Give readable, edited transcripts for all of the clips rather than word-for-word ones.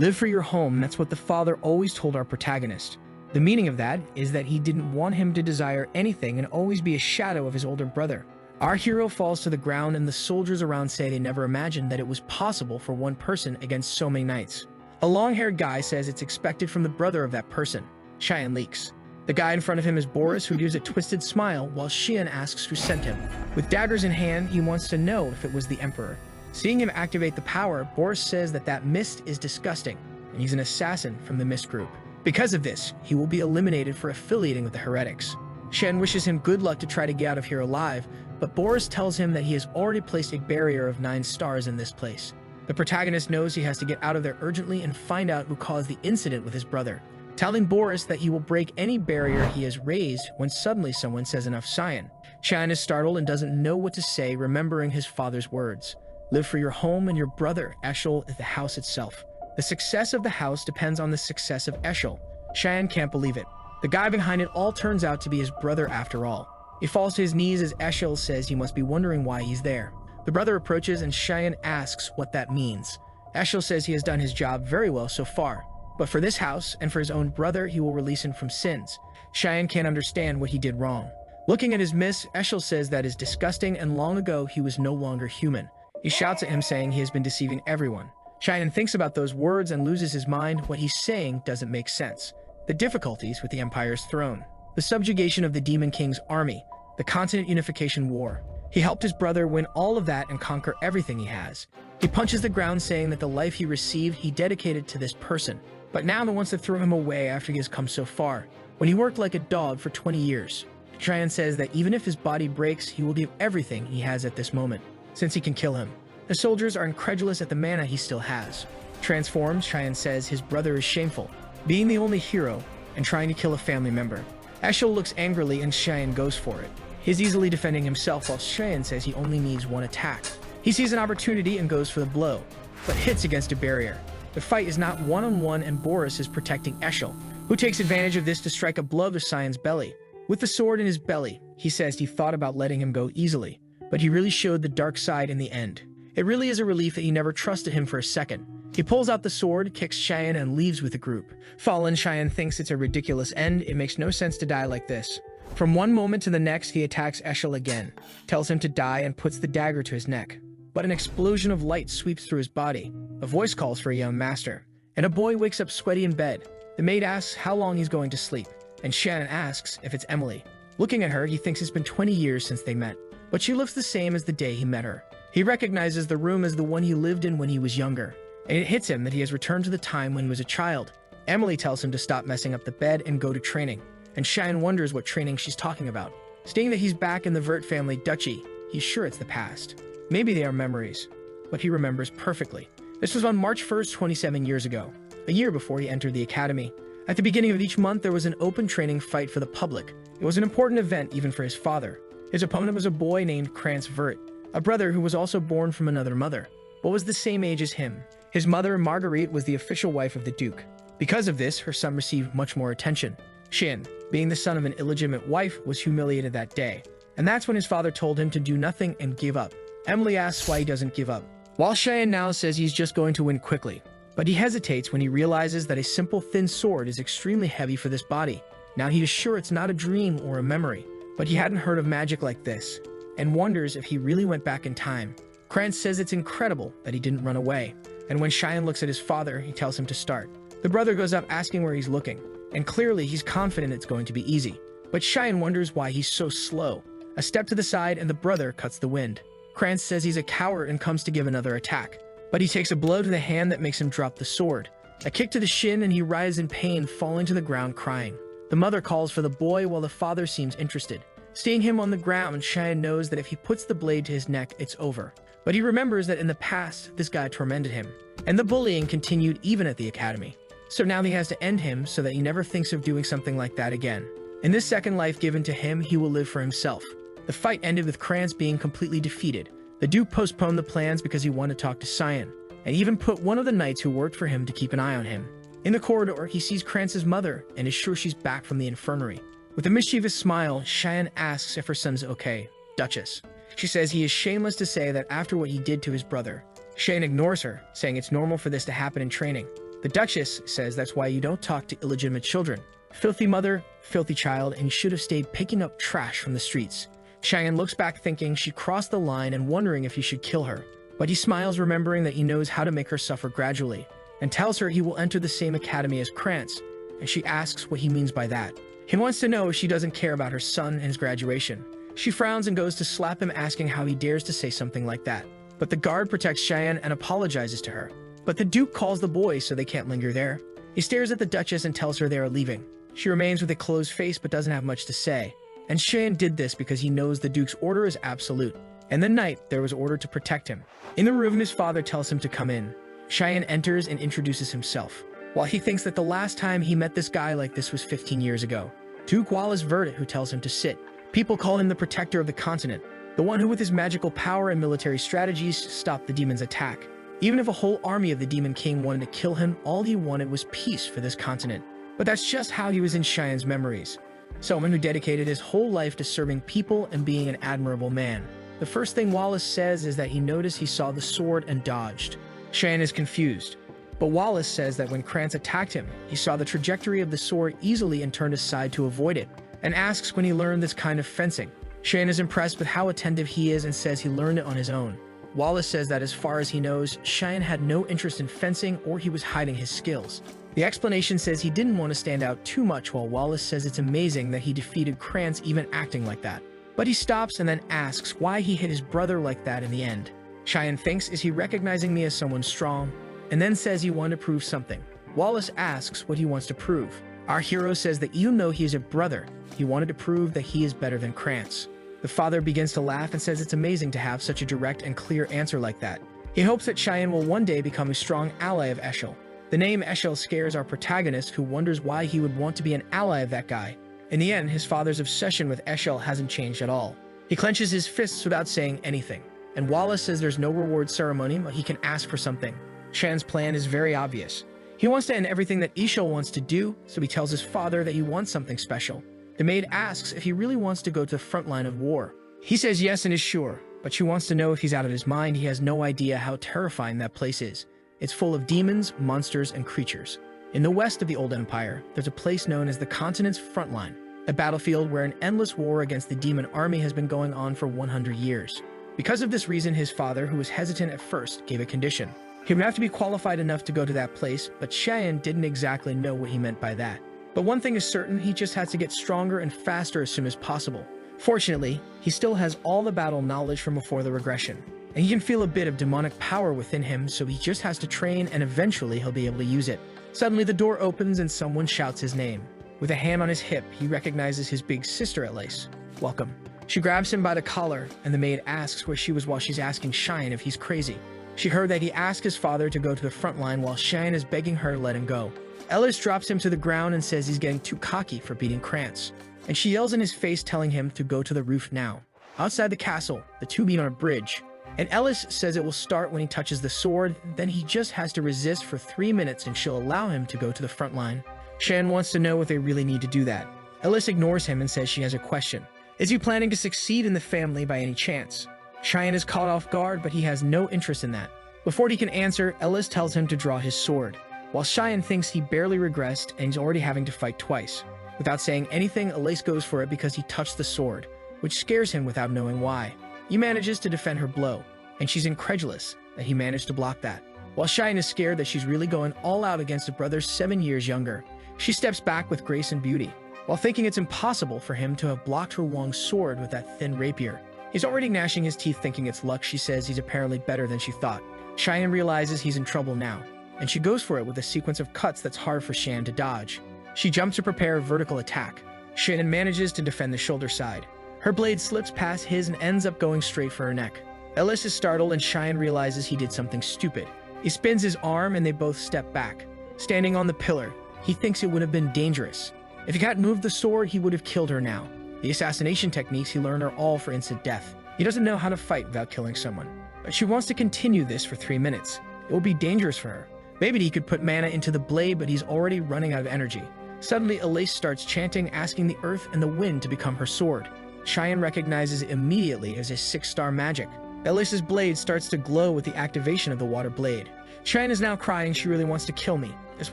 Live for your home, that's what the father always told our protagonist. The meaning of that is that he didn't want him to desire anything and always be a shadow of his older brother. Our hero falls to the ground and the soldiers around say they never imagined that it was possible for one person against so many knights. A long-haired guy says it's expected from the brother of that person. Cheyenne leaks. The guy in front of him is Boris, who gives a twisted smile while Xian asks who sent him. With daggers in hand, he wants to know if it was the Emperor. Seeing him activate the power, Boris says that mist is disgusting, and he's an assassin from the Mist group. Because of this, he will be eliminated for affiliating with the heretics. Shen wishes him good luck to try to get out of here alive, but Boris tells him that he has already placed a barrier of 9 stars in this place. The protagonist knows he has to get out of there urgently and find out who caused the incident with his brother, telling Boris that he will break any barrier he has raised when suddenly someone says enough Cyan. Cheyenne is startled and doesn't know what to say, remembering his father's words. Live for your home and your brother. Eshel is the house itself. The success of the house depends on the success of Eshel. Cheyenne can't believe it. The guy behind it all turns out to be his brother after all. He falls to his knees as Eshel says he must be wondering why he's there. The brother approaches and Cheyenne asks what that means. Eshel says he has done his job very well so far, but for this house and for his own brother he will release him from sins. Cheyenne can't understand what he did wrong. Looking at his miss, Eshel says that is disgusting and long ago he was no longer human. He shouts at him saying he has been deceiving everyone. Cheyenne thinks about those words and loses his mind. What he's saying doesn't make sense. The difficulties with the Empire's throne, the subjugation of the Demon King's army, the continent unification war. He helped his brother win all of that and conquer everything he has. He punches the ground saying that the life he received he dedicated to this person, but now he wants to throw him away after he has come so far, when he worked like a dog for 20 years. Cheyenne says that even if his body breaks, he will give everything he has at this moment, since he can kill him. The soldiers are incredulous at the mana he still has. Transformed, Cheyenne says his brother is shameful, being the only hero and trying to kill a family member. Eshel looks angrily and Cheyenne goes for it. He's easily defending himself while Cheyenne says he only needs one attack. He sees an opportunity and goes for the blow, but hits against a barrier. The fight is not one-on-one and Boris is protecting Eshel, who takes advantage of this to strike a blow to Cheyenne's belly. With the sword in his belly, he says he thought about letting him go easily, but he really showed the dark side in the end. It really is a relief that he never trusted him for a second. He pulls out the sword, kicks Cheyenne, and leaves with the group. Fallen, Cheyenne thinks it's a ridiculous end. It makes no sense to die like this. From one moment to the next, he attacks Eshel again, tells him to die, and puts the dagger to his neck. But an explosion of light sweeps through his body. A voice calls for a young master, and a boy wakes up sweaty in bed. The maid asks how long he's going to sleep, and Cheyenne asks if it's Emily. Looking at her, he thinks it's been 20 years since they met, but she looks the same as the day he met her. He recognizes the room as the one he lived in when he was younger, and it hits him that he has returned to the time when he was a child. Emily tells him to stop messing up the bed and go to training, and Cheyenne wonders what training she's talking about. Seeing that he's back in the Vert family duchy, he's sure it's the past. Maybe they are memories, but he remembers perfectly. This was on March 1st, 27 years ago, a year before he entered the academy. At the beginning of each month, there was an open training fight for the public. It was an important event even for his father. His opponent was a boy named Krantz Vert, a brother who was also born from another mother, but was the same age as him. His mother, Marguerite, was the official wife of the Duke. Because of this, her son received much more attention. Shin, being the son of an illegitimate wife, was humiliated that day, and that's when his father told him to do nothing and give up. Emily asks why he doesn't give up, while Cheyenne now says he's just going to win quickly, but he hesitates when he realizes that a simple thin sword is extremely heavy for this body. Now he is sure it's not a dream or a memory, but he hadn't heard of magic like this, and wonders if he really went back in time. Krantz says it's incredible that he didn't run away, and when Cheyenne looks at his father, he tells him to start. The brother goes up asking where he's looking, and clearly he's confident it's going to be easy, but Cheyenne wonders why he's so slow. A step to the side and the brother cuts the wind. Krantz says he's a coward and comes to give another attack, but he takes a blow to the hand that makes him drop the sword. A kick to the shin and he writhes in pain, falling to the ground crying. The mother calls for the boy while the father seems interested. Seeing him on the ground, Cheyenne knows that if he puts the blade to his neck, it's over. But he remembers that in the past, this guy tormented him, and the bullying continued even at the academy. So now he has to end him so that he never thinks of doing something like that again. In this second life given to him, he will live for himself. The fight ended with Krantz being completely defeated. The Duke postponed the plans because he wanted to talk to Cyan, and even put one of the knights who worked for him to keep an eye on him. In the corridor, he sees Krantz's mother and is sure she's back from the infirmary. With a mischievous smile, Cheyenne asks if her son's okay. Duchess. She says he is shameless to say that after what he did to his brother. Cheyenne ignores her, saying it's normal for this to happen in training. The Duchess says that's why you don't talk to illegitimate children. Filthy mother, filthy child, and you should have stayed picking up trash from the streets. Cheyenne looks back thinking she crossed the line and wondering if he should kill her. But he smiles, remembering that he knows how to make her suffer gradually, and tells her he will enter the same academy as Krantz, and she asks what he means by that. He wants to know if she doesn't care about her son and his graduation. She frowns and goes to slap him, asking how he dares to say something like that. But the guard protects Cheyenne and apologizes to her. But the Duke calls the boys so they can't linger there. He stares at the Duchess and tells her they are leaving. She remains with a closed face but doesn't have much to say. And Cheyenne did this because he knows the Duke's order is absolute. And the night, there was order to protect him. In the room, his father tells him to come in. Cheyenne enters and introduces himself. While he thinks that the last time he met this guy like this was 15 years ago. Duke Wallace Verdit, who tells him to sit. People call him the protector of the continent, the one who with his magical power and military strategies stopped the demon's attack. Even if a whole army of the Demon King wanted to kill him, all he wanted was peace for this continent. But that's just how he was in Cheyenne's memories. Someone who dedicated his whole life to serving people and being an admirable man. The first thing Wallace says is that he noticed he saw the sword and dodged. Cheyenne is confused. But Wallace says that when Krantz attacked him, he saw the trajectory of the sword easily and turned aside to avoid it, and asks when he learned this kind of fencing. Cheyenne is impressed with how attentive he is and says he learned it on his own. Wallace says that as far as he knows, Cheyenne had no interest in fencing or he was hiding his skills. The explanation says he didn't want to stand out too much, while Wallace says it's amazing that he defeated Krantz even acting like that. But he stops and then asks why he hit his brother like that in the end. Cheyenne thinks, is he recognizing me as someone strong? And then says he wanted to prove something. Wallace asks what he wants to prove. Our hero says that even though he is a brother, he wanted to prove that he is better than Krantz. The father begins to laugh and says it's amazing to have such a direct and clear answer like that. He hopes that Cheyenne will one day become a strong ally of Eshel. The name Eshel scares our protagonist, who wonders why he would want to be an ally of that guy. In the end, his father's obsession with Eshel hasn't changed at all. He clenches his fists without saying anything. And Wallace says there's no reward ceremony, but he can ask for something. Cheyenne's plan is very obvious. He wants to end everything that Eshel wants to do, so he tells his father that he wants something special. The maid asks if he really wants to go to the front line of war. He says yes and is sure, but she wants to know if he's out of his mind. He has no idea how terrifying that place is. It's full of demons, monsters, and creatures. In the west of the Old Empire, there's a place known as the continent's front line, a battlefield where an endless war against the demon army has been going on for 100 years. Because of this reason, his father, who was hesitant at first, gave a condition. He would have to be qualified enough to go to that place, but Cheyenne didn't exactly know what he meant by that. But one thing is certain, he just has to get stronger and faster as soon as possible. Fortunately, he still has all the battle knowledge from before the regression, and he can feel a bit of demonic power within him, so he just has to train and eventually he'll be able to use it. Suddenly the door opens and someone shouts his name. With a hand on his hip, he recognizes his big sister Elice. Welcome. She grabs him by the collar, and the maid asks where she was while she's asking Cheyenne if he's crazy. She heard that he asked his father to go to the front line while Cheyenne is begging her to let him go. Elice drops him to the ground and says he's getting too cocky for beating Krantz, and she yells in his face telling him to go to the roof now. Outside the castle, the two meet on a bridge, and Elice says it will start when he touches the sword, then he just has to resist for 3 minutes and she'll allow him to go to the front line. Cheyenne wants to know if they really need to do that. Elice ignores him and says she has a question. Is he planning to succeed in the family by any chance? Cheyenne is caught off guard, but he has no interest in that. Before he can answer, Elice tells him to draw his sword. While Cheyenne thinks he barely regressed and he's already having to fight twice. Without saying anything, Elice goes for it because he touched the sword, which scares him without knowing why. He manages to defend her blow, and she's incredulous that he managed to block that. While Cheyenne is scared that she's really going all out against a brother 7 years younger, she steps back with grace and beauty, while thinking it's impossible for him to have blocked her long sword with that thin rapier. He's already gnashing his teeth thinking it's luck. She says he's apparently better than she thought. Cheyenne realizes he's in trouble now, and she goes for it with a sequence of cuts that's hard for Cheyenne to dodge. She jumps to prepare a vertical attack. Cheyenne manages to defend the shoulder side. Her blade slips past his and ends up going straight for her neck. Elice is startled and Cheyenne realizes he did something stupid. He spins his arm and they both step back. Standing on the pillar, he thinks it would have been dangerous. If he hadn't moved the sword, he would have killed her now. The assassination techniques he learned are all for instant death. He doesn't know how to fight without killing someone. But she wants to continue this for 3 minutes. It will be dangerous for her. Maybe he could put mana into the blade, but he's already running out of energy. Suddenly, Elice starts chanting, asking the earth and the wind to become her sword. Cheyenne recognizes it immediately as his 6-star magic. Elice's blade starts to glow with the activation of the water blade. Cheyenne is now crying she really wants to kill me. this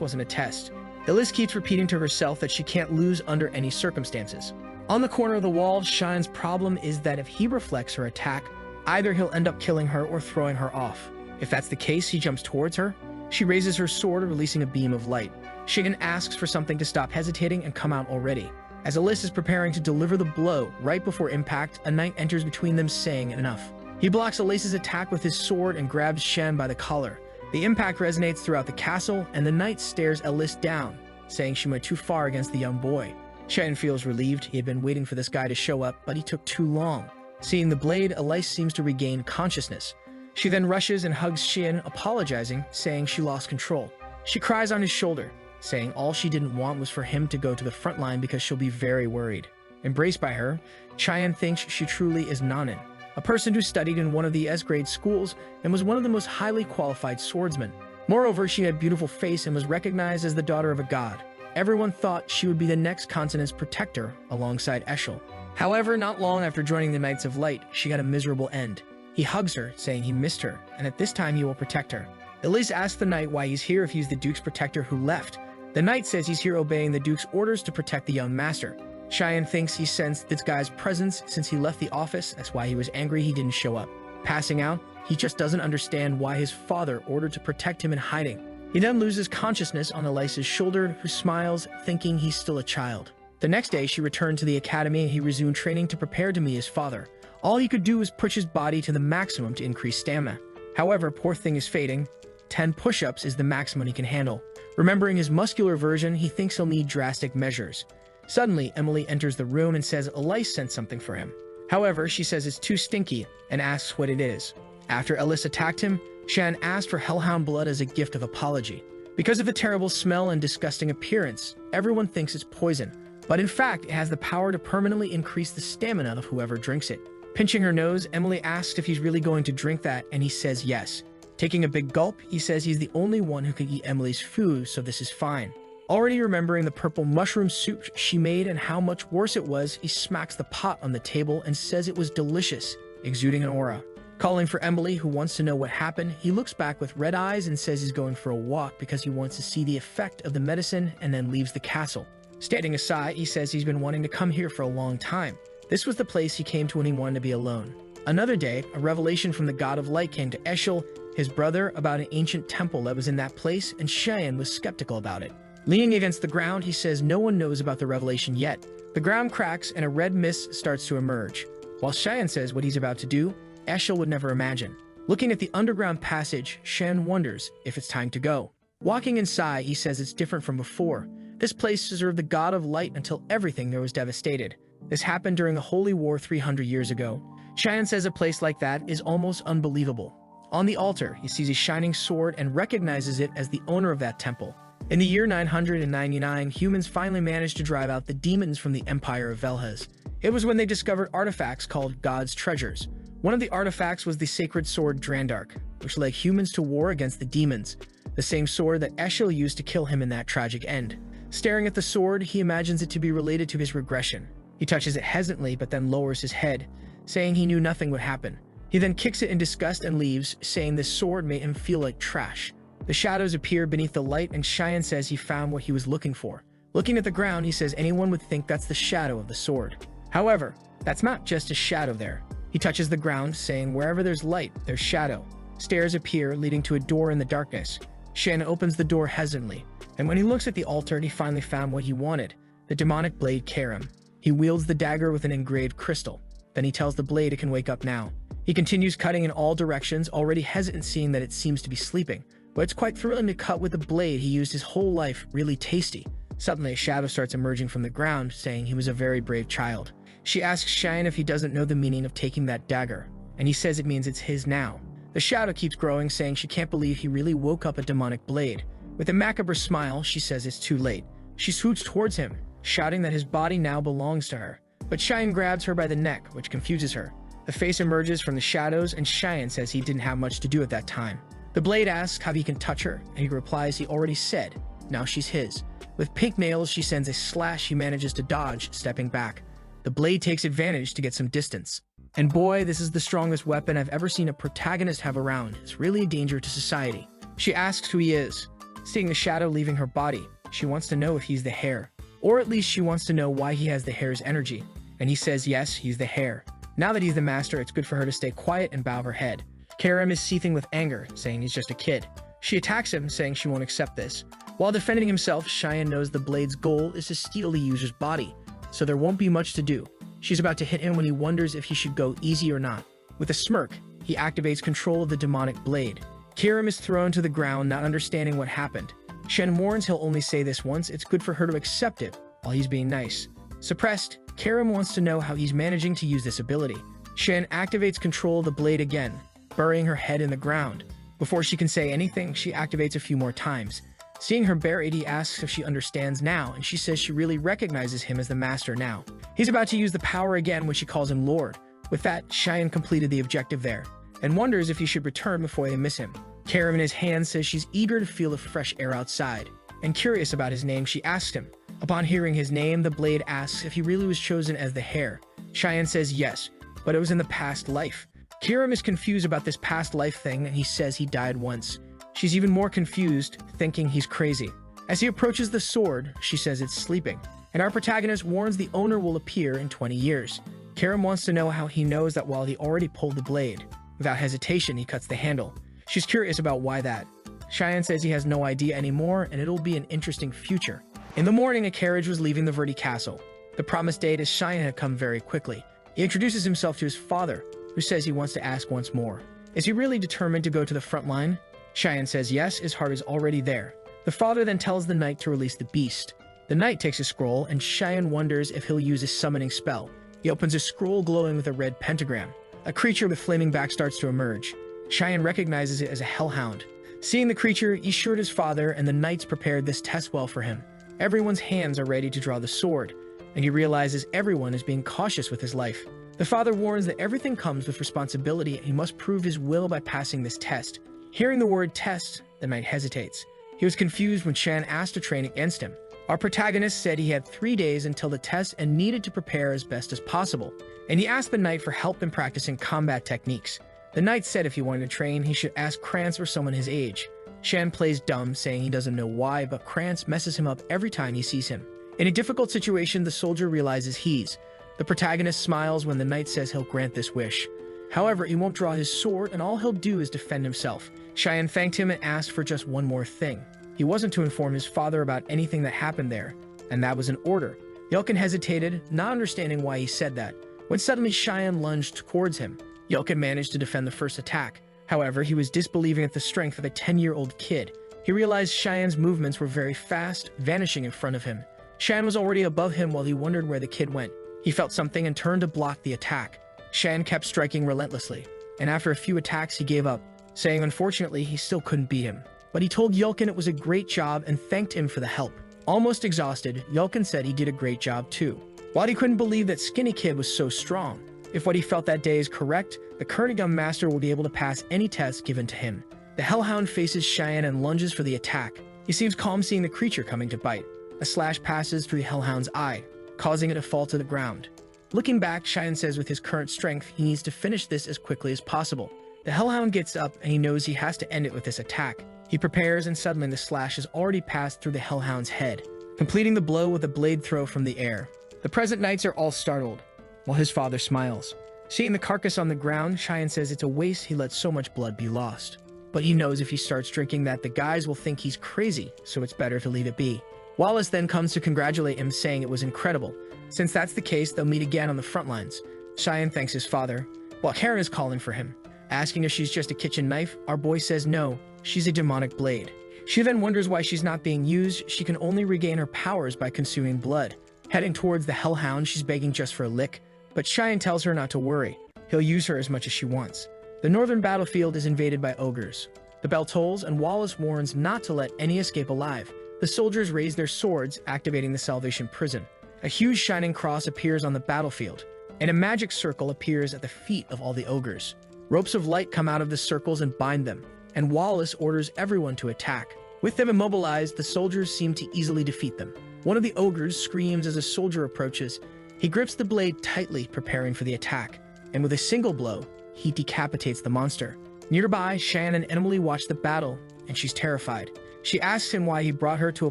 wasn't a test. Elice keeps repeating to herself that she can't lose under any circumstances. On the corner of the wall, Cheyenne's problem is that if he reflects her attack, either he'll end up killing her or throwing her off. If that's the case, he jumps towards her. She raises her sword, releasing a beam of light. Cheyenne asks for something to stop hesitating and come out already. As Elice is preparing to deliver the blow, right before impact, a knight enters between them, saying enough. He blocks Elice's attack with his sword and grabs Cheyenne by the collar. The impact resonates throughout the castle, and the knight stares Elice down, saying she went too far against the young boy. Cheyenne feels relieved. He had been waiting for this guy to show up, but he took too long. Seeing the blade, Elice seems to regain consciousness. She then rushes and hugs Cheyenne, apologizing, saying she lost control. She cries on his shoulder, saying all she didn't want was for him to go to the front line because she'll be very worried. Embraced by her, Cheyenne thinks she truly is Nanin, a person who studied in one of the S-grade schools and was one of the most highly qualified swordsmen. Moreover, she had a beautiful face and was recognized as the daughter of a god. Everyone thought she would be the next continent's protector alongside Eshel. However, not long after joining the Knights of Light, she got a miserable end. He hugs her, saying he missed her, and at this time he will protect her. Elice asks the knight why he's here if he's the Duke's protector who left. The knight says he's here obeying the Duke's orders to protect the young master. Cheyenne thinks he sensed this guy's presence since he left the office. That's why he was angry he didn't show up. Passing out, he just doesn't understand why his father ordered to protect him in hiding. He then loses consciousness on Elice's shoulder, who smiles, thinking he's still a child. The next day, she returned to the academy and he resumed training to prepare to meet his father. All he could do was push his body to the maximum to increase stamina. However, poor thing is fading. 10 push-ups is the maximum he can handle. Remembering his muscular version, he thinks he'll need drastic measures. Suddenly, Emily enters the room and says Elice sent something for him. However, she says it's too stinky and asks what it is. After Elice attacked him, Cheyenne asked for hellhound blood as a gift of apology. Because of the terrible smell and disgusting appearance, everyone thinks it's poison. But in fact, it has the power to permanently increase the stamina of whoever drinks it. Pinching her nose, Emily asks if he's really going to drink that, and he says yes. Taking a big gulp, he says he's the only one who can eat Emily's food, so this is fine. Already remembering the purple mushroom soup she made and how much worse it was, he smacks the pot on the table and says it was delicious, exuding an aura. Calling for Emily, who wants to know what happened, he looks back with red eyes and says he's going for a walk because he wants to see the effect of the medicine, and then leaves the castle. Standing aside, he says he's been wanting to come here for a long time. This was the place he came to when he wanted to be alone. Another day, a revelation from the God of Light came to Eshel, his brother, about an ancient temple that was in that place, and Cheyenne was skeptical about it. Leaning against the ground, he says no one knows about the revelation yet. The ground cracks and a red mist starts to emerge. While Cheyenne says what he's about to do, Eshel would never imagine. Looking at the underground passage, Cheyenne wonders if it's time to go. Walking inside, he says it's different from before. This place served the God of Light until everything there was devastated. This happened during the Holy War 300 years ago. Cheyenne says a place like that is almost unbelievable. On the altar, he sees a shining sword and recognizes it as the owner of that temple. In the year 999, humans finally managed to drive out the demons from the Empire of Velhas. It was when they discovered artifacts called God's Treasures. One of the artifacts was the sacred sword Drandark, which led humans to war against the demons, the same sword that Eshel used to kill him in that tragic end. Staring at the sword, he imagines it to be related to his regression. He touches it hesitantly but then lowers his head, saying he knew nothing would happen. He then kicks it in disgust and leaves, saying this sword made him feel like trash. The shadows appear beneath the light and Cheyenne says he found what he was looking for. Looking at the ground, he says anyone would think that's the shadow of the sword. However, that's not just a shadow there. He touches the ground, saying wherever there's light, there's shadow. Stairs appear, leading to a door in the darkness. Cheyenne opens the door hesitantly, and when he looks at the altar, he finally found what he wanted, the demonic blade Karim. He wields the dagger with an engraved crystal. Then he tells the blade it can wake up now. He continues cutting in all directions, already hesitant seeing that it seems to be sleeping. But it's quite thrilling to cut with the blade he used his whole life, really tasty. Suddenly, a shadow starts emerging from the ground, saying he was a very brave child. She asks Cheyenne if he doesn't know the meaning of taking that dagger, and he says it means it's his now. The shadow keeps growing, saying she can't believe he really woke up a demonic blade. With a macabre smile, she says it's too late. She swoops towards him, shouting that his body now belongs to her. But Cheyenne grabs her by the neck, which confuses her. The face emerges from the shadows, and Cheyenne says he didn't have much to do at that time. The blade asks how he can touch her, and he replies he already said, now she's his. With pink nails, she sends a slash he manages to dodge, stepping back. The blade takes advantage to get some distance. And boy, this is the strongest weapon I've ever seen a protagonist have around. It's really a danger to society. She asks who he is, Seeing the shadow leaving her body, she wants to know if he's the hare. Or at least she wants to know why he has the hare's energy. And he says yes, he's the hare. Now that he's the master, it's good for her to stay quiet and bow her head. Karam is seething with anger, saying he's just a kid. She attacks him, saying she won't accept this. While defending himself, Cheyenne knows the blade's goal is to steal the user's body, so there won't be much to do. She's about to hit him when he wonders if he should go easy or not. With a smirk, he activates control of the demonic blade. Karam is thrown to the ground, not understanding what happened. Shen warns he'll only say this once, it's good for her to accept it, while he's being nice. Suppressed, Karam wants to know how he's managing to use this ability. Shen activates control of the blade again, burying her head in the ground. Before she can say anything, she activates a few more times. Seeing her buried, he asks if she understands now, and she says she really recognizes him as the master now. He's about to use the power again when she calls him Lord. With that, Cheyenne completed the objective there, and wonders if he should return before they miss him. Karam in his hand says she's eager to feel the fresh air outside, and curious about his name, she asks him. Upon hearing his name, the blade asks if he really was chosen as the hare. Cheyenne says yes, but it was in the past life. Karam is confused about this past life thing, and he says he died once. She's even more confused, thinking he's crazy. As he approaches the sword, she says it's sleeping, and our protagonist warns the owner will appear in 20 years. Karam wants to know how he knows that while he already pulled the blade. Without hesitation, he cuts the handle. She's curious about why that. Cheyenne says he has no idea anymore, and it'll be an interesting future. In the morning, a carriage was leaving the Verde Castle. The promised date as Cheyenne had come very quickly. He introduces himself to his father, who says he wants to ask once more. Is he really determined to go to the front line? Cheyenne says yes, his heart is already there. The father then tells the knight to release the beast. The knight takes a scroll, and Cheyenne wonders if he'll use a summoning spell. He opens a scroll glowing with a red pentagram. A creature with flaming back starts to emerge. Cheyenne recognizes it as a hellhound. Seeing the creature, he assured his father, and the knights prepared this test well for him. Everyone's hands are ready to draw the sword, and he realizes everyone is being cautious with his life. The father warns that everything comes with responsibility, and he must prove his will by passing this test. Hearing the word test, the knight hesitates. He was confused when Shan asked to train against him. Our protagonist said he had 3 days until the test and needed to prepare as best as possible, and he asked the knight for help in practicing combat techniques. The knight said if he wanted to train, he should ask Krantz or someone his age. Shan plays dumb, saying he doesn't know why, but Krantz messes him up every time he sees him. In a difficult situation, the soldier realizes the protagonist smiles when the knight says he'll grant this wish. However, he won't draw his sword, and all he'll do is defend himself. Cheyenne thanked him and asked for just one more thing. He wasn't to inform his father about anything that happened there, and that was an order. Yelkin hesitated, not understanding why he said that, when suddenly Cheyenne lunged towards him. Yelkin managed to defend the first attack. However, he was disbelieving at the strength of a 10-year-old kid. He realized Cheyenne's movements were very fast, vanishing in front of him. Cheyenne was already above him while he wondered where the kid went. He felt something and turned to block the attack. Cheyenne kept striking relentlessly, and after a few attacks he gave up, saying unfortunately he still couldn't beat him. But he told Yelkin it was a great job and thanked him for the help. Almost exhausted, Yelkin said he did a great job too. While he couldn't believe that Skinny Kid was so strong, if what he felt that day is correct, the Kernigum Master will be able to pass any test given to him. The Hellhound faces Cheyenne and lunges for the attack. He seems calm seeing the creature coming to bite. A slash passes through the Hellhound's eye, causing it to fall to the ground. Looking back, Cheyenne says with his current strength, he needs to finish this as quickly as possible. The Hellhound gets up and he knows he has to end it with this attack. He prepares and suddenly the slash has already passed through the Hellhound's head, completing the blow with a blade throw from the air. The present knights are all startled, while his father smiles. Seeing the carcass on the ground, Cheyenne says it's a waste he let so much blood be lost. But he knows if he starts drinking that, the guys will think he's crazy, so it's better to leave it be. Wallace then comes to congratulate him, saying it was incredible. Since that's the case, they'll meet again on the front lines. Cheyenne thanks his father, while Karen is calling for him. Asking if she's just a kitchen knife, our boy says no, she's a demonic blade. She then wonders why she's not being used. She can only regain her powers by consuming blood. Heading towards the Hellhound, she's begging just for a lick, but Cheyenne tells her not to worry. He'll use her as much as she wants. The northern battlefield is invaded by ogres. The bell tolls, and Wallace warns not to let any escape alive. The soldiers raise their swords, activating the Salvation Prison. A huge shining cross appears on the battlefield, and a magic circle appears at the feet of all the ogres. Ropes of light come out of the circles and bind them, and Wallace orders everyone to attack. With them immobilized, the soldiers seem to easily defeat them. One of the ogres screams as a soldier approaches. He grips the blade tightly, preparing for the attack, and with a single blow, he decapitates the monster. Nearby, Shan and Emily watch the battle, and she's terrified. She asks him why he brought her to a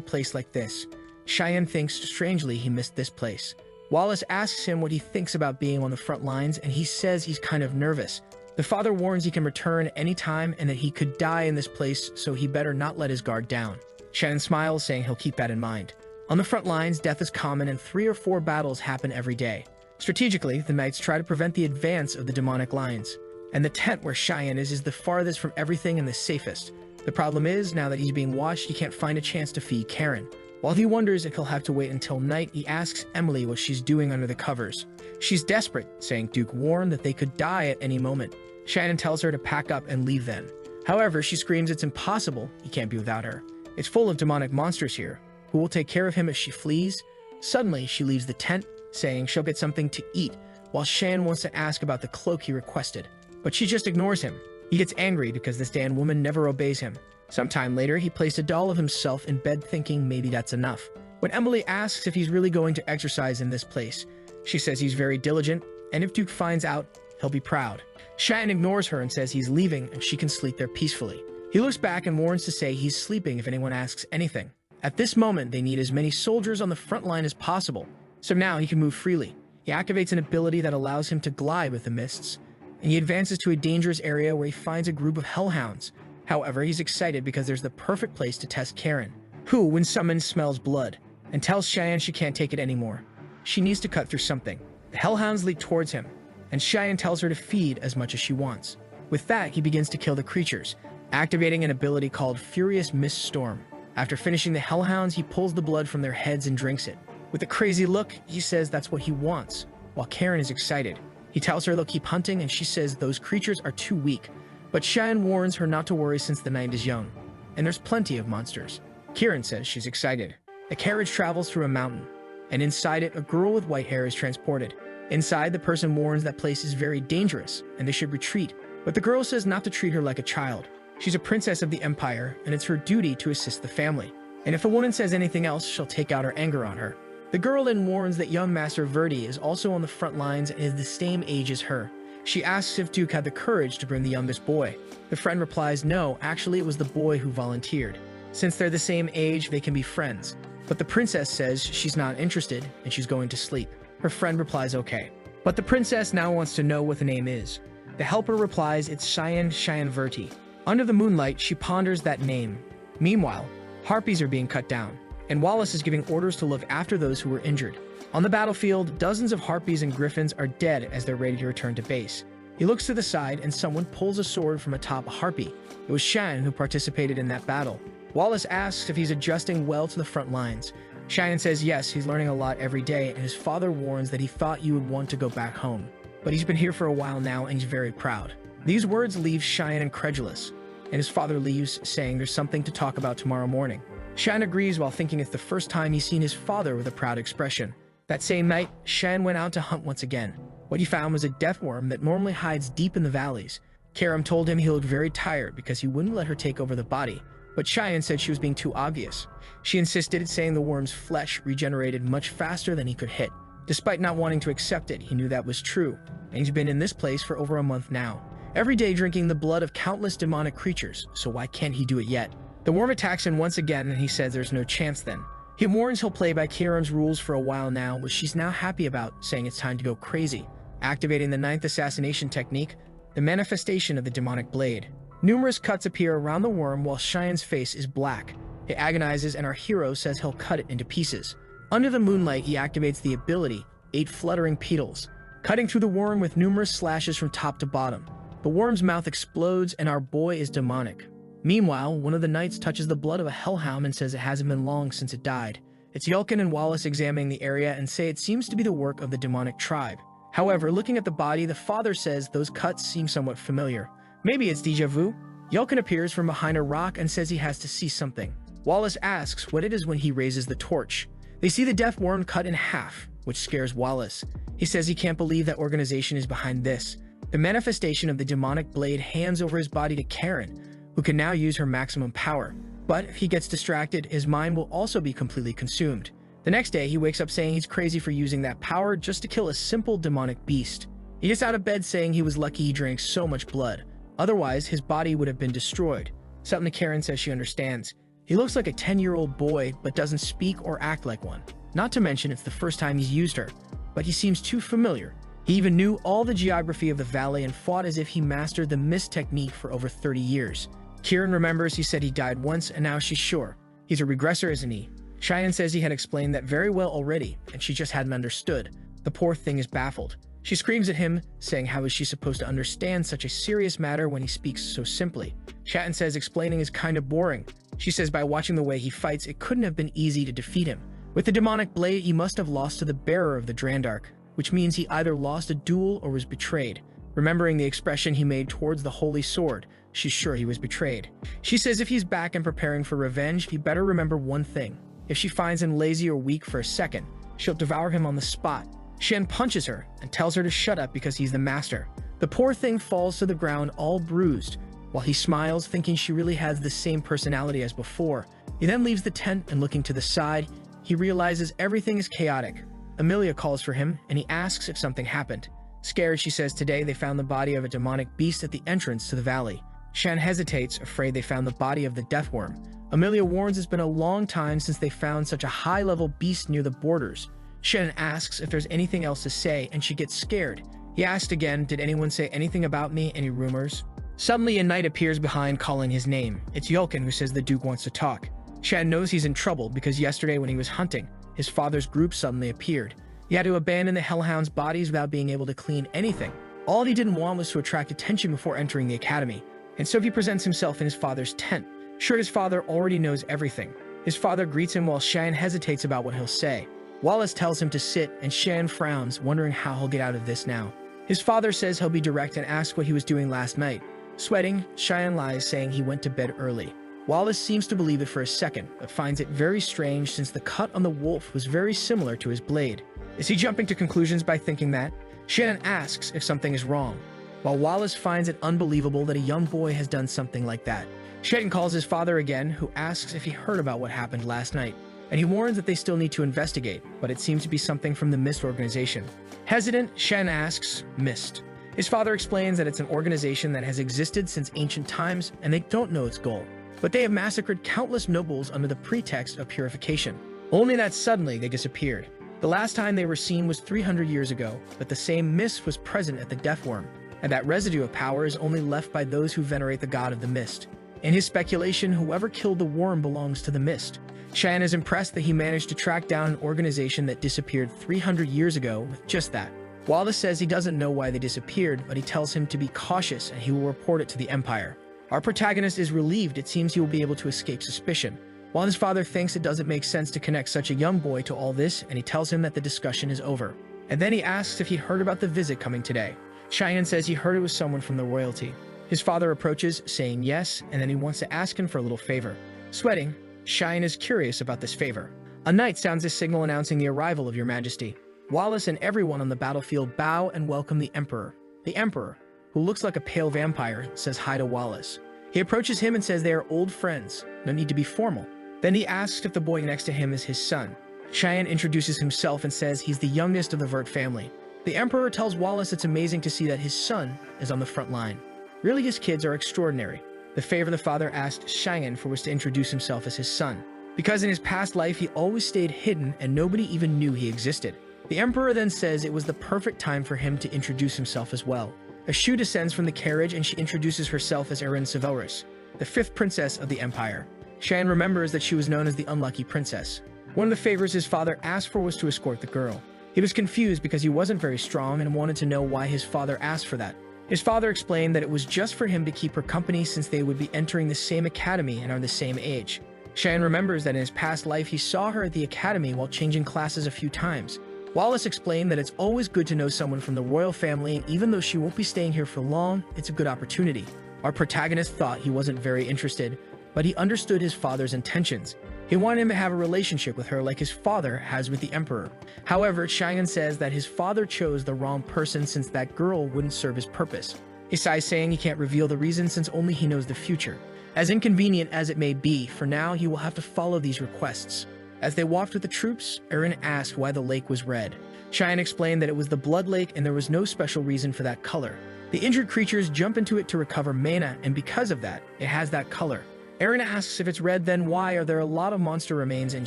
place like this. Cheyenne thinks strangely he missed this place. Wallace asks him what he thinks about being on the front lines, and he says he's kind of nervous. The father warns he can return anytime and that he could die in this place, so he better not let his guard down. Shannon smiles, saying he'll keep that in mind. On the front lines, death is common and 3 or 4 battles happen every day. Strategically, the knights try to prevent the advance of the demonic lines. And the tent where Cheyenne is the farthest from everything and the safest. The problem is, now that he's being watched, he can't find a chance to feed Karen. While he wonders if he'll have to wait until night, he asks Emily what she's doing under the covers. She's desperate, saying Duke warned that they could die at any moment. Shannon tells her to pack up and leave then. However, she screams it's impossible, he can't be without her. It's full of demonic monsters here. Who will take care of him if she flees? Suddenly, she leaves the tent, saying she'll get something to eat, while Shan wants to ask about the cloak he requested. But she just ignores him. He gets angry because this damn woman never obeys him. Sometime later, he placed a doll of himself in bed thinking maybe that's enough. When Emily asks if he's really going to exercise in this place, she says he's very diligent, and if Duke finds out, he'll be proud. Shan ignores her and says he's leaving and she can sleep there peacefully. He looks back and warns to say he's sleeping if anyone asks anything. At this moment, they need as many soldiers on the front line as possible, so now he can move freely. He activates an ability that allows him to glide with the mists, and he advances to a dangerous area where he finds a group of hellhounds. However, he's excited because there's the perfect place to test Karen, who, when summoned, smells blood, and tells Cheyenne she can't take it anymore. She needs to cut through something. The hellhounds leap towards him, and Cheyenne tells her to feed as much as she wants. With that, he begins to kill the creatures, activating an ability called Furious Mist Storm. After finishing the hellhounds, he pulls the blood from their heads and drinks it. With a crazy look, he says that's what he wants, while Karen is excited. He tells her they'll keep hunting, and she says those creatures are too weak. But Cheyenne warns her not to worry since the night is young, and there's plenty of monsters. Karen says she's excited. A carriage travels through a mountain, and inside it, a girl with white hair is transported. Inside, the person warns that place is very dangerous, and they should retreat. But the girl says not to treat her like a child. She's a princess of the Empire, and it's her duty to assist the family. And if a woman says anything else, she'll take out her anger on her. The girl then warns that young Master Verdi is also on the front lines and is the same age as her. She asks if Duke had the courage to bring the youngest boy. The friend replies no, actually it was the boy who volunteered. Since they're the same age, they can be friends. But the princess says she's not interested and she's going to sleep. Her friend replies okay. But the princess now wants to know what the name is. The helper replies it's Cheyenne Verti. Under the moonlight, she ponders that name. Meanwhile, harpies are being cut down, and Wallace is giving orders to look after those who were injured. On the battlefield, dozens of harpies and griffins are dead as they're ready to return to base. He looks to the side and someone pulls a sword from atop a harpy. It was Shan who participated in that battle. Wallace asks if he's adjusting well to the front lines. Cheyenne says yes, he's learning a lot every day, and his father warns that he thought you would want to go back home. But he's been here for a while now and he's very proud. These words leave Cheyenne incredulous, and his father leaves, saying there's something to talk about tomorrow morning. Cheyenne agrees while thinking it's the first time he's seen his father with a proud expression. That same night, Cheyenne went out to hunt once again. What he found was a death worm that normally hides deep in the valleys. Karam told him he looked very tired because he wouldn't let her take over the body, but Cheyenne said she was being too obvious. She insisted, saying the worm's flesh regenerated much faster than he could hit. Despite not wanting to accept it, he knew that was true, and he's been in this place for over a month now, every day drinking the blood of countless demonic creatures, so why can't he do it yet? The worm attacks him once again, and he says there's no chance then. He warns he'll play by Karam's rules for a while now, which she's now happy about, saying it's time to go crazy. Activating the 9th assassination technique, the manifestation of the demonic blade. Numerous cuts appear around the worm while Cheyenne's face is black. He agonizes and our hero says he'll cut it into pieces. Under the moonlight, he activates the ability, 8 fluttering petals, cutting through the worm with numerous slashes from top to bottom. The worm's mouth explodes and our boy is demonic. Meanwhile, one of the knights touches the blood of a hellhound and says it hasn't been long since it died. It's Yulkin and Wallace examining the area and say it seems to be the work of the demonic tribe. However, looking at the body, the father says those cuts seem somewhat familiar. Maybe it's déjà vu? Yulkin appears from behind a rock and says he has to see something. Wallace asks what it is when he raises the torch. They see the death worm cut in half, which scares Wallace. He says he can't believe that organization is behind this. The manifestation of the demonic blade hands over his body to Karen, who can now use her maximum power. But if he gets distracted, his mind will also be completely consumed. The next day, he wakes up saying he's crazy for using that power just to kill a simple demonic beast. He gets out of bed saying he was lucky he drank so much blood. Otherwise, his body would have been destroyed. Something Karen says she understands. He looks like a 10-year-old boy, but doesn't speak or act like one. Not to mention it's the first time he's used her, but he seems too familiar. He even knew all the geography of the valley and fought as if he mastered the mist technique for over 30 years. Kieran remembers he said he died once, and now she's sure. He's a regressor, isn't he? Cheyenne says he had explained that very well already, and she just hadn't understood. The poor thing is baffled. She screams at him, saying how is she supposed to understand such a serious matter when he speaks so simply. Cheyenne says explaining is kind of boring. She says by watching the way he fights, it couldn't have been easy to defeat him. With the demonic blade, he must have lost to the bearer of the Drandark, which means he either lost a duel or was betrayed. Remembering the expression he made towards the holy sword, she's sure he was betrayed. She says if he's back and preparing for revenge, he better remember one thing. If she finds him lazy or weak for a second, she'll devour him on the spot. Shen punches her and tells her to shut up because he's the master. The poor thing falls to the ground all bruised, while he smiles, thinking she really has the same personality as before. He then leaves the tent and looking to the side, he realizes everything is chaotic. Amelia calls for him, and he asks if something happened. Scared, she says today they found the body of a demonic beast at the entrance to the valley. Shan hesitates, afraid they found the body of the deathworm. Amelia warns it's been a long time since they found such a high-level beast near the borders. Shannon asks if there's anything else to say, and she gets scared. He asks again, did anyone say anything about me, any rumors? Suddenly, a knight appears behind, calling his name. It's Yolkin, who says the Duke wants to talk. Shannon knows he's in trouble because yesterday when he was hunting, his father's group suddenly appeared. He had to abandon the Hellhound's bodies without being able to clean anything. All he didn't want was to attract attention before entering the academy, and so he presents himself in his father's tent. Sure, his father already knows everything. His father greets him while Shan hesitates about what he'll say. Wallace tells him to sit, and Shan frowns, wondering how he'll get out of this now. His father says he'll be direct and asks what he was doing last night. Sweating, Shan lies, saying he went to bed early. Wallace seems to believe it for a second, but finds it very strange since the cut on the wolf was very similar to his blade. Is he jumping to conclusions by thinking that? Shannon asks if something is wrong, while Wallace finds it unbelievable that a young boy has done something like that. Shannon calls his father again, who asks if he heard about what happened last night, and he warns that they still need to investigate, but it seems to be something from the Mist organization. Hesitant, Shannon asks, Mist. His father explains that it's an organization that has existed since ancient times, and they don't know its goal. But they have massacred countless nobles under the pretext of purification. Only that suddenly they disappeared. The last time they were seen was 300 years ago, but the same mist was present at the Deathworm, and that residue of power is only left by those who venerate the god of the mist. In his speculation, whoever killed the worm belongs to the mist. Cheyenne is impressed that he managed to track down an organization that disappeared 300 years ago with just that. Wallace says he doesn't know why they disappeared, but he tells him to be cautious and he will report it to the Empire. Our protagonist is relieved. It seems he will be able to escape suspicion, while his father thinks it doesn't make sense to connect such a young boy to all this, and he tells him that the discussion is over. And then he asks if he'd heard about the visit coming today. Cheyenne says he heard it was someone from the royalty. His father approaches, saying yes, and then he wants to ask him for a little favor. Sweating, Cheyenne is curious about this favor. A knight sounds a signal announcing the arrival of your majesty. Wallace and everyone on the battlefield bow and welcome the Emperor. The Emperor, who looks like a pale vampire, says hi to Wallace. He approaches him and says they are old friends, no need to be formal. Then he asks if the boy next to him is his son. Cheyenne introduces himself and says he's the youngest of the Vert family. The Emperor tells Wallace it's amazing to see that his son is on the front line. Really, his kids are extraordinary. The favor the father asked Cheyenne for was to introduce himself as his son, because in his past life he always stayed hidden and nobody even knew he existed. The Emperor then says it was the perfect time for him to introduce himself as well. A shoe descends from the carriage and she introduces herself as Erin Severus, the 5th princess of the Empire. Cheyenne remembers that she was known as the Unlucky Princess. One of the favors his father asked for was to escort the girl. He was confused because he wasn't very strong and wanted to know why his father asked for that. His father explained that it was just for him to keep her company since they would be entering the same academy and are the same age. Cheyenne remembers that in his past life he saw her at the academy while changing classes a few times. Wallace explained that it's always good to know someone from the royal family, and even though she won't be staying here for long, it's a good opportunity. Our protagonist thought he wasn't very interested, but he understood his father's intentions. He wanted him to have a relationship with her like his father has with the Emperor. However, Cheyenne says that his father chose the wrong person since that girl wouldn't serve his purpose. He sighs, saying he can't reveal the reason since only he knows the future. As inconvenient as it may be, for now he will have to follow these requests. As they walked with the troops, Erin asked why the lake was red. Cheyenne explained that it was the Blood Lake and there was no special reason for that color. The injured creatures jump into it to recover mana, and because of that, it has that color. Aaron asks if it's red, then why are there a lot of monster remains, and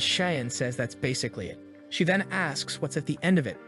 Cheyenne says that's basically it. She then asks what's at the end of it.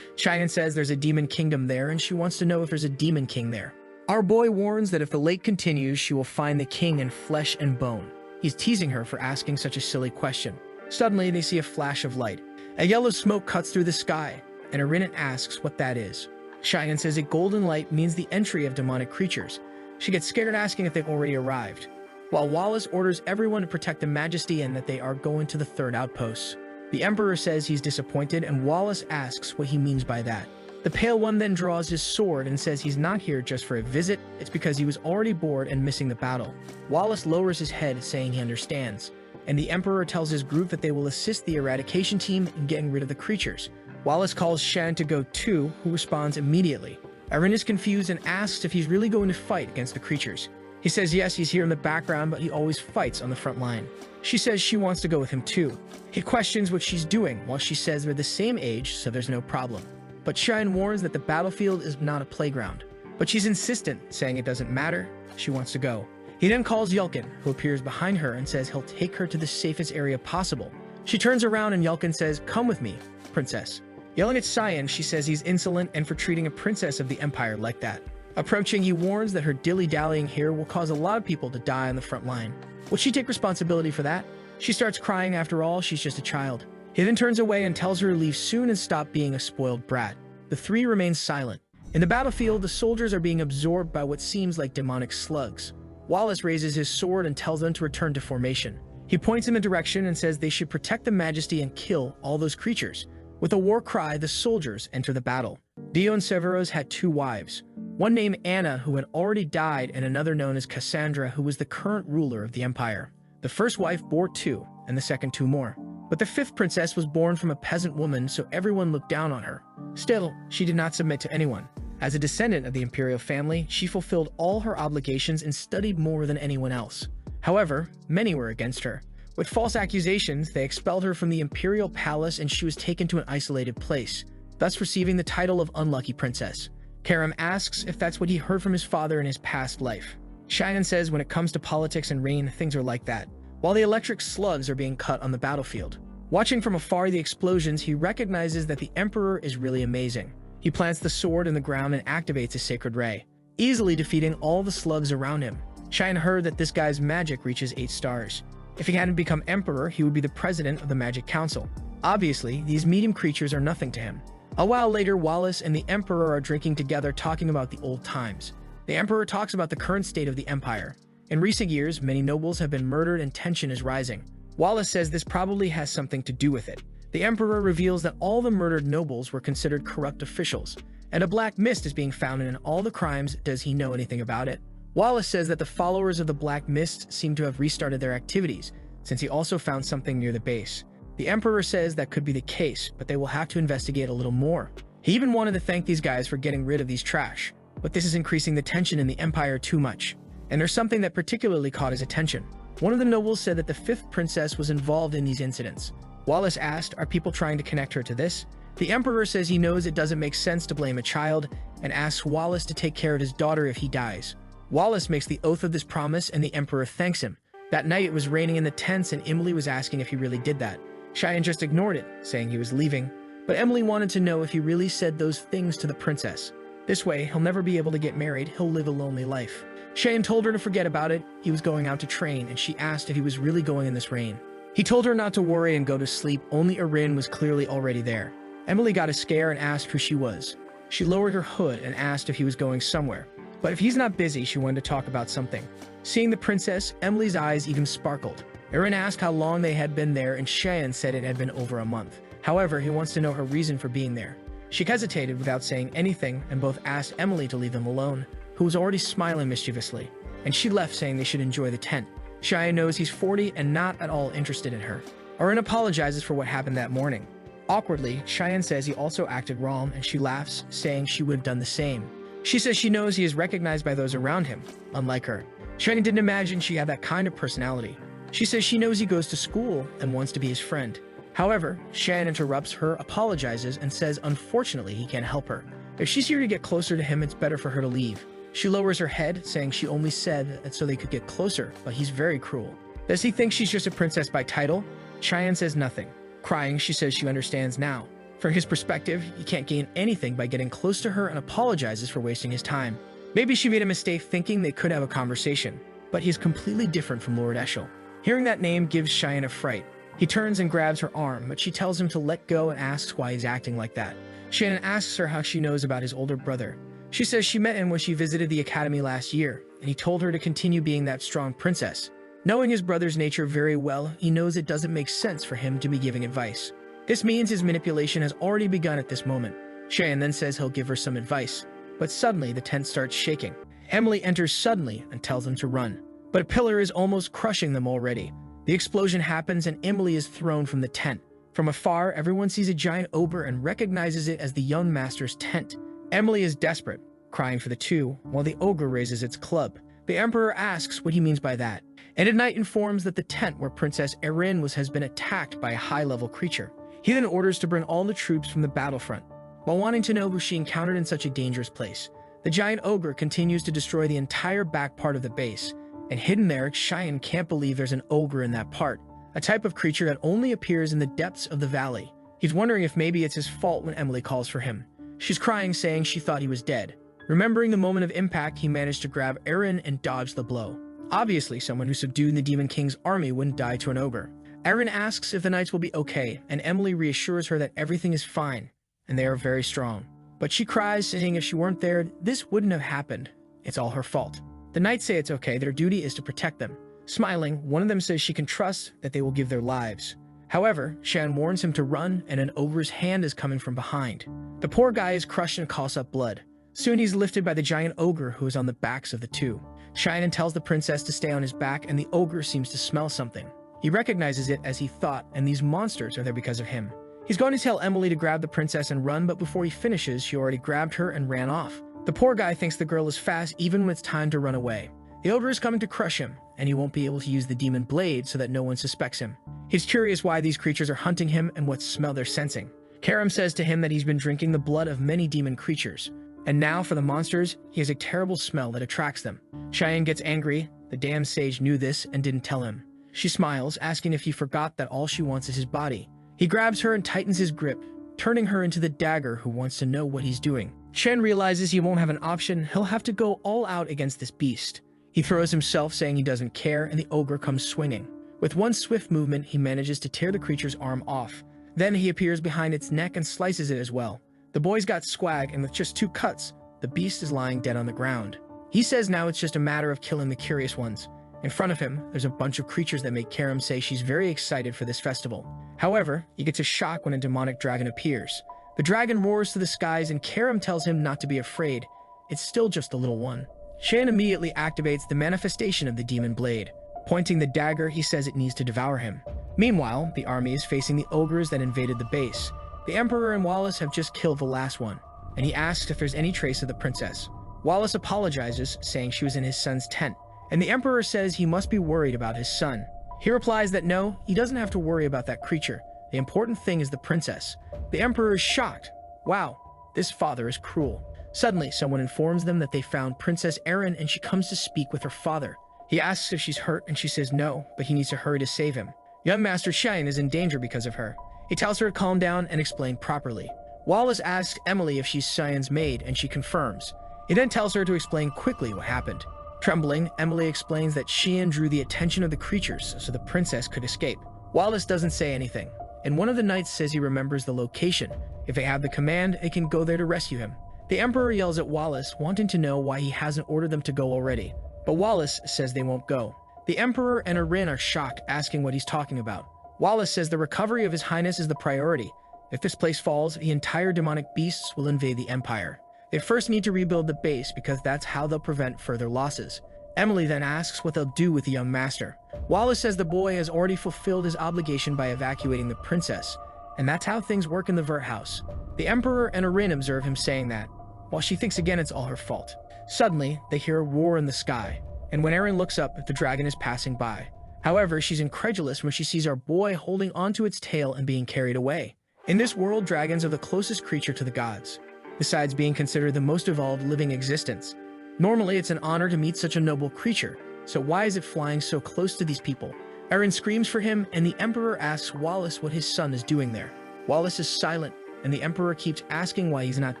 Cheyenne says there's a demon kingdom there, and she wants to know if there's a demon king there. Our boy warns that if the lake continues, she will find the king in flesh and bone. He's teasing her for asking such a silly question. Suddenly, they see a flash of light. A yellow smoke cuts through the sky, and Erin asks what that is. Cheyenne says a golden light means the entry of demonic creatures. She gets scared, asking if they've already arrived, while Wallace orders everyone to protect the Majesty and that they are going to the third outpost. The Emperor says he's disappointed, and Wallace asks what he means by that. The Pale One then draws his sword and says he's not here just for a visit, it's because he was already bored and missing the battle. Wallace lowers his head, saying he understands, and the Emperor tells his group that they will assist the eradication team in getting rid of the creatures. Wallace calls Shan to go too, who responds immediately. Erin is confused and asks if he's really going to fight against the creatures. He says yes, he's here in the background, but he always fights on the front line. She says she wants to go with him too. He questions what she's doing, while she says they're the same age, so there's no problem. But Cheyenne warns that the battlefield is not a playground. But she's insistent, saying it doesn't matter, she wants to go. He then calls Yulkin, who appears behind her and says he'll take her to the safest area possible. She turns around and Yulkin says, "Come with me, princess." Yelling at Cheyenne, she says he's insolent and for treating a princess of the Empire like that. Approaching, he warns that her dilly-dallying here will cause a lot of people to die on the front line. Will she take responsibility for that? She starts crying, after all, she's just a child. He then turns away and tells her to leave soon and stop being a spoiled brat. The three remain silent. In the battlefield, the soldiers are being absorbed by what seems like demonic slugs. Wallace raises his sword and tells them to return to formation. He points in the direction and says they should protect the Majesty and kill all those creatures. With a war cry, the soldiers enter the battle. Dio and Severos had two wives, one named Anna, who had already died, and another known as Cassandra, who was the current ruler of the Empire. The first wife bore two, and the second two more. But the fifth princess was born from a peasant woman, so everyone looked down on her. Still, she did not submit to anyone. As a descendant of the imperial family, she fulfilled all her obligations and studied more than anyone else. However, many were against her. With false accusations, they expelled her from the imperial palace and she was taken to an isolated place, thus receiving the title of Unlucky Princess. Karam asks if that's what he heard from his father in his past life. Cheyenne says when it comes to politics and reign, things are like that, while the electric slugs are being cut on the battlefield. Watching from afar the explosions, he recognizes that the Emperor is really amazing. He plants the sword in the ground and activates a sacred ray, easily defeating all the slugs around him. Cheyenne heard that this guy's magic reaches 8 stars. If he hadn't become Emperor, he would be the president of the Magic Council. Obviously, these medium creatures are nothing to him. A while later, Wallace and the Emperor are drinking together, talking about the old times. The Emperor talks about the current state of the Empire. In recent years, many nobles have been murdered and tension is rising. Wallace says this probably has something to do with it. The Emperor reveals that all the murdered nobles were considered corrupt officials, and a black mist is being found in all the crimes. Does he know anything about it? Wallace says that the followers of the Black Mist seem to have restarted their activities, since he also found something near the base. The Emperor says that could be the case, but they will have to investigate a little more. He even wanted to thank these guys for getting rid of these trash, but this is increasing the tension in the Empire too much. And there's something that particularly caught his attention. One of the nobles said that the fifth princess was involved in these incidents. Wallace asked, are people trying to connect her to this? The Emperor says he knows it doesn't make sense to blame a child, and asks Wallace to take care of his daughter if he dies. Wallace makes the oath of this promise and the Emperor thanks him. That night it was raining in the tents and Emily was asking if he really did that. Cheyenne just ignored it, saying he was leaving, but Emily wanted to know if he really said those things to the princess. This way, he'll never be able to get married, he'll live a lonely life. Cheyenne told her to forget about it, he was going out to train, and she asked if he was really going in this rain. He told her not to worry and go to sleep, only Erin was clearly already there. Emily got a scare and asked who she was. She lowered her hood and asked if he was going somewhere. But if he's not busy, she wanted to talk about something. Seeing the princess, Emily's eyes even sparkled. Erin asked how long they had been there, and Cheyenne said it had been over a month. However, he wants to know her reason for being there. She hesitated without saying anything, and both asked Emily to leave them alone, who was already smiling mischievously, and she left saying they should enjoy the tent. Cheyenne knows he's 40 and not at all interested in her. Erin apologizes for what happened that morning. Awkwardly, Cheyenne says he also acted wrong, and she laughs, saying she would have done the same. She says she knows he is recognized by those around him, unlike her. Cheyenne didn't imagine she had that kind of personality. She says she knows he goes to school and wants to be his friend. However, Cheyenne interrupts her, apologizes, and says unfortunately he can't help her. If she's here to get closer to him, it's better for her to leave. She lowers her head, saying she only said that so they could get closer, but he's very cruel. Does he think she's just a princess by title? Cheyenne says nothing. Crying, she says she understands now. From his perspective, he can't gain anything by getting close to her and apologizes for wasting his time. Maybe she made a mistake thinking they could have a conversation, but he's completely different from Lord Eshel. Hearing that name gives Cheyenne a fright. He turns and grabs her arm, but she tells him to let go and asks why he's acting like that. Cheyenne asks her how she knows about his older brother. She says she met him when she visited the academy last year, and he told her to continue being that strong princess. Knowing his brother's nature very well, he knows it doesn't make sense for him to be giving advice. This means his manipulation has already begun at this moment. Cheyenne then says he'll give her some advice, but suddenly the tent starts shaking. Emily enters suddenly and tells them to run, but a pillar is almost crushing them already. The explosion happens and Emily is thrown from the tent. From afar, everyone sees a giant ogre and recognizes it as the young master's tent. Emily is desperate, crying for the two, while the ogre raises its club. The emperor asks what he means by that, and at night informs that the tent where Princess Erin was has been attacked by a high-level creature. He then orders to bring all the troops from the battlefront. While wanting to know who she encountered in such a dangerous place, the giant ogre continues to destroy the entire back part of the base, and hidden there, Cheyenne can't believe there's an ogre in that part, a type of creature that only appears in the depths of the valley. He's wondering if maybe it's his fault when Emily calls for him. She's crying, saying she thought he was dead. Remembering the moment of impact, he managed to grab Erin and dodge the blow. Obviously, someone who subdued the Demon King's army wouldn't die to an ogre. Erin asks if the knights will be okay, and Emily reassures her that everything is fine, and they are very strong. But she cries, saying if she weren't there, this wouldn't have happened. It's all her fault. The knights say it's okay, their duty is to protect them. Smiling, one of them says she can trust that they will give their lives. However, Cheyenne warns him to run, and an ogre's hand is coming from behind. The poor guy is crushed and coughs up blood. Soon he's lifted by the giant ogre who is on the backs of the two. Cheyenne tells the princess to stay on his back, and the ogre seems to smell something. He recognizes it as he thought, and these monsters are there because of him. He's going to tell Emily to grab the princess and run, but before he finishes, she already grabbed her and ran off. The poor guy thinks the girl is fast even when it's time to run away. The ogre is coming to crush him, and he won't be able to use the demon blade so that no one suspects him. He's curious why these creatures are hunting him and what smell they're sensing. Karam says to him that he's been drinking the blood of many demon creatures, and now for the monsters, he has a terrible smell that attracts them. Cheyenne gets angry. The damn sage knew this and didn't tell him. She smiles, asking if he forgot that all she wants is his body. He grabs her and tightens his grip, turning her into the dagger who wants to know what he's doing. Shen realizes he won't have an option. He'll have to go all out against this beast. He throws himself, saying he doesn't care, and the ogre comes swinging. With one swift movement, he manages to tear the creature's arm off. Then he appears behind its neck and slices it as well. The boy's got swag, and with just 2 cuts, the beast is lying dead on the ground. He says now it's just a matter of killing the curious ones. In front of him, there's a bunch of creatures that make Karam say she's very excited for this festival. However, he gets a shock when a demonic dragon appears. The dragon roars to the skies, and Karam tells him not to be afraid. It's still just a little one. Shan immediately activates the manifestation of the demon blade. Pointing the dagger, he says it needs to devour him. Meanwhile, the army is facing the ogres that invaded the base. The Emperor and Wallace have just killed the last one, and he asks if there's any trace of the princess. Wallace apologizes, saying she was in his son's tent, and the Emperor says he must be worried about his son. He replies that no, he doesn't have to worry about that creature. The important thing is the princess. The Emperor is shocked. Wow, this father is cruel. Suddenly, someone informs them that they found Princess Erin and she comes to speak with her father. He asks if she's hurt and she says no, but he needs to hurry to save him. Young Master Shine is in danger because of her. He tells her to calm down and explain properly. Wallace asks Emily if she's Cheyenne's maid, and she confirms. He then tells her to explain quickly what happened. Trembling, Emily explains that Cheyenne drew the attention of the creatures so the princess could escape. Wallace doesn't say anything, and one of the knights says he remembers the location. If they have the command, they can go there to rescue him. The Emperor yells at Wallace, wanting to know why he hasn't ordered them to go already, but Wallace says they won't go. The Emperor and Erin are shocked, asking what he's talking about. Wallace says the recovery of His Highness is the priority. If this place falls, the entire demonic beasts will invade the Empire. They first need to rebuild the base because that's how they'll prevent further losses. Emily then asks what they'll do with the young master. Wallace says the boy has already fulfilled his obligation by evacuating the princess, and that's how things work in the Vert House. The Emperor and Erin observe him saying that, while she thinks again it's all her fault. Suddenly, they hear a roar in the sky, and when Erin looks up, the dragon is passing by. However, she's incredulous when she sees our boy holding onto its tail and being carried away. In this world, dragons are the closest creature to the gods, besides being considered the most evolved living existence. Normally, it's an honor to meet such a noble creature, so why is it flying so close to these people? Eren screams for him, and the Emperor asks Wallace what his son is doing there. Wallace is silent, and the Emperor keeps asking why he's not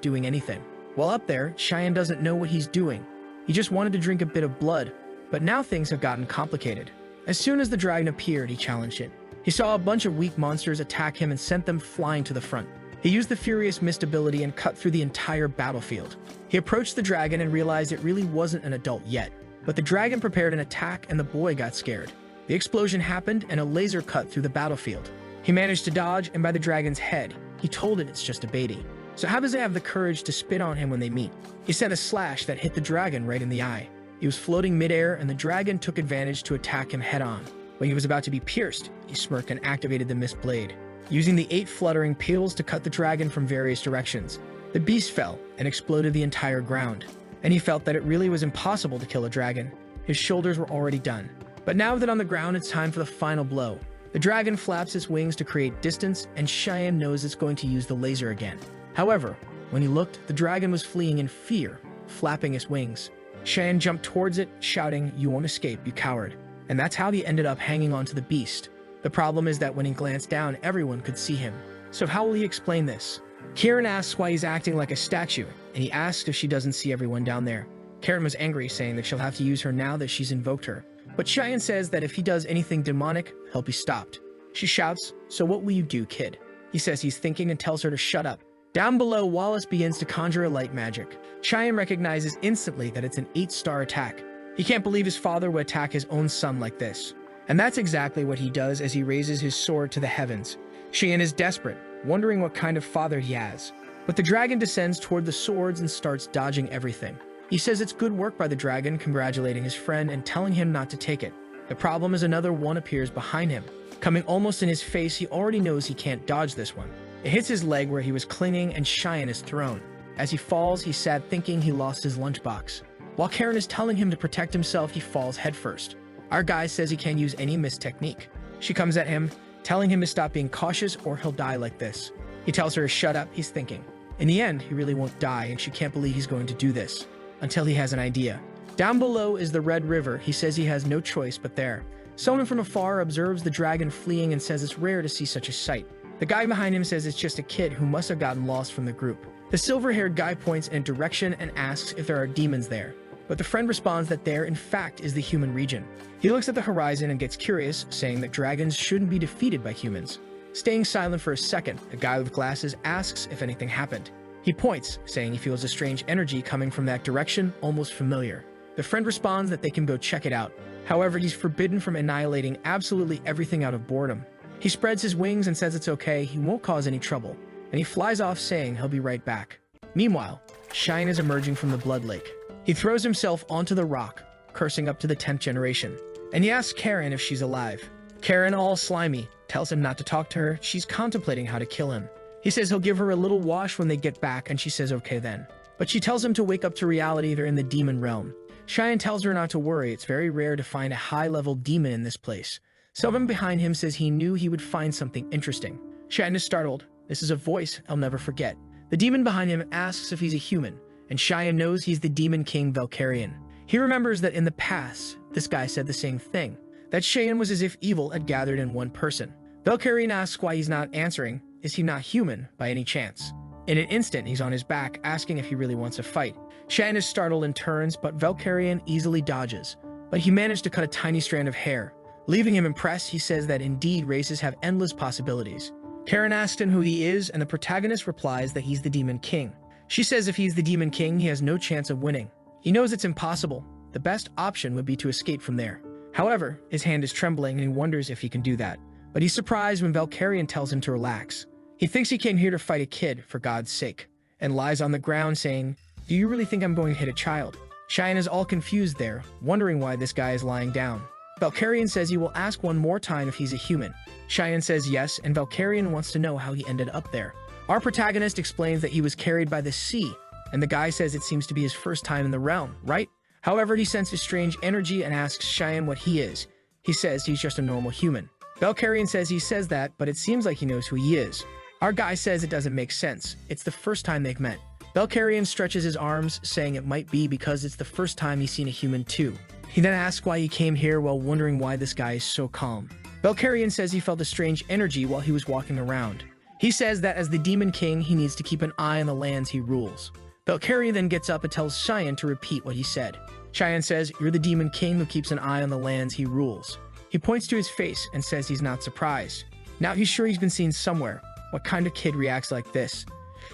doing anything. While up there, Cheyenne doesn't know what he's doing. He just wanted to drink a bit of blood, but now things have gotten complicated. As soon as the dragon appeared, he challenged it. He saw a bunch of weak monsters attack him and sent them flying to the front. He used the Furious Mist ability and cut through the entire battlefield. He approached the dragon and realized it really wasn't an adult yet. But the dragon prepared an attack and the boy got scared. The explosion happened and a laser cut through the battlefield. He managed to dodge, and by the dragon's head, he told it it's just a baby. So how does it have the courage to spit on him when they meet? He sent a slash that hit the dragon right in the eye. He was floating midair, and the dragon took advantage to attack him head-on. When he was about to be pierced, he smirked and activated the mist blade. Using the 8 fluttering peels to cut the dragon from various directions, the beast fell and exploded the entire ground. And he felt that it really was impossible to kill a dragon. His shoulders were already done. But now that on the ground, it's time for the final blow. The dragon flaps its wings to create distance, and Cheyenne knows it's going to use the laser again. However, when he looked, the dragon was fleeing in fear, flapping its wings. Cheyenne jumped towards it, shouting, "You won't escape, you coward." And that's how he ended up hanging onto the beast. The problem is that when he glanced down, everyone could see him. So how will he explain this? Kieran asks why he's acting like a statue, and he asks if she doesn't see everyone down there. Karen was angry, saying that she'll have to use her now that she's invoked her. But Cheyenne says that if he does anything demonic, he'll be stopped. She shouts, "So what will you do, kid?" He says he's thinking and tells her to shut up. Down below, Wallace begins to conjure a light magic. Cheyenne recognizes instantly that it's an 8-star attack. He can't believe his father would attack his own son like this. And that's exactly what he does as he raises his sword to the heavens. Cheyenne is desperate, wondering what kind of father he has. But the dragon descends toward the swords and starts dodging everything. He says it's good work by the dragon, congratulating his friend and telling him not to take it. The problem is another one appears behind him. Coming almost in his face, he already knows he can't dodge this one. It hits his leg where he was clinging, and Cheyenne is thrown. As he falls, he's sad thinking he lost his lunchbox. While Karen is telling him to protect himself, he falls headfirst. Our guy says he can't use any mist technique. She comes at him, telling him to stop being cautious or he'll die like this. He tells her to shut up, he's thinking. In the end, he really won't die, and she can't believe he's going to do this. Until he has an idea. Down below is the Red River. He says he has no choice but there. Someone from afar observes the dragon fleeing and says it's rare to see such a sight. The guy behind him says it's just a kid who must have gotten lost from the group. The silver-haired guy points in a direction and asks if there are demons there. But the friend responds that there, in fact, is the human region. He looks at the horizon and gets curious, saying that dragons shouldn't be defeated by humans. Staying silent for a second, the guy with glasses asks if anything happened. He points, saying he feels a strange energy coming from that direction, almost familiar. The friend responds that they can go check it out. However, he's forbidden from annihilating absolutely everything out of boredom. He spreads his wings and says it's okay, he won't cause any trouble, and he flies off saying he'll be right back. Meanwhile, Cheyenne is emerging from the blood lake. He throws himself onto the rock, cursing up to the 10th generation, and he asks Karen if she's alive. Karen, all slimy, tells him not to talk to her. She's contemplating how to kill him. He says he'll give her a little wash when they get back, and she says okay then. But she tells him to wake up to reality, they're in the demon realm. Cheyenne tells her not to worry, it's very rare to find a high-level demon in this place. Someone behind him says he knew he would find something interesting. Cheyenne is startled. This is a voice I'll never forget. The demon behind him asks if he's a human, and Cheyenne knows he's the Demon King Valkyrian. He remembers that in the past, this guy said the same thing, that Cheyenne was as if evil had gathered in one person. Valkyrian asks why he's not answering. Is he not human by any chance? In an instant, he's on his back, asking if he really wants a fight. Cheyenne is startled and turns, but Valkyrian easily dodges. But he managed to cut a tiny strand of hair. Leaving him impressed, he says that indeed races have endless possibilities. Karen asks him who he is, and the protagonist replies that he's the Demon King. She says if he's the Demon King, he has no chance of winning. He knows it's impossible. The best option would be to escape from there. However, his hand is trembling and he wonders if he can do that. But he's surprised when Valkyrian tells him to relax. He thinks he came here to fight a kid, for God's sake, and lies on the ground saying, "Do you really think I'm going to hit a child?" Cheyenne is all confused there, wondering why this guy is lying down. Valkyrian says he will ask one more time if he's a human. Cheyenne says yes, and Valkyrian wants to know how he ended up there. Our protagonist explains that he was carried by the sea, and the guy says it seems to be his first time in the realm, right? However, he senses strange energy and asks Cheyenne what he is. He says he's just a normal human. Valkyrian says he says that, but it seems like he knows who he is. Our guy says it doesn't make sense. It's the first time they've met. Valkyrian stretches his arms, saying it might be because it's the first time he's seen a human too. He then asks why he came here while wondering why this guy is so calm. Valkyrian says he felt a strange energy while he was walking around. He says that as the Demon King, he needs to keep an eye on the lands he rules. Valkyrian then gets up and tells Cheyenne to repeat what he said. Cheyenne says, "You're the Demon King who keeps an eye on the lands he rules." He points to his face and says he's not surprised. Now he's sure he's been seen somewhere. What kind of kid reacts like this?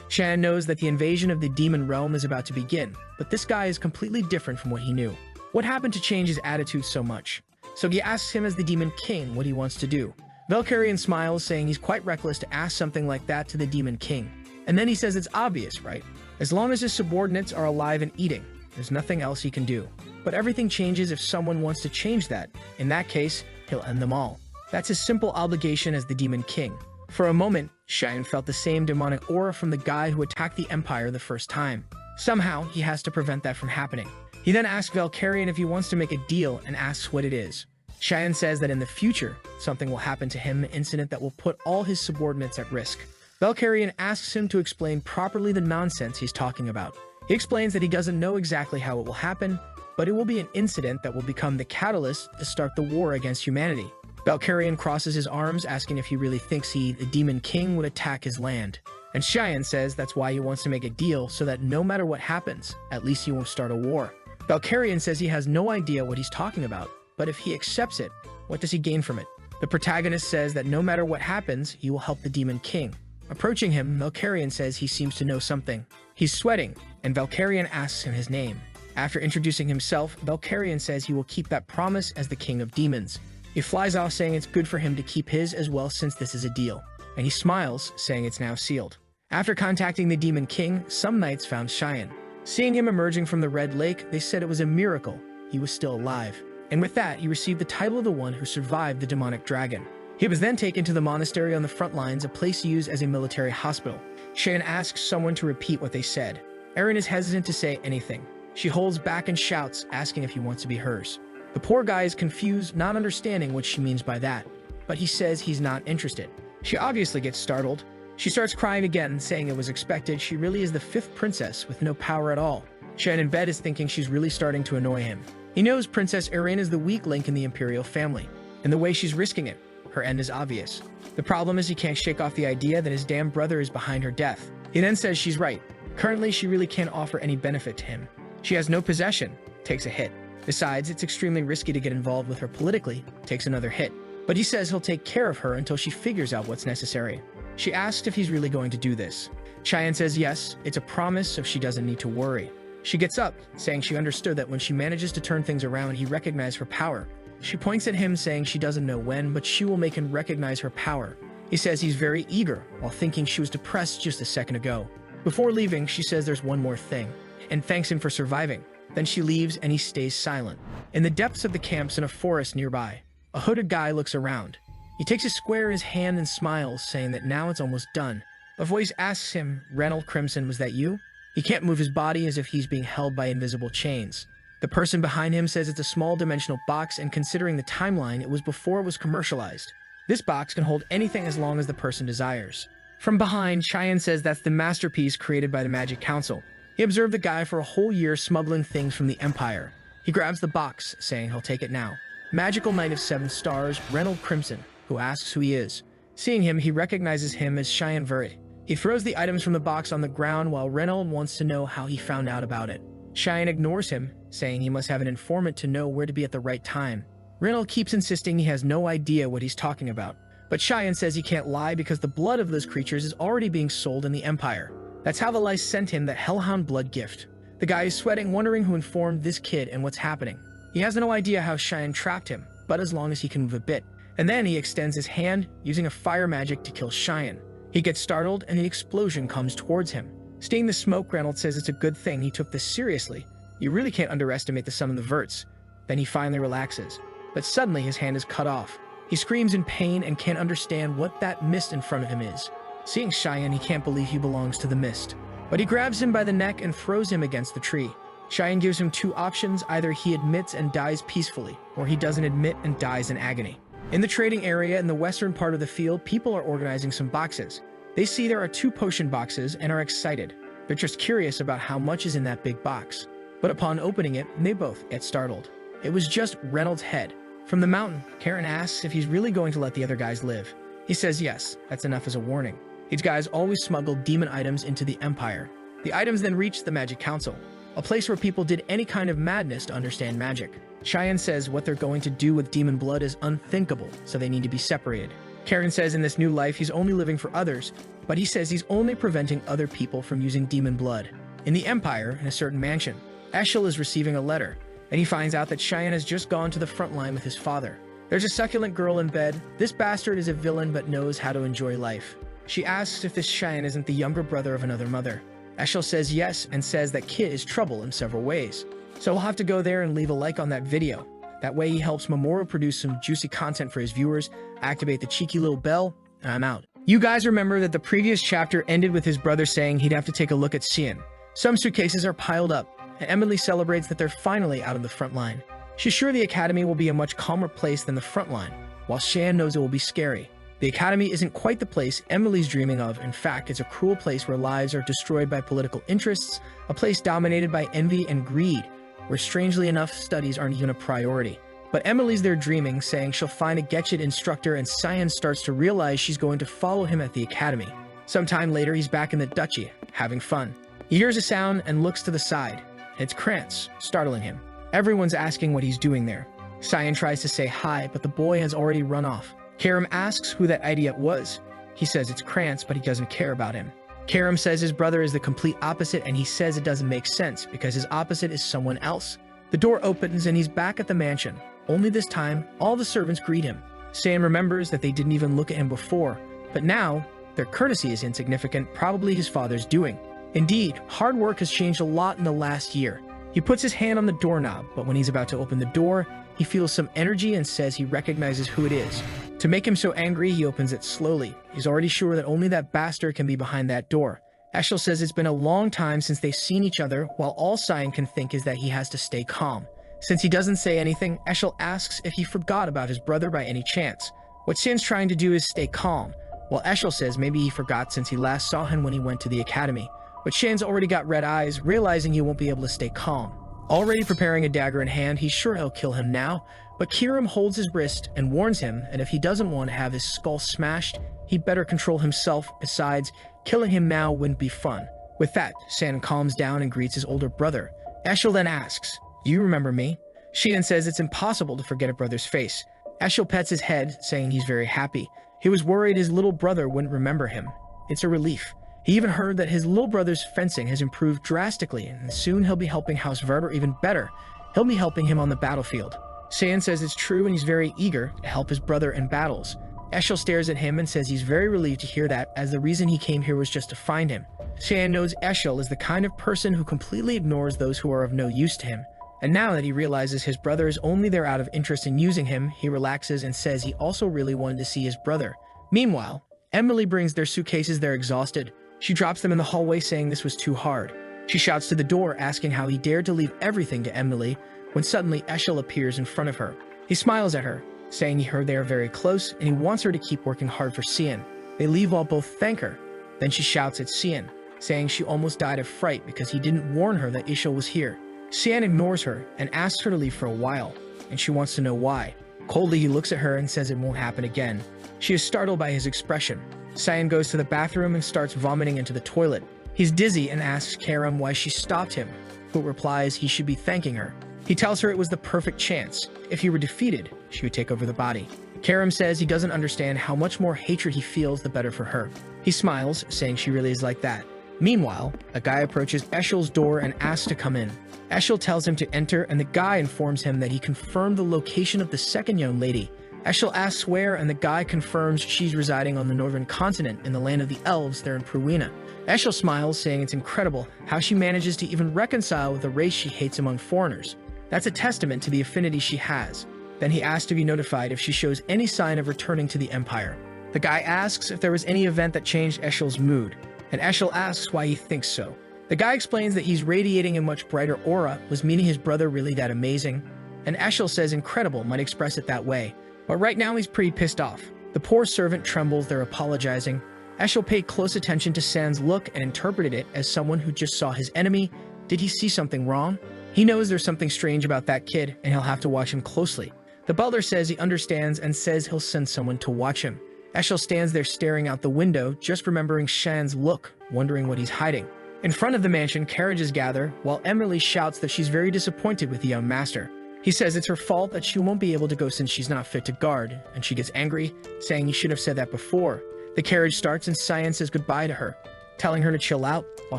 Cheyenne knows that the invasion of the demon realm is about to begin, but this guy is completely different from what he knew. What happened to change his attitude so much? So he asks him as the Demon King what he wants to do. Valkyrian smiles, saying he's quite reckless to ask something like that to the Demon King. And then he says it's obvious, right? As long as his subordinates are alive and eating, there's nothing else he can do. But everything changes if someone wants to change that. In that case, he'll end them all. That's his simple obligation as the Demon King. For a moment, Cheyenne felt the same demonic aura from the guy who attacked the Empire the first time. Somehow, he has to prevent that from happening. He then asks Valkyrian if he wants to make a deal and asks what it is. Cheyenne says that in the future, something will happen to him, an incident that will put all his subordinates at risk. Valkyrian asks him to explain properly the nonsense he's talking about. He explains that he doesn't know exactly how it will happen, but it will be an incident that will become the catalyst to start the war against humanity. Valkyrian crosses his arms, asking if he really thinks he, the Demon King, would attack his land. And Cheyenne says that's why he wants to make a deal so that no matter what happens, at least he won't start a war. Valkyrian says he has no idea what he's talking about, but if he accepts it, what does he gain from it? The protagonist says that no matter what happens, he will help the Demon King. Approaching him, Valkyrian says he seems to know something. He's sweating, and Valkyrian asks him his name. After introducing himself, Valkyrian says he will keep that promise as the King of Demons. He flies off, saying it's good for him to keep his as well since this is a deal. And he smiles, saying it's now sealed. After contacting the Demon King, some knights found Cheyenne. Seeing him emerging from the Red Lake, they said it was a miracle he was still alive. And with that, he received the title of the one who survived the demonic dragon. He was then taken to the monastery on the front lines, a place used as a military hospital. Cheyenne asks someone to repeat what they said. Erin is hesitant to say anything. She holds back and shouts, asking if he wants to be hers. The poor guy is confused, not understanding what she means by that, but he says he's not interested. She obviously gets startled. She starts crying again, saying it was expected. She really is the fifth princess with no power at all. Cheyenne in bed is thinking she's really starting to annoy him. He knows Princess Erin is the weak link in the imperial family, and the way she's risking it, her end is obvious. The problem is he can't shake off the idea that his damn brother is behind her death. He then says she's right. Currently, she really can't offer any benefit to him. She has no possession, takes a hit. Besides, it's extremely risky to get involved with her politically, takes another hit. But he says he'll take care of her until she figures out what's necessary. She asks if he's really going to do this. Cheyenne says yes, it's a promise, so she doesn't need to worry. She gets up, saying she understood that when she manages to turn things around, he recognizes her power. She points at him, saying she doesn't know when, but she will make him recognize her power. He says he's very eager, while thinking she was depressed just a second ago. Before leaving, she says there's one more thing, and thanks him for surviving. Then she leaves, and he stays silent. In the depths of the camps in a forest nearby, a hooded guy looks around. He takes a square in his hand and smiles, saying that now it's almost done. A voice asks him, "Reynold Crimson, was that you?" He can't move his body as if he's being held by invisible chains. The person behind him says it's a small dimensional box, and considering the timeline, it was before it was commercialized. This box can hold anything as long as the person desires. From behind, Cheyenne says that's the masterpiece created by the Magic Council. He observed the guy for a whole year smuggling things from the Empire. He grabs the box, saying he'll take it now. Magical Knight of 7 Stars, Reynold Crimson, who asks who he is. Seeing him, he recognizes him as Cheyenne Vuri. He throws the items from the box on the ground while Reynold wants to know how he found out about it. Cheyenne ignores him, saying he must have an informant to know where to be at the right time. Reynold keeps insisting he has no idea what he's talking about, but Cheyenne says he can't lie because the blood of those creatures is already being sold in the Empire. That's how the Elice sent him that Hellhound blood gift. The guy is sweating, wondering who informed this kid and what's happening. He has no idea how Cheyenne trapped him, but as long as he can move a bit. And then he extends his hand, using a fire magic to kill Cheyenne. He gets startled, and the explosion comes towards him. Seeing the smoke, Reynold says it's a good thing he took this seriously. You really can't underestimate the sum of the verts. Then he finally relaxes. But suddenly his hand is cut off. He screams in pain and can't understand what that mist in front of him is. Seeing Cheyenne, he can't believe he belongs to the mist. But he grabs him by the neck and throws him against the tree. Cheyenne gives him 2 options: either he admits and dies peacefully, or he doesn't admit and dies in agony. In the trading area in the western part of the field, people are organizing some boxes. They see there are 2 potion boxes and are excited. They're just curious about how much is in that big box. But upon opening it, they both get startled. It was just Reynolds' head. From the mountain, Karen asks if he's really going to let the other guys live. He says yes, that's enough as a warning. These guys always smuggled demon items into the Empire. The items then reached the Magic Council, a place where people did any kind of madness to understand magic. Cheyenne says what they're going to do with demon blood is unthinkable, so they need to be separated. Karen says in this new life he's only living for others, but he says he's only preventing other people from using demon blood. In the Empire, in a certain mansion, Eshel is receiving a letter, and he finds out that Cheyenne has just gone to the front line with his father. There's a succulent girl in bed. This bastard is a villain but knows how to enjoy life. She asks if this Cheyenne isn't the younger brother of another mother. Eshel says yes and says that Kid is trouble in several ways. So we'll have to go there and leave a like on that video. That way he helps Mamoru produce some juicy content for his viewers, activate the cheeky little bell, and I'm out. You guys remember that the previous chapter ended with his brother saying he'd have to take a look at Cian. Some suitcases are piled up, and Emily celebrates that they're finally out of the front line. She's sure the academy will be a much calmer place than the front line, while Shan knows it will be scary. The academy isn't quite the place Emily's dreaming of. In fact, it's a cruel place where lives are destroyed by political interests, a place dominated by envy and greed, where strangely enough studies aren't even a priority. But Emily's there dreaming, saying she'll find a Getchit instructor, and Cyan starts to realize she's going to follow him at the academy. Sometime later, he's back in the duchy, having fun. He hears a sound and looks to the side. It's Krantz, startling him. Everyone's asking what he's doing there. Cyan tries to say hi, but the boy has already run off. Karam asks who that idiot was. He says it's Krantz, but he doesn't care about him. Karam says his brother is the complete opposite, and he says it doesn't make sense because his opposite is someone else. The door opens and he's back at the mansion. Only this time, all the servants greet him. Sam remembers that they didn't even look at him before, but now, their courtesy is insignificant, probably his father's doing. Indeed, hard work has changed a lot in the last year. He puts his hand on the doorknob, but when he's about to open the door, he feels some energy and says he recognizes who it is. To make him so angry, he opens it slowly. He's already sure that only that bastard can be behind that door. Eshel says it's been a long time since they've seen each other, while all Cyan can think is that he has to stay calm. Since he doesn't say anything, Eshel asks if he forgot about his brother by any chance. What Cyan's trying to do is stay calm, while Eshel says maybe he forgot since he last saw him when he went to the academy. But Shan's already got red eyes, realizing he won't be able to stay calm. Already preparing a dagger in hand, he's sure he'll kill him now, but Kiram holds his wrist and warns him that if he doesn't want to have his skull smashed, he'd better control himself. Besides, killing him now wouldn't be fun. With that, San calms down and greets his older brother. Eshel then asks, "Do you remember me?" Shion says it's impossible to forget a brother's face. Eshel pets his head, saying he's very happy. He was worried his little brother wouldn't remember him. It's a relief. He even heard that his little brother's fencing has improved drastically, and soon he'll be helping House Verd, or even better, he'll be helping him on the battlefield. Saiyan says it's true and he's very eager to help his brother in battles. Eshel stares at him and says he's very relieved to hear that, as the reason he came here was just to find him. Saiyan knows Eshel is the kind of person who completely ignores those who are of no use to him. And now that he realizes his brother is only there out of interest in using him, he relaxes and says he also really wanted to see his brother. Meanwhile, Emily brings their suitcases. They're exhausted. She drops them in the hallway, saying this was too hard. She shouts to the door, asking how he dared to leave everything to Emily, when suddenly Eshel appears in front of her. He smiles at her, saying he heard they are very close, and he wants her to keep working hard for Cian. They leave while both thank her. Then she shouts at Cian, saying she almost died of fright because he didn't warn her that Eshel was here. Cian ignores her and asks her to leave for a while, and she wants to know why. Coldly, he looks at her and says it won't happen again. She is startled by his expression. Cyan goes to the bathroom and starts vomiting into the toilet. He's dizzy and asks Karam why she stopped him, who replies he should be thanking her. He tells her it was the perfect chance. If he were defeated, she would take over the body. Karam says he doesn't understand how much more hatred he feels, the better for her. He smiles, saying she really is like that. Meanwhile, a guy approaches Eshel's door and asks to come in. Eshel tells him to enter, and the guy informs him that he confirmed the location of the second young lady. Eshel asks where, and the guy confirms she's residing on the northern continent in the land of the elves there in Pruina. Eshel smiles, saying it's incredible how she manages to even reconcile with a race she hates among foreigners. That's a testament to the affinity she has. Then he asks to be notified if she shows any sign of returning to the Empire. The guy asks if there was any event that changed Eshel's mood, and Eshel asks why he thinks so. The guy explains that he's radiating a much brighter aura. Was meeting his brother really that amazing? And Eshel says incredible might express it that way. But right now he's pretty pissed off. The poor servant trembles, they're apologizing. Eshel paid close attention to San's look and interpreted it as someone who just saw his enemy. Did he see something wrong? He knows there's something strange about that kid, and he'll have to watch him closely. The butler says he understands and says he'll send someone to watch him. Eshel stands there staring out the window, just remembering Shan's look, wondering what he's hiding. In front of the mansion, carriages gather, while Emily shouts that she's very disappointed with the young master. He says it's her fault that she won't be able to go since she's not fit to guard, and she gets angry, saying he should have said that before. The carriage starts and Cyan says goodbye to her, telling her to chill out, while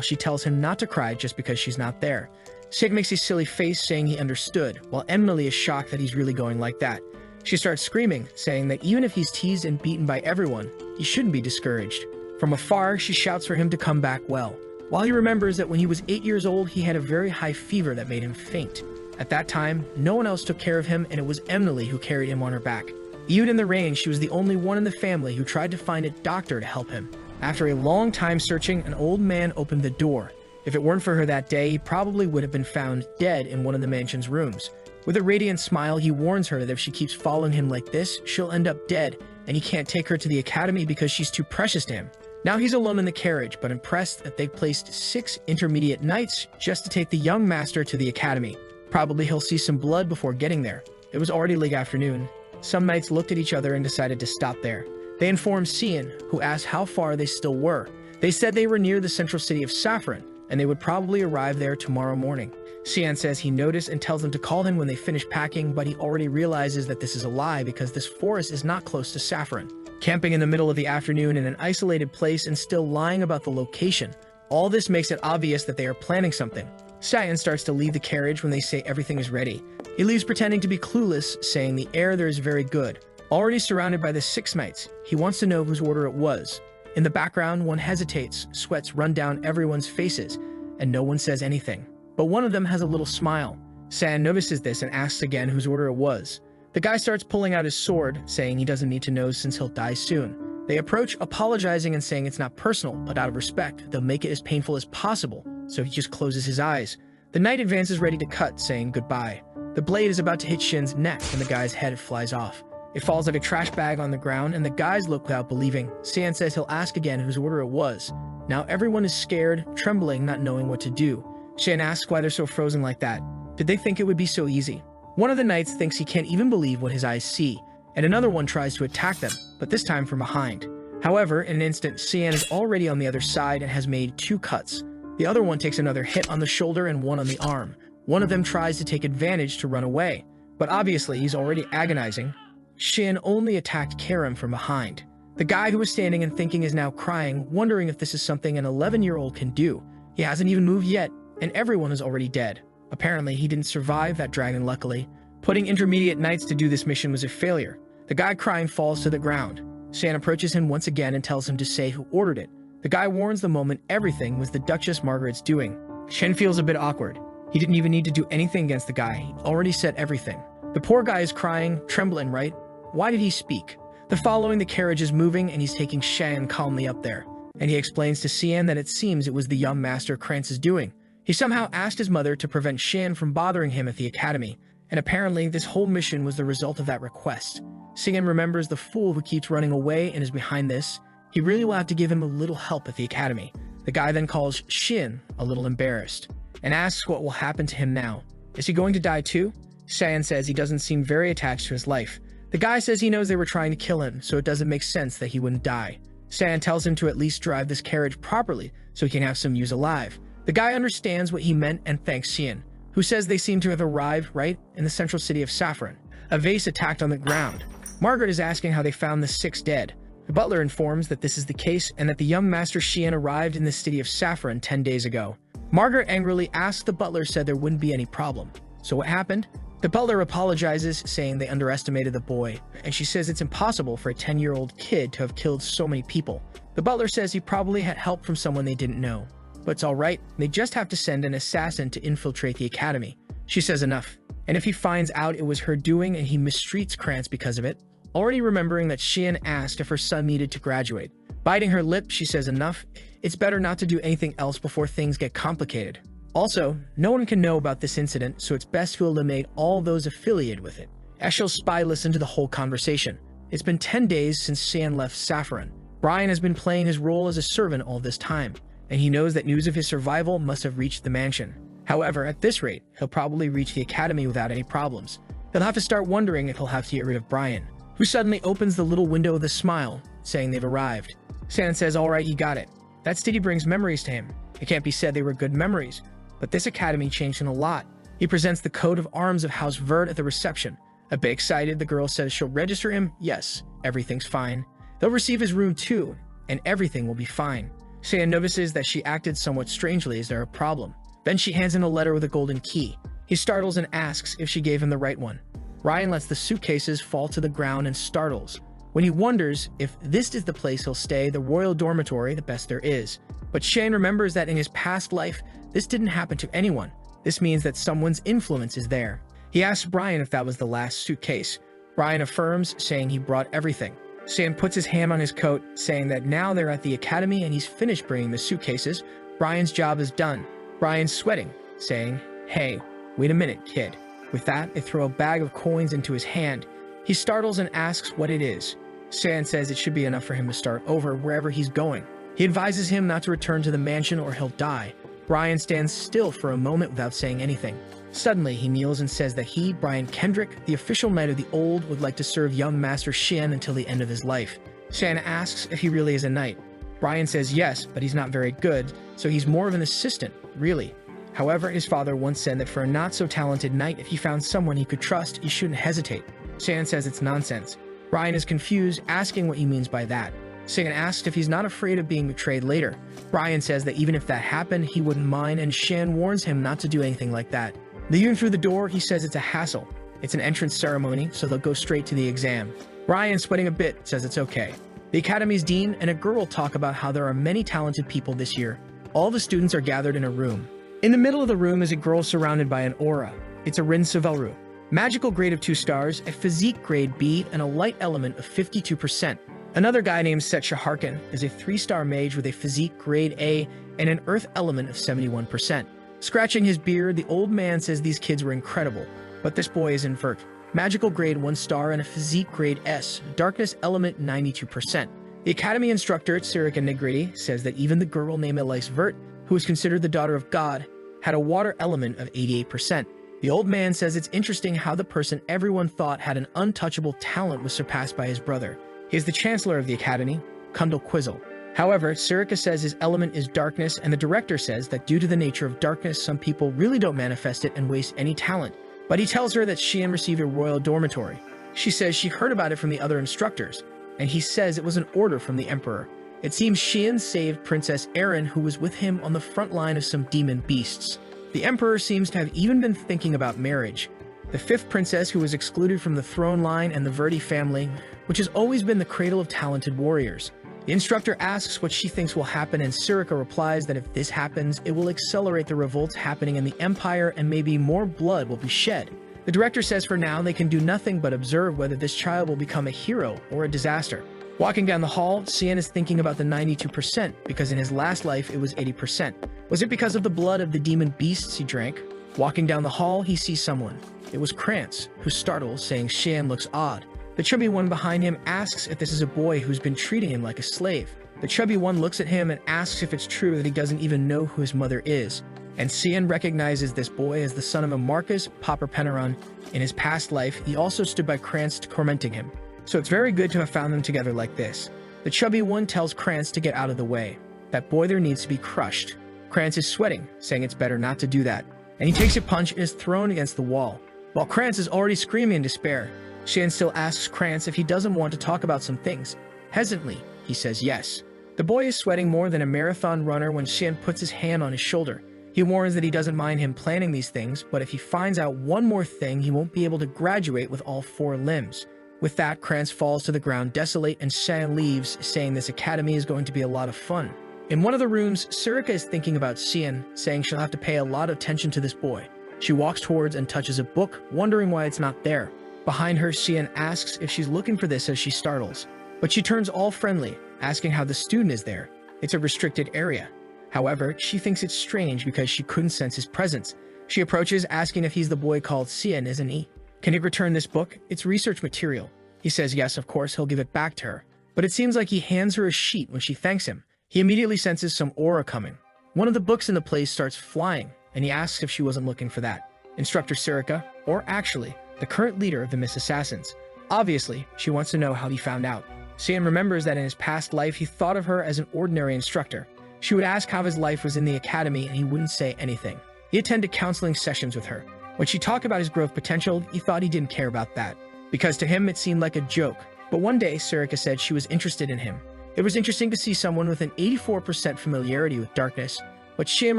she tells him not to cry just because she's not there. Sid makes a silly face saying he understood, while Emily is shocked that he's really going like that. She starts screaming, saying that even if he's teased and beaten by everyone, he shouldn't be discouraged. From afar, she shouts for him to come back well, while he remembers that when he was 8 years old, he had a very high fever that made him faint. At that time, no one else took care of him, and it was Emily who carried him on her back. Even in the rain, she was the only one in the family who tried to find a doctor to help him. After a long time searching, an old man opened the door. If it weren't for her that day, he probably would have been found dead in one of the mansion's rooms. With a radiant smile, he warns her that if she keeps following him like this, she'll end up dead, and he can't take her to the academy because she's too precious to him. Now he's alone in the carriage, but impressed that they've placed 6 intermediate knights just to take the young master to the academy. Probably he'll see some blood before getting there. It was already late afternoon. Some knights looked at each other and decided to stop there. They informed Cyan, who asked how far they still were. They said they were near the central city of Saffron, and they would probably arrive there tomorrow morning. Cyan says he noticed and tells them to call him when they finish packing, but he already realizes that this is a lie because this forest is not close to Saffron. Camping in the middle of the afternoon in an isolated place and still lying about the location. All this makes it obvious that they are planning something. Cyan starts to leave the carriage when they say everything is ready. He leaves pretending to be clueless, saying the air there is very good. Already surrounded by the 6 knights, he wants to know whose order it was. In the background, one hesitates, sweats run down everyone's faces, and no one says anything. But one of them has a little smile. Cyan notices this and asks again whose order it was. The guy starts pulling out his sword, saying he doesn't need to know since he'll die soon. They approach, apologizing and saying it's not personal, but out of respect, they'll make it as painful as possible, so he just closes his eyes. The knight advances ready to cut, saying goodbye. The blade is about to hit Shin's neck when the guy's head flies off. It falls like a trash bag on the ground, and the guys look without believing. Cyan says he'll ask again whose order it was. Now everyone is scared, trembling, not knowing what to do. Shin asks why they're so frozen like that. Did they think it would be so easy? One of the knights thinks he can't even believe what his eyes see, and another one tries to attack them, but this time from behind. However, in an instant, Cyan is already on the other side and has made 2 cuts. The other one takes another hit on the shoulder and one on the arm. One of them tries to take advantage to run away, but obviously he's already agonizing. Shin only attacked Karim from behind. The guy who was standing and thinking is now crying, wondering if this is something an 11-year-old can do. He hasn't even moved yet, and everyone is already dead. Apparently, he didn't survive that dragon luckily. Putting intermediate knights to do this mission was a failure. The guy crying falls to the ground. Shan approaches him once again and tells him to say who ordered it. The guy warns the moment everything was the Duchess Margaret's doing. Shen feels a bit awkward. He didn't even need to do anything against the guy. He already said everything. The poor guy is crying, trembling, right? Why did he speak? The following the carriage is moving and he's taking Shan calmly up there. And he explains to Cyan that it seems it was the young master Krantz's doing. He somehow asked his mother to prevent Shan from bothering him at the academy, and apparently this whole mission was the result of that request. Cyan remembers the fool who keeps running away and is behind this. He really will have to give him a little help at the academy. The guy then calls Shin, a little embarrassed, and asks what will happen to him now. Is he going to die too? Cyan says he doesn't seem very attached to his life. The guy says he knows they were trying to kill him, so it doesn't make sense that he wouldn't die. Cyan tells him to at least drive this carriage properly so he can have some use alive. The guy understands what he meant and thanks Cyan, who says they seem to have arrived right in the central city of Saffron. A vase attacked on the ground. Margaret is asking how they found the 6 dead. The butler informs that this is the case and that the young Master Xian arrived in the city of Saffron 10 days ago. Margaret angrily asks the butler said there wouldn't be any problem. So what happened? The butler apologizes, saying they underestimated the boy, and she says it's impossible for a 10-year-old kid to have killed so many people. The butler says he probably had help from someone they didn't know. But it's alright, they just have to send an assassin to infiltrate the academy. She says enough. And if he finds out it was her doing and he mistreats Krantz because of it, already remembering that Xian asked if her son needed to graduate. Biting her lip, she says enough. It's better not to do anything else before things get complicated. Also, no one can know about this incident, so it's best to eliminate all those affiliated with it. Eshel's spy listened to the whole conversation. It's been 10 days since Xian left Saffron. Brian has been playing his role as a servant all this time, and he knows that news of his survival must have reached the mansion. However, at this rate, he'll probably reach the academy without any problems. He'll have to start wondering if he'll have to get rid of Brian, who suddenly opens the little window with a smile, saying they've arrived. Sand says, "All right, you got it." That city brings memories to him. It can't be said they were good memories, but this academy changed him a lot. He presents the coat of arms of House Vert at the reception. A bit excited, the girl says she'll register him. Yes, everything's fine. They'll receive his room too, and everything will be fine. Sand notices that she acted somewhat strangely. Is there a problem? Then she hands in a letter with a golden key. He startles and asks if she gave him the right one. Ryan lets the suitcases fall to the ground and startles. When he wonders if this is the place he'll stay, the royal dormitory, the best there is. But Shane remembers that in his past life, this didn't happen to anyone. This means that someone's influence is there. He asks Brian if that was the last suitcase. Brian affirms, saying he brought everything. Sam puts his hand on his coat, saying that now they're at the academy and he's finished bringing the suitcases. Brian's job is done. Brian's sweating, saying, "Hey, wait a minute, kid." With that, they throw a bag of coins into his hand. He startles and asks what it is. Sand says it should be enough for him to start over wherever he's going. He advises him not to return to the mansion or he'll die. Brian stands still for a moment without saying anything. Suddenly, he kneels and says that he, Brian Kendrick, the official knight of the old, would like to serve young Master Shan until the end of his life. Shan asks if he really is a knight. Brian says yes, but he's not very good, so he's more of an assistant, really. However, his father once said that for a not-so-talented knight, if he found someone he could trust, he shouldn't hesitate. Shan says it's nonsense. Brian is confused, asking what he means by that. Shan asks if he's not afraid of being betrayed later. Brian says that even if that happened, he wouldn't mind, and Shan warns him not to do anything like that. Leaving through the door, he says it's a hassle. It's an entrance ceremony, so they'll go straight to the exam. Brian, sweating a bit, says it's okay. The academy's dean and a girl talk about how there are many talented people this year. All the students are gathered in a room. In the middle of the room is a girl surrounded by an aura. It's a Rin Savelru. Magical grade of 2 stars, a physique grade B, and a light element of 52%. Another guy named Seth Shaharkin is a 3-star mage with a physique grade A and an earth element of 71%. Scratching his beard, the old man says these kids were incredible, but this boy is invert. Magical grade 1 star and a physique grade S, darkness element 92%. The academy instructor at Sirica Negriti says that even the girl named Elice Vert, who is considered the daughter of God, had a water element of 88%. The old man says it's interesting how the person everyone thought had an untouchable talent was surpassed by his brother. He is the Chancellor of the Academy, Kundal Quizzle. However, Sirica says his element is darkness, and the director says that due to the nature of darkness, some people really don't manifest it and waste any talent. But he tells her that Xian received a royal dormitory. She says she heard about it from the other instructors, and he says it was an order from the Emperor. It seems Xian saved Princess Erin, who was with him on the front line of some demon beasts. The Emperor seems to have even been thinking about marriage. The 5th princess, who was excluded from the throne line, and the Verdi family, which has always been the cradle of talented warriors. The instructor asks what she thinks will happen, and Sirica replies that if this happens, it will accelerate the revolts happening in the Empire and maybe more blood will be shed. The director says for now they can do nothing but observe whether this child will become a hero or a disaster. Walking down the hall, Xian is thinking about the 92% because in his last life it was 80%. Was it because of the blood of the demon beasts he drank? Walking down the hall, he sees someone. It was Krantz, who startles, saying Xian looks odd. The chubby one behind him asks if this is a boy who's been treating him like a slave. The chubby one looks at him and asks if it's true that he doesn't even know who his mother is. And Xian recognizes this boy as the son of a Marcus Popper Penneron. In his past life, he also stood by Krantz tormenting him. So it's very good to have found them together like this. The chubby one tells Krantz to get out of the way. That boy there needs to be crushed. Krantz is sweating, saying it's better not to do that. And he takes a punch and is thrown against the wall. While Krantz is already screaming in despair, Xian still asks Krantz if he doesn't want to talk about some things. Hesitantly, he says yes. The boy is sweating more than a marathon runner when Xian puts his hand on his shoulder. He warns that he doesn't mind him planning these things, but if he finds out one more thing, he won't be able to graduate with all 4 limbs. With that, Krantz falls to the ground desolate and Xian leaves, saying this academy is going to be a lot of fun. In one of the rooms, Sirica is thinking about Xian, saying she'll have to pay a lot of attention to this boy. She walks towards and touches a book, wondering why it's not there. Behind her, Xian asks if she's looking for this as she startles. But she turns all friendly, asking how the student is there. It's a restricted area. However, she thinks it's strange because she couldn't sense his presence. She approaches, asking if he's the boy called Xian, isn't he? Can he return this book? It's research material. He says yes, of course, he'll give it back to her. But it seems like he hands her a sheet when she thanks him. He immediately senses some aura coming. One of the books in the place starts flying, and he asks if she wasn't looking for that. Instructor Surika, or actually, the current leader of the Miss Assassins. Obviously, she wants to know how he found out. Saiyan remembers that in his past life he thought of her as an ordinary instructor. She would ask how his life was in the academy and he wouldn't say anything. He attended counseling sessions with her. When she talked about his growth potential, he thought he didn't care about that, because to him it seemed like a joke. But one day, Surika said she was interested in him. It was interesting to see someone with an 84% familiarity with darkness, but Saiyan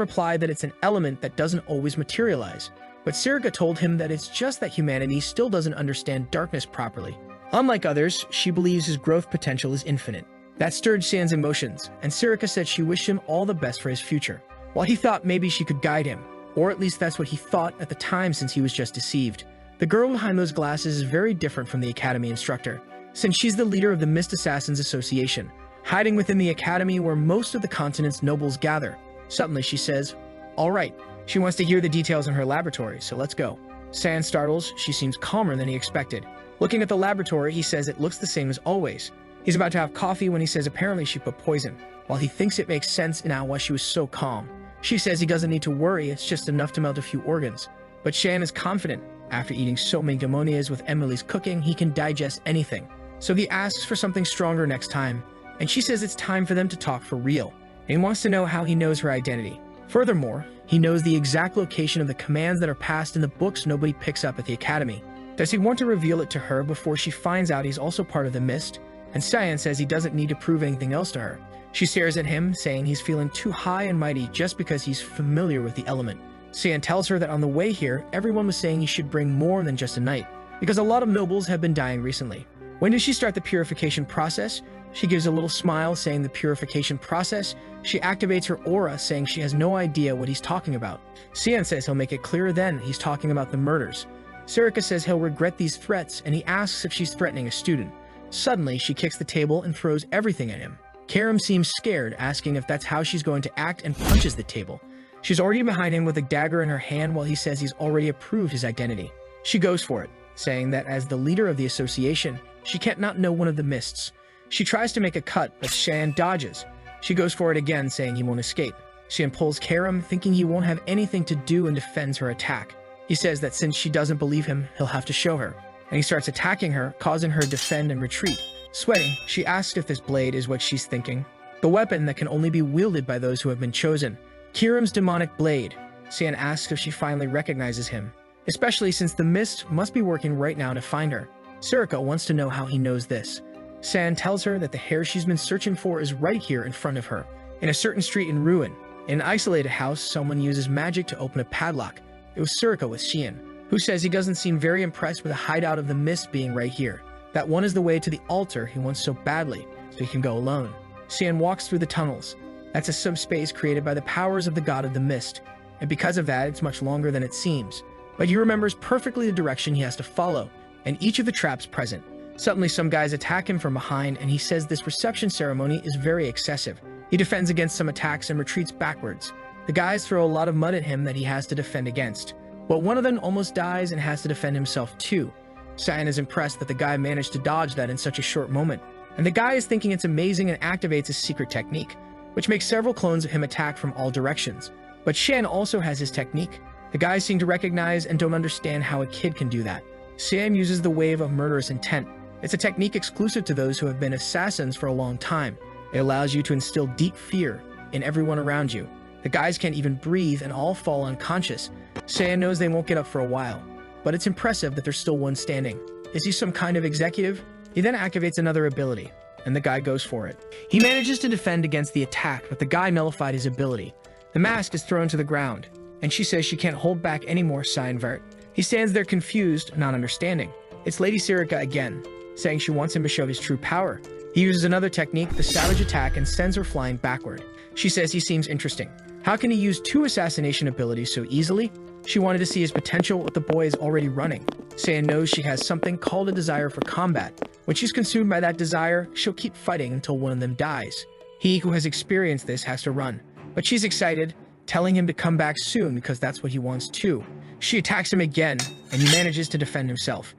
replied that it's an element that doesn't always materialize. But Surika told him that it's just that humanity still doesn't understand darkness properly. Unlike others, she believes his growth potential is infinite. That stirred Saiyan's emotions, and Surika said she wished him all the best for his future, while he thought maybe she could guide him, or at least that's what he thought at the time since he was just deceived. The girl behind those glasses is very different from the academy instructor, since she's the leader of the Mist Assassins Association, hiding within the academy where most of the continent's nobles gather. Suddenly she says, "All right." She wants to hear the details in her laboratory, so let's go. Saiyan startles, she seems calmer than he expected. Looking at the laboratory, he says it looks the same as always. He's about to have coffee when he says apparently she put poison, while he thinks it makes sense now why she was so calm. She says he doesn't need to worry, it's just enough to melt a few organs. But Saiyan is confident. After eating so many gamonias with Emily's cooking, he can digest anything. So he asks for something stronger next time, and she says it's time for them to talk for real. And he wants to know how he knows her identity. Furthermore, he knows the exact location of the commands that are passed in the books nobody picks up at the academy. Does he want to reveal it to her before she finds out he's also part of the Mist? And Saiyan says he doesn't need to prove anything else to her. She stares at him, saying he's feeling too high and mighty just because he's familiar with the element. Saiyan tells her that on the way here, everyone was saying he should bring more than just a knight, because a lot of nobles have been dying recently. When does she start the purification process? She gives a little smile, saying the purification process. She activates her aura, saying she has no idea what he's talking about. Saiyan says he'll make it clearer then he's talking about the murders. Surika says he'll regret these threats, and he asks if she's threatening a student. Suddenly, she kicks the table and throws everything at him. Karam seems scared, asking if that's how she's going to act, and punches the table. She's already behind him with a dagger in her hand while he says he's already approved his identity. She goes for it, saying that as the leader of the association, she can't not know one of the Mists. She tries to make a cut, but Saiyan dodges. She goes for it again, saying he won't escape. Saiyan pulls Karam, thinking he won't have anything to do, and defends her attack. He says that since she doesn't believe him, he'll have to show her. And he starts attacking her, causing her to defend and retreat. Sweating, she asks if this blade is what she's thinking. The weapon that can only be wielded by those who have been chosen. Kiram's demonic blade. Saiyan asks if she finally recognizes him, especially since the Mist must be working right now to find her. Surika wants to know how he knows this. Saiyan tells her that the hair she's been searching for is right here in front of her, in a certain street in ruin. In an isolated house, someone uses magic to open a padlock. It was Surika with Saiyan, who says he doesn't seem very impressed with the hideout of the Mist being right here. That one is the way to the altar he wants so badly, so he can go alone. Saiyan walks through the tunnels. That's a subspace created by the powers of the god of the Mist, and because of that, it's much longer than it seems. But he remembers perfectly the direction he has to follow, and each of the traps present. Suddenly, some guys attack him from behind, and he says this reception ceremony is very excessive. He defends against some attacks and retreats backwards. The guys throw a lot of mud at him that he has to defend against. But one of them almost dies and has to defend himself too. Saiyan is impressed that the guy managed to dodge that in such a short moment. And the guy is thinking it's amazing and activates his secret technique, which makes several clones of him attack from all directions. But Shen also has his technique. The guys seem to recognize and don't understand how a kid can do that. Saiyan uses the wave of murderous intent. It's a technique exclusive to those who have been assassins for a long time. It allows you to instill deep fear in everyone around you. The guys can't even breathe and all fall unconscious. Saiyan knows they won't get up for a while, but it's impressive that there's still one standing. Is he some kind of executive? He then activates another ability, and the guy goes for it. He manages to defend against the attack, but the guy nullified his ability. The mask is thrown to the ground, and she says she can't hold back anymore, Saiyan. He stands there confused, not understanding. It's Lady Surika again, saying she wants him to show his true power. He uses another technique, the savage attack, and sends her flying backward. She says he seems interesting. How can he use 2 assassination abilities so easily? She wanted to see his potential, but the boy is already running. Saiyan knows she has something called a desire for combat. When she's consumed by that desire, she'll keep fighting until one of them dies. He who has experienced this has to run. But she's excited, telling him to come back soon because that's what he wants too. She attacks him again, and he manages to defend himself.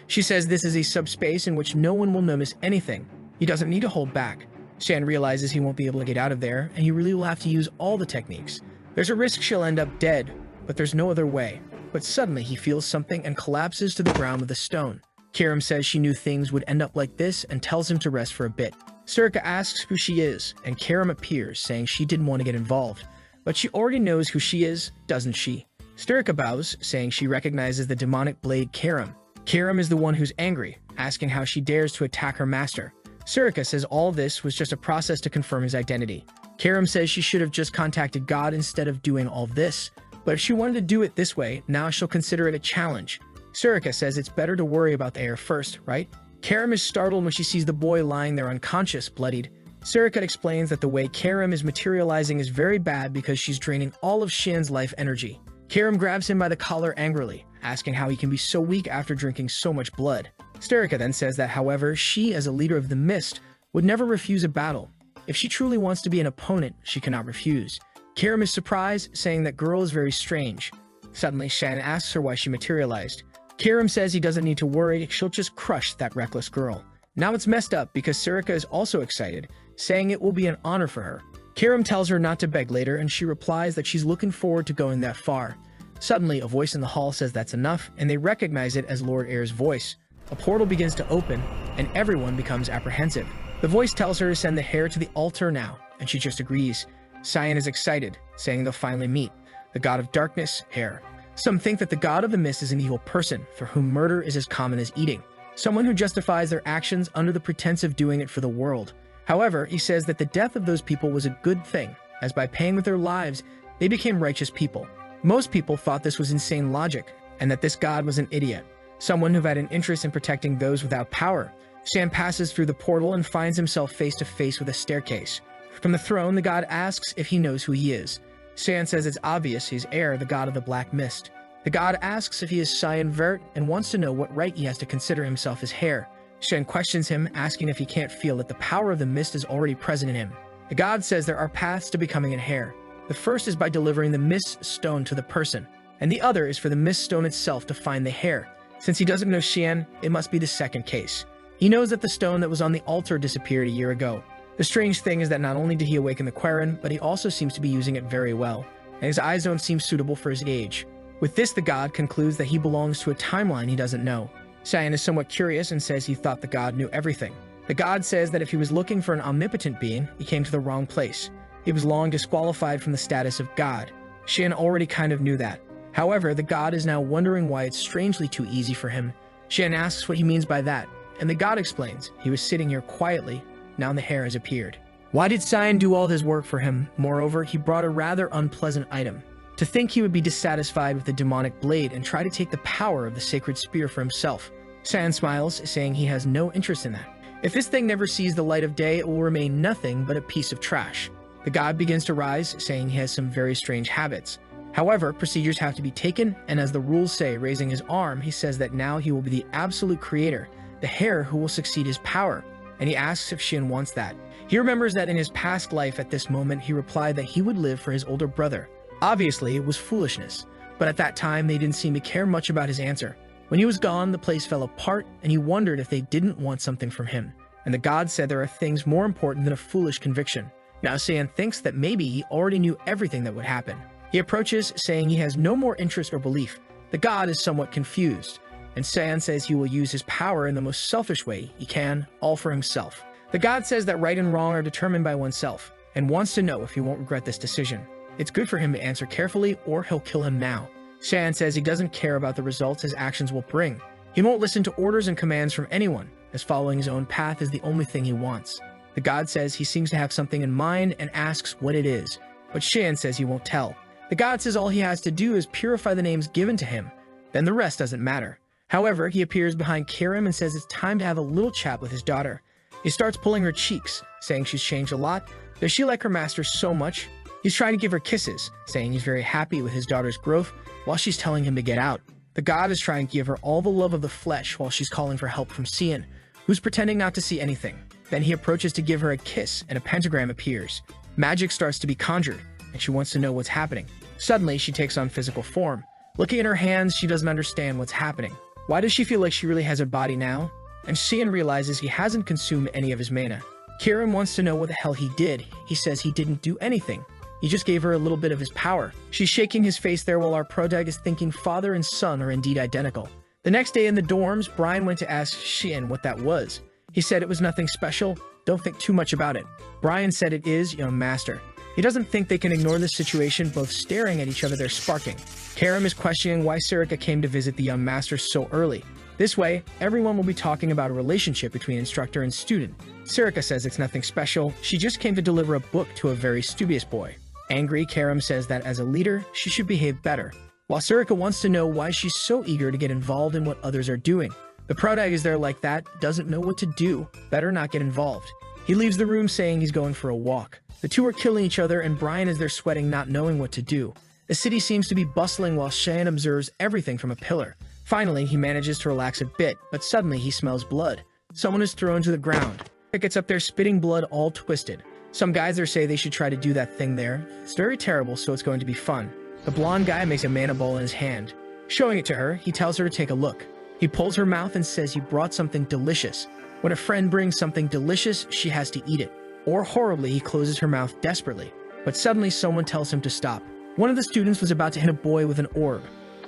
She says this is a subspace in which no one will notice anything. He doesn't need to hold back. Shan realizes he won't be able to get out of there, and he really will have to use all the techniques. There's a risk she'll end up dead, but there's no other way. But suddenly he feels something and collapses to the ground with a stone. Karam says she knew things would end up like this and tells him to rest for a bit. Surika asks who she is, and Karam appears, saying she didn't want to get involved. But she already knows who she is, doesn't she? Surika bows, saying she recognizes the demonic blade Karam. Karam is the one who's angry, asking how she dares to attack her master. Surika says all this was just a process to confirm his identity. Karam says she should have just contacted God instead of doing all this, but if she wanted to do it this way, now she'll consider it a challenge. Surika says it's better to worry about the heir first, right? Karam is startled when she sees the boy lying there unconscious, bloodied. Surika explains that the way Karam is materializing is very bad because she's draining all of Shin's life energy. Karam grabs him by the collar angrily, asking how he can be so weak after drinking so much blood. Surika then says that, however, she, as a leader of the Mist, would never refuse a battle. If she truly wants to be an opponent, she cannot refuse. Karam is surprised, saying that girl is very strange. Suddenly, Shan asks her why she materialized. Karam says he doesn't need to worry, she'll just crush that reckless girl. Now it's messed up because Surika is also excited, saying it will be an honor for her. Karam tells her not to beg later, and she replies that she's looking forward to going that far. Suddenly, a voice in the hall says that's enough, and they recognize it as Lord Air's voice. A portal begins to open, and everyone becomes apprehensive. The voice tells her to send the heir to the altar now, and she just agrees. Cyan is excited, saying they'll finally meet. The god of darkness, Heir. Some think that the god of the mist is an evil person, for whom murder is as common as eating. Someone who justifies their actions under the pretense of doing it for the world. However, he says that the death of those people was a good thing, as by paying with their lives, they became righteous people. Most people thought this was insane logic, and that this god was an idiot. Someone who had an interest in protecting those without power. Shan passes through the portal and finds himself face to face with a staircase. From the throne, the god asks if he knows who he is. Shan says it's obvious he's Air, the god of the Black Mist. The god asks if he is Cyan Vert and wants to know what right he has to consider himself as Heir. Shan questions him, asking if he can't feel that the power of the mist is already present in him. The god says there are paths to becoming an Heir. The first is by delivering the mist stone to the person, and the other is for the mist stone itself to find the Heir. Since he doesn't know Shan, it must be the second case. He knows that the stone that was on the altar disappeared a year ago. The strange thing is that not only did he awaken the Quarren, but he also seems to be using it very well, and his eyes don't seem suitable for his age. With this, the god concludes that he belongs to a timeline he doesn't know. Cyan is somewhat curious and says he thought the god knew everything. The god says that if he was looking for an omnipotent being, he came to the wrong place. He was long disqualified from the status of god. Shan already kind of knew that. However, the god is now wondering why it's strangely too easy for him. Shan asks what he means by that, and the god explains he was sitting here quietly. Now the Heir has appeared. Why did Cyan do all his work for him? Moreover, he brought a rather unpleasant item. To think he would be dissatisfied with the demonic blade and try to take the power of the sacred spear for himself. Cyan smiles, saying he has no interest in that. If this thing never sees the light of day, it will remain nothing but a piece of trash. The god begins to rise, saying he has some very strange habits. However, procedures have to be taken, and as the rules say, raising his arm, he says that now he will be the absolute creator, the Heir who will succeed his power, and he asks if Shin wants that. He remembers that in his past life at this moment, he replied that he would live for his older brother. Obviously, it was foolishness, but at that time, they didn't seem to care much about his answer. When he was gone, the place fell apart, and he wondered if they didn't want something from him. And the god said there are things more important than a foolish conviction. Now Cyan thinks that maybe he already knew everything that would happen. He approaches, saying he has no more interest or belief. The god is somewhat confused, and Cyan says he will use his power in the most selfish way he can, all for himself. The god says that right and wrong are determined by oneself, and wants to know if he won't regret this decision. It's good for him to answer carefully, or he'll kill him now. Cyan says he doesn't care about the results his actions will bring. He won't listen to orders and commands from anyone, as following his own path is the only thing he wants. The god says he seems to have something in mind and asks what it is, but Cyan says he won't tell. The god says all he has to do is purify the names given to him, then the rest doesn't matter. However, he appears behind Karam and says it's time to have a little chat with his daughter. He starts pulling her cheeks, saying she's changed a lot. Does she like her master so much? He's trying to give her kisses, saying he's very happy with his daughter's growth, while she's telling him to get out. The god is trying to give her all the love of the flesh while she's calling for help from Cyan, who's pretending not to see anything. Then he approaches to give her a kiss, and a pentagram appears. Magic starts to be conjured, and she wants to know what's happening. Suddenly, she takes on physical form. Looking at her hands, she doesn't understand what's happening. Why does she feel like she really has a body now? And Cyan realizes he hasn't consumed any of his mana. Karam wants to know what the hell he did. He says he didn't do anything. He just gave her a little bit of his power. She's shaking his face there while our protagonist is thinking father and son are indeed identical. The next day in the dorms, Brian went to ask Shin what that was. He said it was nothing special. Don't think too much about it. Brian said it is, young master. He doesn't think they can ignore this situation. Both staring at each other, they're sparking. Karam is questioning why Sarika came to visit the young master so early. This way, everyone will be talking about a relationship between instructor and student. Sarika says it's nothing special. She just came to deliver a book to a very studious boy. Angry, Karam says that as a leader, she should behave better. While Sarika wants to know why she's so eager to get involved in what others are doing. The protagonist is there like that, doesn't know what to do, better not get involved. He leaves the room saying he's going for a walk. The two are killing each other and Brian is there sweating, not knowing what to do. The city seems to be bustling while Shan observes everything from a pillar. Finally, he manages to relax a bit, but suddenly he smells blood. Someone is thrown to the ground. He gets up there spitting blood all twisted. Some guys there say they should try to do that thing there. It's very terrible, so it's going to be fun. The blonde guy makes a mana ball in his hand. Showing it to her, he tells her to take a look. He pulls her mouth and says he brought something delicious. When a friend brings something delicious, she has to eat it. Or horribly, he closes her mouth desperately. But suddenly someone tells him to stop. One of the students was about to hit a boy with an orb,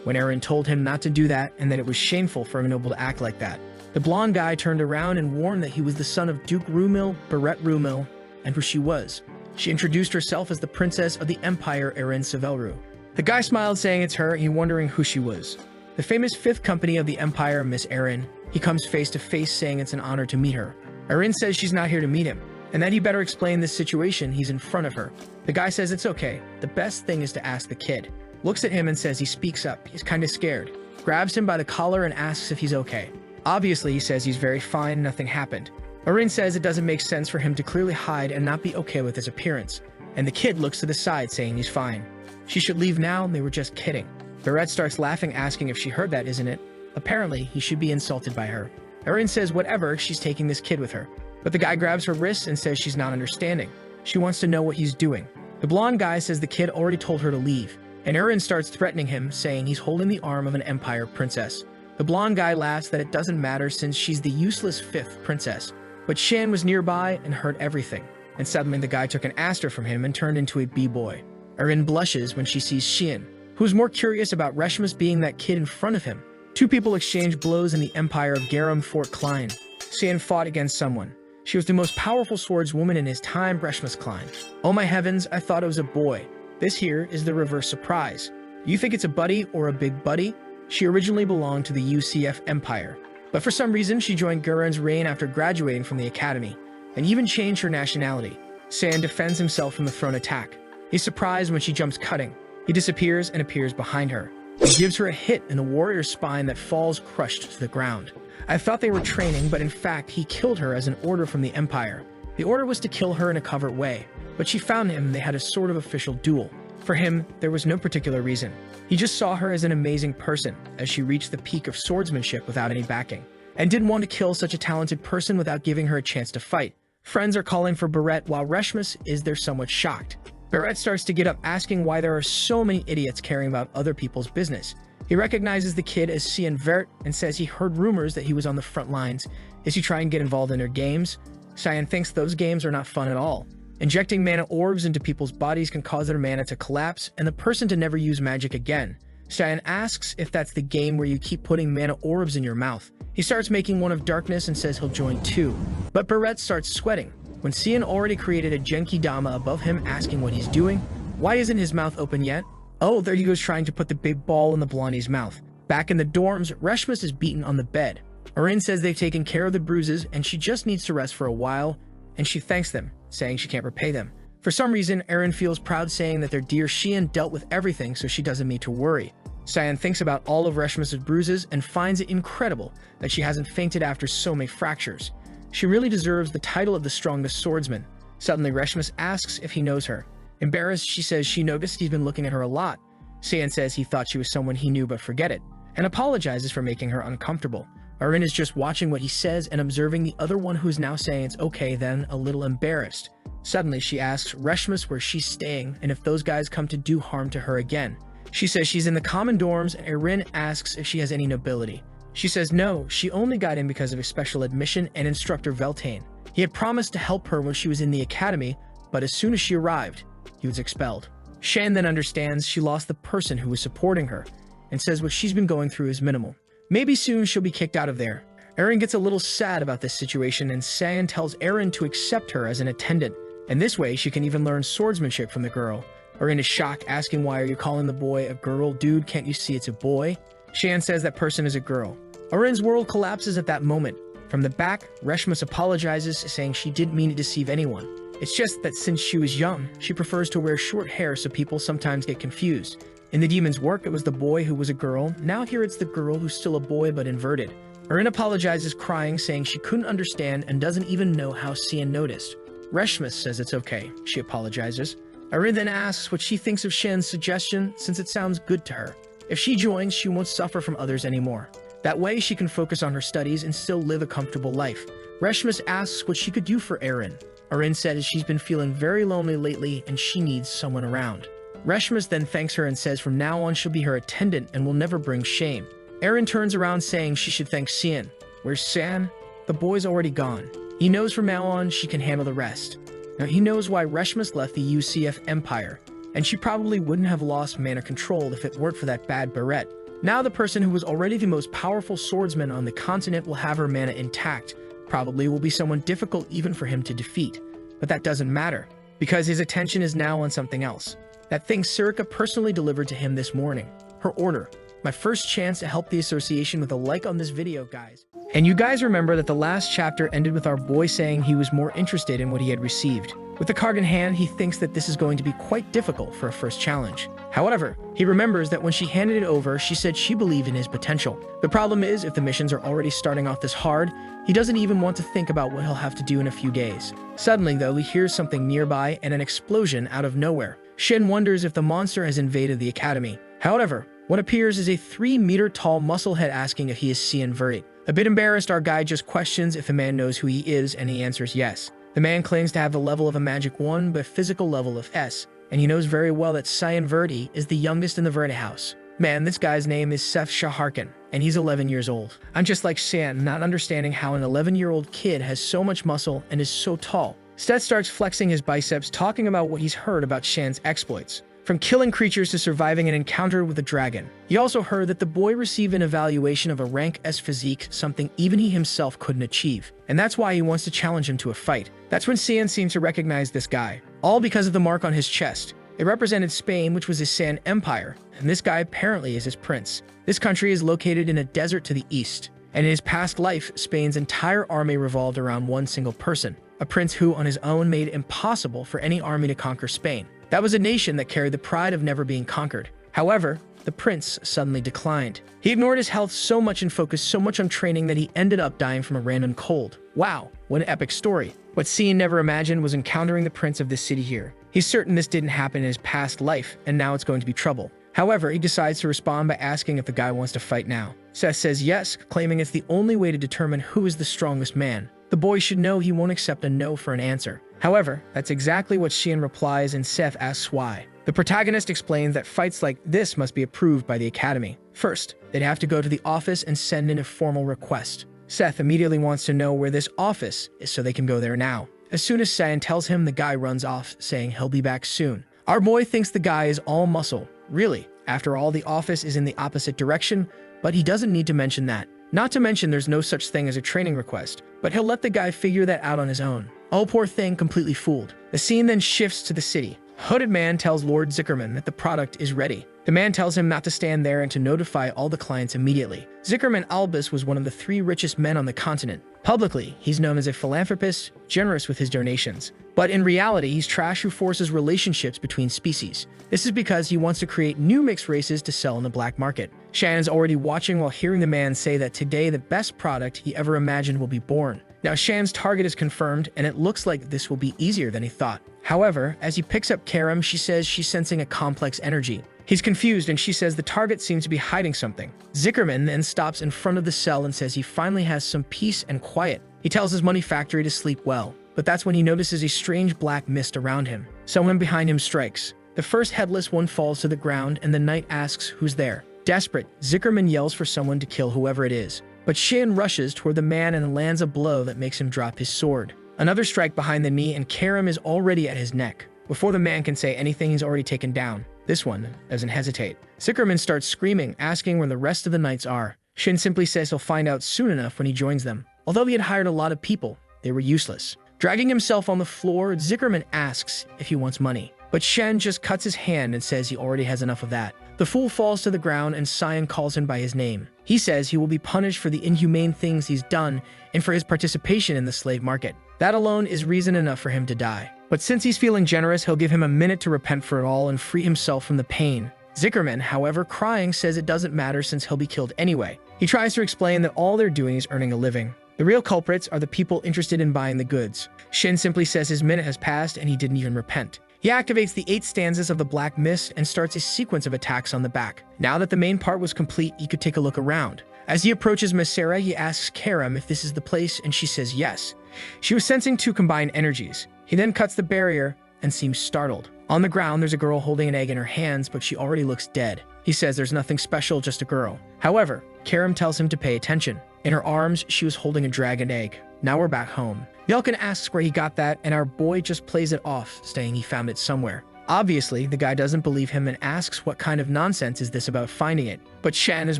when Aaron told him not to do that and that it was shameful for a noble to act like that. The blonde guy turned around and warned that he was the son of Duke Rumil, Barrett Rumil, and who she was. She introduced herself as the princess of the Empire, Erin Savelru. The guy smiled, saying it's her, he wondering who she was. The famous fifth company of the Empire, Miss Erin. He comes face to face, saying it's an honor to meet her. Erin says she's not here to meet him, and that he better explain this situation. He's in front of her. The guy says it's okay. The best thing is to ask the kid. Looks at him and says he speaks up. He's kind of scared. Grabs him by the collar and asks if he's okay. Obviously, he says he's very fine, nothing happened. Erin says it doesn't make sense for him to clearly hide and not be okay with his appearance. And the kid looks to the side, saying he's fine. She should leave now, and they were just kidding. Barrett starts laughing, asking if she heard that, isn't it? Apparently, he should be insulted by her. Erin says whatever, she's taking this kid with her. But the guy grabs her wrists and says she's not understanding. She wants to know what he's doing. The blonde guy says the kid already told her to leave. And Erin starts threatening him, saying he's holding the arm of an Empire princess. The blonde guy laughs that it doesn't matter since she's the useless fifth princess. But Shan was nearby and heard everything. And suddenly the guy took an aster from him and turned into a b-boy. Erin blushes when she sees Shin, who's more curious about Reshmus being that kid in front of him. Two people exchange blows in the Empire of Garum Fort Klein. Shan fought against someone. She was the most powerful swordswoman in his time, Reshmus Klein. Oh my heavens, I thought it was a boy. This here is the reverse surprise. You think it's a buddy or a big buddy? She originally belonged to the UCF Empire, but for some reason she joined Gurren's reign after graduating from the academy, and even changed her nationality. Sand defends himself from the thrown attack. He's surprised when she jumps cutting. He disappears and appears behind her. He gives her a hit in the warrior's spine that falls crushed to the ground. I thought they were training, but in fact he killed her as an order from the Empire. The order was to kill her in a covert way, but she found him and they had a sort of official duel. For him, there was no particular reason. He just saw her as an amazing person, as she reached the peak of swordsmanship without any backing, and didn't want to kill such a talented person without giving her a chance to fight. Friends are calling for Barrett while Reshmus is there somewhat shocked. Barrett starts to get up, asking why there are so many idiots caring about other people's business. He recognizes the kid as Cian Vert and says he heard rumors that he was on the front lines. Is he trying to get involved in their games? Cyan thinks those games are not fun at all. Injecting mana orbs into people's bodies can cause their mana to collapse and the person to never use magic again. Cyan asks if that's the game where you keep putting mana orbs in your mouth. He starts making one of darkness and says he'll join too. But Barrett starts sweating. When Cian already created a Genki Dama above him asking what he's doing, why isn't his mouth open yet? Oh, there he goes trying to put the big ball in the blondie's mouth. Back in the dorms, Reshmus is beaten on the bed. Erin says they've taken care of the bruises and she just needs to rest for a while, and she thanks them, saying she can't repay them. For some reason, Erin feels proud saying that their dear Shian dealt with everything so she doesn't need to worry. Cyan thinks about all of Reshmus's bruises and finds it incredible that she hasn't fainted after so many fractures. She really deserves the title of the strongest swordsman. Suddenly, Reshmus asks if he knows her. Embarrassed, she says she noticed he's been looking at her a lot. Cyan says he thought she was someone he knew but forget it, and apologizes for making her uncomfortable. Erin is just watching what he says and observing the other one who's now saying it's okay, then a little embarrassed. Suddenly, she asks Reshmus where she's staying and if those guys come to do harm to her again. She says she's in the common dorms, and Erin asks if she has any nobility. She says no, she only got in because of a special admission and instructor Veltane. He had promised to help her when she was in the academy, but as soon as she arrived, he was expelled. Shan then understands she lost the person who was supporting her and says what she's been going through is minimal. Maybe soon she'll be kicked out of there. Erin gets a little sad about this situation and San tells Erin to accept her as an attendant, and this way she can even learn swordsmanship from the girl. Erin is shocked, asking, "Why are you calling the boy a girl? Dude, can't you see it's a boy?" Shan says that person is a girl. Erin's world collapses at that moment. From the back, Reshmus apologizes, saying she didn't mean to deceive anyone. It's just that since she was young, she prefers to wear short hair so people sometimes get confused. In the demon's work, it was the boy who was a girl. Now here it's the girl who's still a boy but inverted. Erin apologizes, crying, saying she couldn't understand and doesn't even know how Cian noticed. Reshmus says it's okay. She apologizes. Erin then asks what she thinks of Shan's suggestion, since it sounds good to her. If she joins, she won't suffer from others anymore. That way, she can focus on her studies and still live a comfortable life. Reshmus asks what she could do for Erin. Erin says she's been feeling very lonely lately and she needs someone around. Reshmus then thanks her and says from now on she'll be her attendant and will never bring shame. Erin turns around saying she should thank Cian. Where's San? The boy's already gone. He knows from now on she can handle the rest. Now he knows why Reshmus left the UCF Empire, and she probably wouldn't have lost mana control if it weren't for that bad beret. Now the person who was already the most powerful swordsman on the continent will have her mana intact. Probably will be someone difficult even for him to defeat. But that doesn't matter, because his attention is now on something else. That thing Sirica personally delivered to him this morning. Her order. My first chance to help the association with a like on this video, guys. And you guys remember that the last chapter ended with our boy saying he was more interested in what he had received. With the card in hand, he thinks that this is going to be quite difficult for a first challenge. However, he remembers that when she handed it over, she said she believed in his potential. The problem is, if the missions are already starting off this hard, he doesn't even want to think about what he'll have to do in a few days. Suddenly, though, he hears something nearby and an explosion out of nowhere. Shin wonders if the monster has invaded the academy. However, what appears is a 3-meter-tall musclehead asking if he is Cian Verti. A bit embarrassed, our guy just questions if the man knows who he is, and he answers yes. The man claims to have the level of a magic 1, but physical level of S, and he knows very well that Cian Verti is the youngest in the Verti house. Man, this guy's name is Seth Shaharkin, and he's 11 years old. I'm just like Cian, not understanding how an 11-year-old kid has so much muscle and is so tall. Seth starts flexing his biceps, talking about what he's heard about Shan's exploits. From killing creatures to surviving an encounter with a dragon. He also heard that the boy received an evaluation of a rank S physique, something even he himself couldn't achieve. And that's why he wants to challenge him to a fight. That's when Cian seems to recognize this guy. All because of the mark on his chest. It represented Spain, which was his San Empire, and this guy apparently is his prince. This country is located in a desert to the east. And in his past life, Spain's entire army revolved around one single person. A prince who, on his own, made it impossible for any army to conquer Spain. That was a nation that carried the pride of never being conquered. However, the prince suddenly declined. He ignored his health so much and focused so much on training that he ended up dying from a random cold. Wow, what an epic story. What Cian never imagined was encountering the prince of this city here. He's certain this didn't happen in his past life, and now it's going to be trouble. However, he decides to respond by asking if the guy wants to fight now. Seth says yes, claiming it's the only way to determine who is the strongest man. The boy should know he won't accept a no for an answer. However, that's exactly what Cian replies, and Seth asks why. The protagonist explains that fights like this must be approved by the academy. First, they'd have to go to the office and send in a formal request. Seth immediately wants to know where this office is so they can go there now. As soon as Cian tells him, the guy runs off, saying he'll be back soon. Our boy thinks the guy is all muscle. Really, after all, the office is in the opposite direction, but he doesn't need to mention that. Not to mention there's no such thing as a training request, but he'll let the guy figure that out on his own. Oh, poor thing, completely fooled. The scene then shifts to the city. Hooded man tells Lord Zickerman that the product is ready. The man tells him not to stand there and to notify all the clients immediately. Zickerman Albus was one of the 3 richest men on the continent. Publicly, he's known as a philanthropist, generous with his donations. But in reality, he's trash who forces relationships between species. This is because he wants to create new mixed races to sell in the black market. Shannon's already watching while hearing the man say that today the best product he ever imagined will be born. Now Shan's target is confirmed, and it looks like this will be easier than he thought. However, as he picks up Karam, she says she's sensing a complex energy. He's confused, and she says the target seems to be hiding something. Zickerman then stops in front of the cell and says he finally has some peace and quiet. He tells his money factory to sleep well, but that's when he notices a strange black mist around him. Someone behind him strikes. The first headless one falls to the ground, and the knight asks who's there. Desperate, Zickerman yells for someone to kill whoever it is. But Shin rushes toward the man and lands a blow that makes him drop his sword. Another strike behind the knee, and Karam is already at his neck. Before the man can say anything, he's already taken down. This one doesn't hesitate. Zickerman starts screaming, asking where the rest of the knights are. Shin simply says he'll find out soon enough when he joins them. Although he had hired a lot of people, they were useless. Dragging himself on the floor, Zickerman asks if he wants money. But Shen just cuts his hand and says he already has enough of that. The fool falls to the ground and Cyan calls him by his name. He says he will be punished for the inhumane things he's done and for his participation in the slave market. That alone is reason enough for him to die. But since he's feeling generous, he'll give him a minute to repent for it all and free himself from the pain. Zickerman, however, crying, says it doesn't matter since he'll be killed anyway. He tries to explain that all they're doing is earning a living. The real culprits are the people interested in buying the goods. Shin simply says his minute has passed and he didn't even repent. He activates the 8 stanzas of the Black Mist and starts a sequence of attacks on the back. Now that the main part was complete, he could take a look around. As he approaches Masera, he asks Karam if this is the place, and she says yes. She was sensing 2 combined energies. He then cuts the barrier and seems startled. On the ground, there's a girl holding an egg in her hands, but she already looks dead. He says there's nothing special, just a girl. However, Karam tells him to pay attention. In her arms, she was holding a dragon egg. Now we're back home. Yelkin asks where he got that, and our boy just plays it off, saying he found it somewhere. Obviously, the guy doesn't believe him and asks what kind of nonsense is this about finding it. But Shan is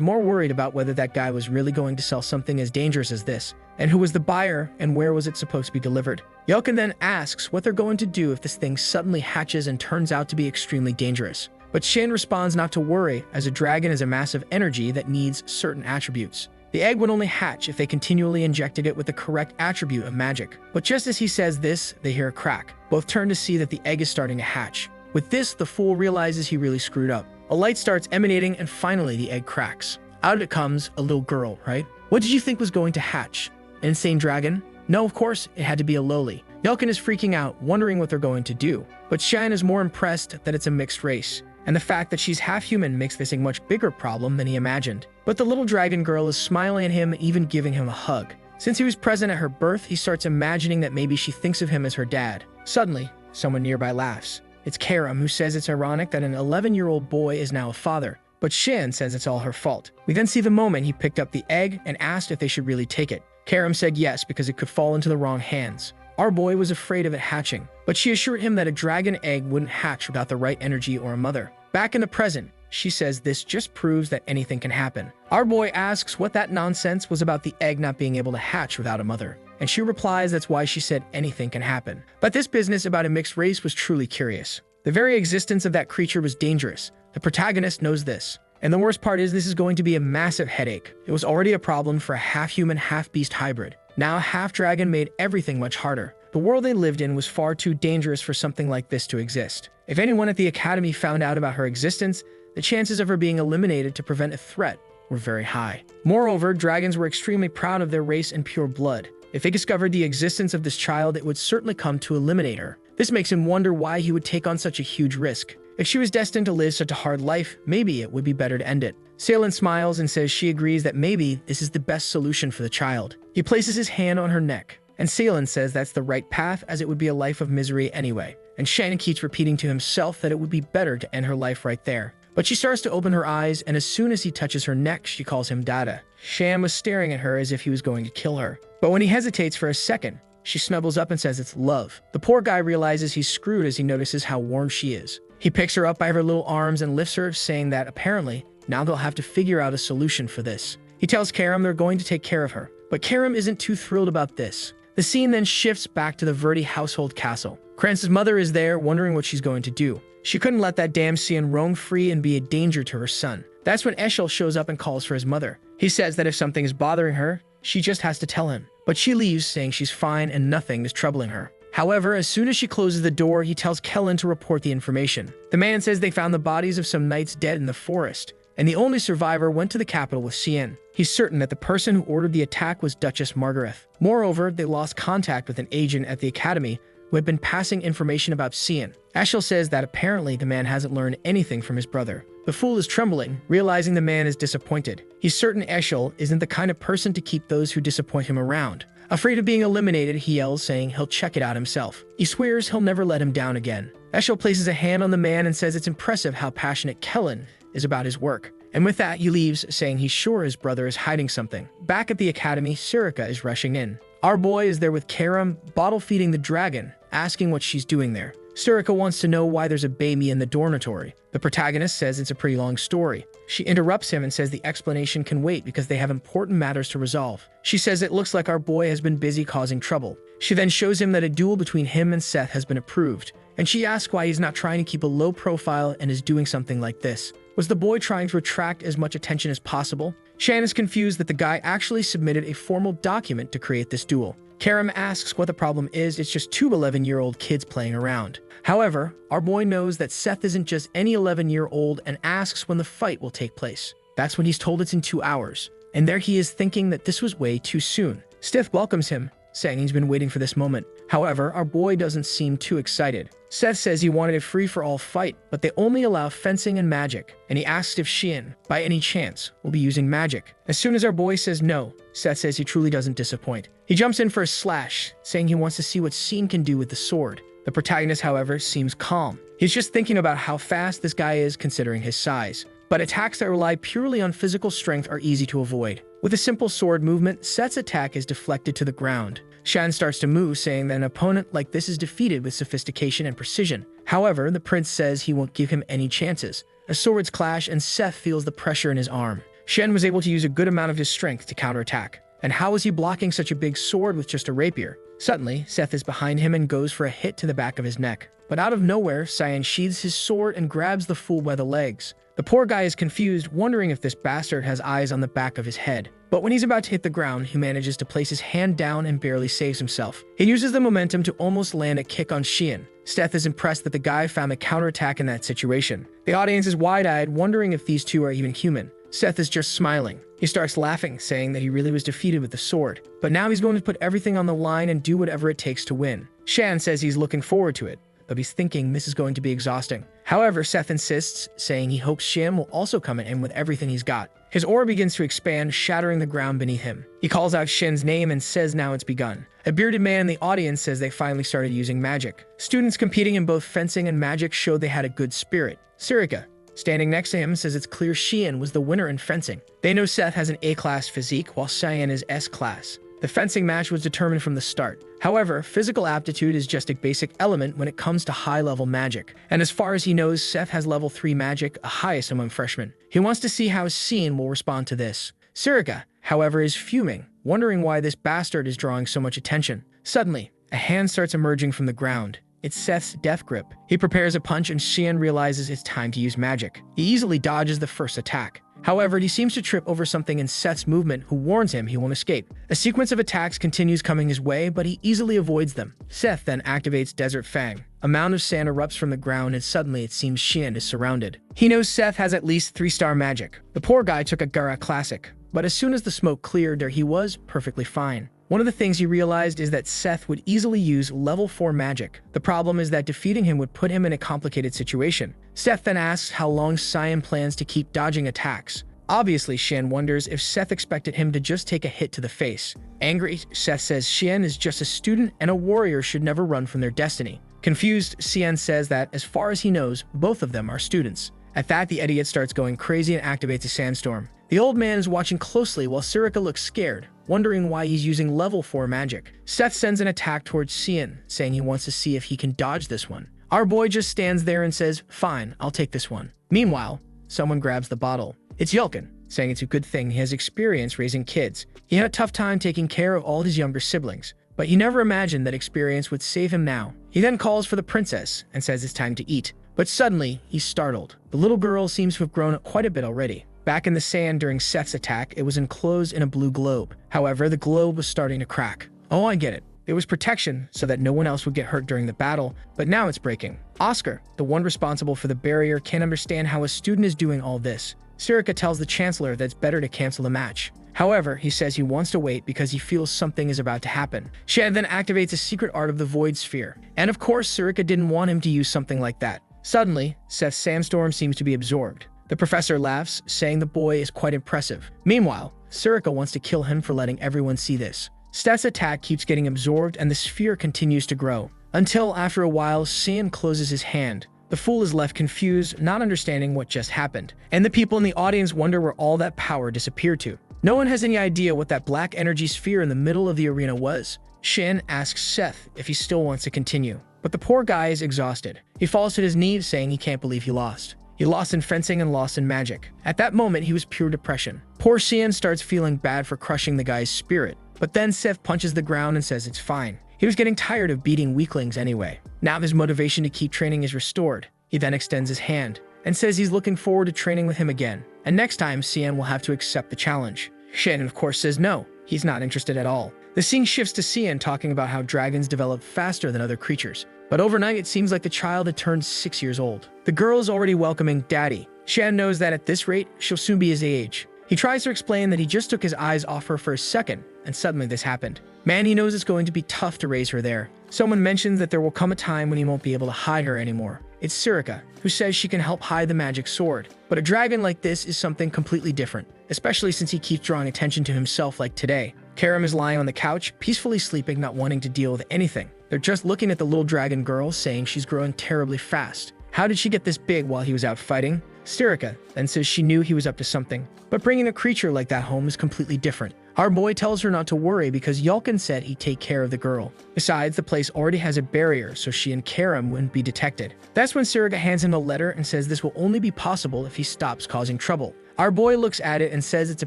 more worried about whether that guy was really going to sell something as dangerous as this, and who was the buyer and where was it supposed to be delivered. Yelkin then asks what they're going to do if this thing suddenly hatches and turns out to be extremely dangerous. But Shin responds not to worry, as a dragon is a massive energy that needs certain attributes. The egg would only hatch if they continually injected it with the correct attribute of magic. But just as he says this, they hear a crack. Both turn to see that the egg is starting to hatch. With this, the fool realizes he really screwed up. A light starts emanating and finally the egg cracks. Out of it comes a little girl, right? What did you think was going to hatch? An insane dragon? No, of course, it had to be a lowly. Yelkin is freaking out, wondering what they're going to do. But Shan is more impressed that it's a mixed race. And the fact that she's half human makes this a much bigger problem than he imagined. But the little dragon girl is smiling at him, even giving him a hug. Since he was present at her birth, he starts imagining that maybe she thinks of him as her dad. Suddenly, someone nearby laughs. It's Karam, who says it's ironic that an 11-year-old boy is now a father. But Shin says it's all her fault. We then see the moment he picked up the egg and asked if they should really take it. Karam said yes because it could fall into the wrong hands. Our boy was afraid of it hatching, but she assured him that a dragon egg wouldn't hatch without the right energy or a mother. Back in the present, she says this just proves that anything can happen. Our boy asks what that nonsense was about the egg not being able to hatch without a mother. And she replies that's why she said anything can happen. But this business about a mixed race was truly curious. The very existence of that creature was dangerous. The protagonist knows this. And the worst part is this is going to be a massive headache. It was already a problem for a half-human, half-beast hybrid. Now half-dragon made everything much harder. The world they lived in was far too dangerous for something like this to exist. If anyone at the academy found out about her existence, the chances of her being eliminated to prevent a threat were very high. Moreover, dragons were extremely proud of their race and pure blood. If they discovered the existence of this child, it would certainly come to eliminate her. This makes him wonder why he would take on such a huge risk. If she was destined to live such a hard life, maybe it would be better to end it. Salen smiles and says she agrees that maybe this is the best solution for the child. He places his hand on her neck, and Salen says that's the right path as it would be a life of misery anyway. And Shannon keeps repeating to himself that it would be better to end her life right there. But she starts to open her eyes, and as soon as he touches her neck, she calls him Dada. Sham was staring at her as if he was going to kill her. But when he hesitates for a second, she snuggles up and says it's love. The poor guy realizes he's screwed as he notices how warm she is. He picks her up by her little arms and lifts her, saying that apparently, now they'll have to figure out a solution for this. He tells Karam they're going to take care of her. But Karam isn't too thrilled about this. The scene then shifts back to the Verdi household castle. Kranz's mother is there, wondering what she's going to do. She couldn't let that damn Cian roam free and be a danger to her son. That's when Eshel shows up and calls for his mother. He says that if something is bothering her, she just has to tell him. But she leaves, saying she's fine and nothing is troubling her. However, as soon as she closes the door, he tells Kellen to report the information. The man says they found the bodies of some knights dead in the forest, and the only survivor went to the capital with Cian. He's certain that the person who ordered the attack was Duchess Margareth. Moreover, they lost contact with an agent at the academy who had been passing information about Cian. Eshel says that apparently the man hasn't learned anything from his brother. The fool is trembling, realizing the man is disappointed. He's certain Eshel isn't the kind of person to keep those who disappoint him around. Afraid of being eliminated, he yells, saying he'll check it out himself. He swears he'll never let him down again. Eshel places a hand on the man and says it's impressive how passionate Kellen is about his work. And with that, he leaves, saying he's sure his brother is hiding something. Back at the academy, Sirika is rushing in. Our boy is there with Karam, bottle feeding the dragon, asking what she's doing there. Surika wants to know why there's a baby in the dormitory. The protagonist says it's a pretty long story. She interrupts him and says the explanation can wait because they have important matters to resolve. She says it looks like our boy has been busy causing trouble. She then shows him that a duel between him and Seth has been approved, and she asks why he's not trying to keep a low profile and is doing something like this. Was the boy trying to attract as much attention as possible? Shan is confused that the guy actually submitted a formal document to create this duel. Karam asks what the problem is. It's just two 11-year-old kids playing around. However, our boy knows that Seth isn't just any 11-year-old and asks when the fight will take place. That's when he's told it's in 2 hours. And there he is thinking that this was way too soon. Seth welcomes him, saying he's been waiting for this moment. However, our boy doesn't seem too excited. Seth says he wanted a free-for-all fight, but they only allow fencing and magic, and he asks if Xian, by any chance, will be using magic. As soon as our boy says no, Seth says he truly doesn't disappoint. He jumps in for a slash, saying he wants to see what Xian can do with the sword. The protagonist, however, seems calm. He's just thinking about how fast this guy is considering his size. But attacks that rely purely on physical strength are easy to avoid. With a simple sword movement, Seth's attack is deflected to the ground. Shan starts to move, saying that an opponent like this is defeated with sophistication and precision. However, the prince says he won't give him any chances. A swords clash and Seth feels the pressure in his arm. Shen was able to use a good amount of his strength to counterattack. And how is he blocking such a big sword with just a rapier? Suddenly, Seth is behind him and goes for a hit to the back of his neck. But out of nowhere, Cyan sheathes his sword and grabs the fool by the legs. The poor guy is confused, wondering if this bastard has eyes on the back of his head. But when he's about to hit the ground, he manages to place his hand down and barely saves himself. He uses the momentum to almost land a kick on Xian. Seth is impressed that the guy found a counterattack in that situation. The audience is wide-eyed, wondering if these two are even human. Seth is just smiling. He starts laughing, saying that he really was defeated with the sword. But now he's going to put everything on the line and do whatever it takes to win. Shan says he's looking forward to it, but he's thinking this is going to be exhausting. However, Seth insists, saying he hopes Xian will also come in with everything he's got. His aura begins to expand, shattering the ground beneath him. He calls out Shin's name and says now it's begun. A bearded man in the audience says they finally started using magic. Students competing in both fencing and magic showed they had a good spirit. Surika, standing next to him, says it's clear Xian was the winner in fencing. They know Seth has an A-class physique, while Cyan is S-class. The fencing match was determined from the start. However, physical aptitude is just a basic element when it comes to high-level magic. And as far as he knows, Seth has level 3 magic, a highest among freshmen. He wants to see how Xian will respond to this. Surika, however, is fuming, wondering why this bastard is drawing so much attention. Suddenly, a hand starts emerging from the ground. It's Seth's death grip. He prepares a punch and Xian realizes it's time to use magic. He easily dodges the first attack. However, he seems to trip over something in Seth's movement, who warns him he won't escape. A sequence of attacks continues coming his way, but he easily avoids them. Seth then activates Desert Fang. A mound of sand erupts from the ground and suddenly it seems Xian is surrounded. He knows Seth has at least 3-star magic. The poor guy took a Gara Classic, but as soon as the smoke cleared, there he was, perfectly fine. One of the things he realized is that Seth would easily use level 4 magic. The problem is that defeating him would put him in a complicated situation. Seth then asks how long Cyan plans to keep dodging attacks. Obviously, Xian wonders if Seth expected him to just take a hit to the face. Angry, Seth says Xian is just a student and a warrior should never run from their destiny. Confused, Xian says that, as far as he knows, both of them are students. At that, the idiot starts going crazy and activates a sandstorm. The old man is watching closely while Surika looks scared, wondering why he's using level 4 magic. Seth sends an attack towards Xian, saying he wants to see if he can dodge this one. Our boy just stands there and says, "Fine, I'll take this one." Meanwhile, someone grabs the bottle. It's Yulkin, saying it's a good thing he has experience raising kids. He had a tough time taking care of all his younger siblings, but he never imagined that experience would save him now. He then calls for the princess and says it's time to eat. But suddenly, he's startled. The little girl seems to have grown up quite a bit already. Back in the sand during Seth's attack, it was enclosed in a blue globe. However, the globe was starting to crack. Oh, I get it. It was protection so that no one else would get hurt during the battle, but now it's breaking. Oscar, the one responsible for the barrier, can't understand how a student is doing all this. Surika tells the Chancellor that it's better to cancel the match. However, he says he wants to wait because he feels something is about to happen. Shan then activates a secret art of the Void Sphere. And of course, Surika didn't want him to use something like that. Suddenly, Seth's sandstorm seems to be absorbed. The professor laughs, saying the boy is quite impressive. Meanwhile, Surika wants to kill him for letting everyone see this. Seth's attack keeps getting absorbed and the sphere continues to grow. Until, after a while, Xian closes his hand. The fool is left confused, not understanding what just happened. And the people in the audience wonder where all that power disappeared to. No one has any idea what that black energy sphere in the middle of the arena was. Shin asks Seth if he still wants to continue. but the poor guy is exhausted. He falls to his knees saying he can't believe he lost. He lost in fencing and lost in magic. At that moment, he was pure depression. Poor Xian starts feeling bad for crushing the guy's spirit, but then Seth punches the ground and says it's fine. He was getting tired of beating weaklings anyway. Now his motivation to keep training is restored. He then extends his hand and says he's looking forward to training with him again, and next time Xian will have to accept the challenge. Xian, of course, says no. He's not interested at all. The scene shifts to Xian talking about how dragons develop faster than other creatures, but overnight it seems like the child had turned 6 years old. The girl is already welcoming Daddy. Xian knows that at this rate, she'll soon be his age. He tries to explain that he just took his eyes off her for a second, and suddenly this happened. Man, he knows it's going to be tough to raise her there. Someone mentions that there will come a time when he won't be able to hide her anymore. It's Sirika, who says she can help hide the magic sword. But a dragon like this is something completely different, especially since he keeps drawing attention to himself like today. Karam is lying on the couch, peacefully sleeping, not wanting to deal with anything. They're just looking at the little dragon girl, saying she's growing terribly fast. How did she get this big while he was out fighting? Sirika then says she knew he was up to something, but bringing a creature like that home is completely different. Our boy tells her not to worry because Yulkin said he'd take care of the girl. Besides, the place already has a barrier, so she and Karam wouldn't be detected. That's when Sirika hands him a letter and says this will only be possible if he stops causing trouble. Our boy looks at it and says it's a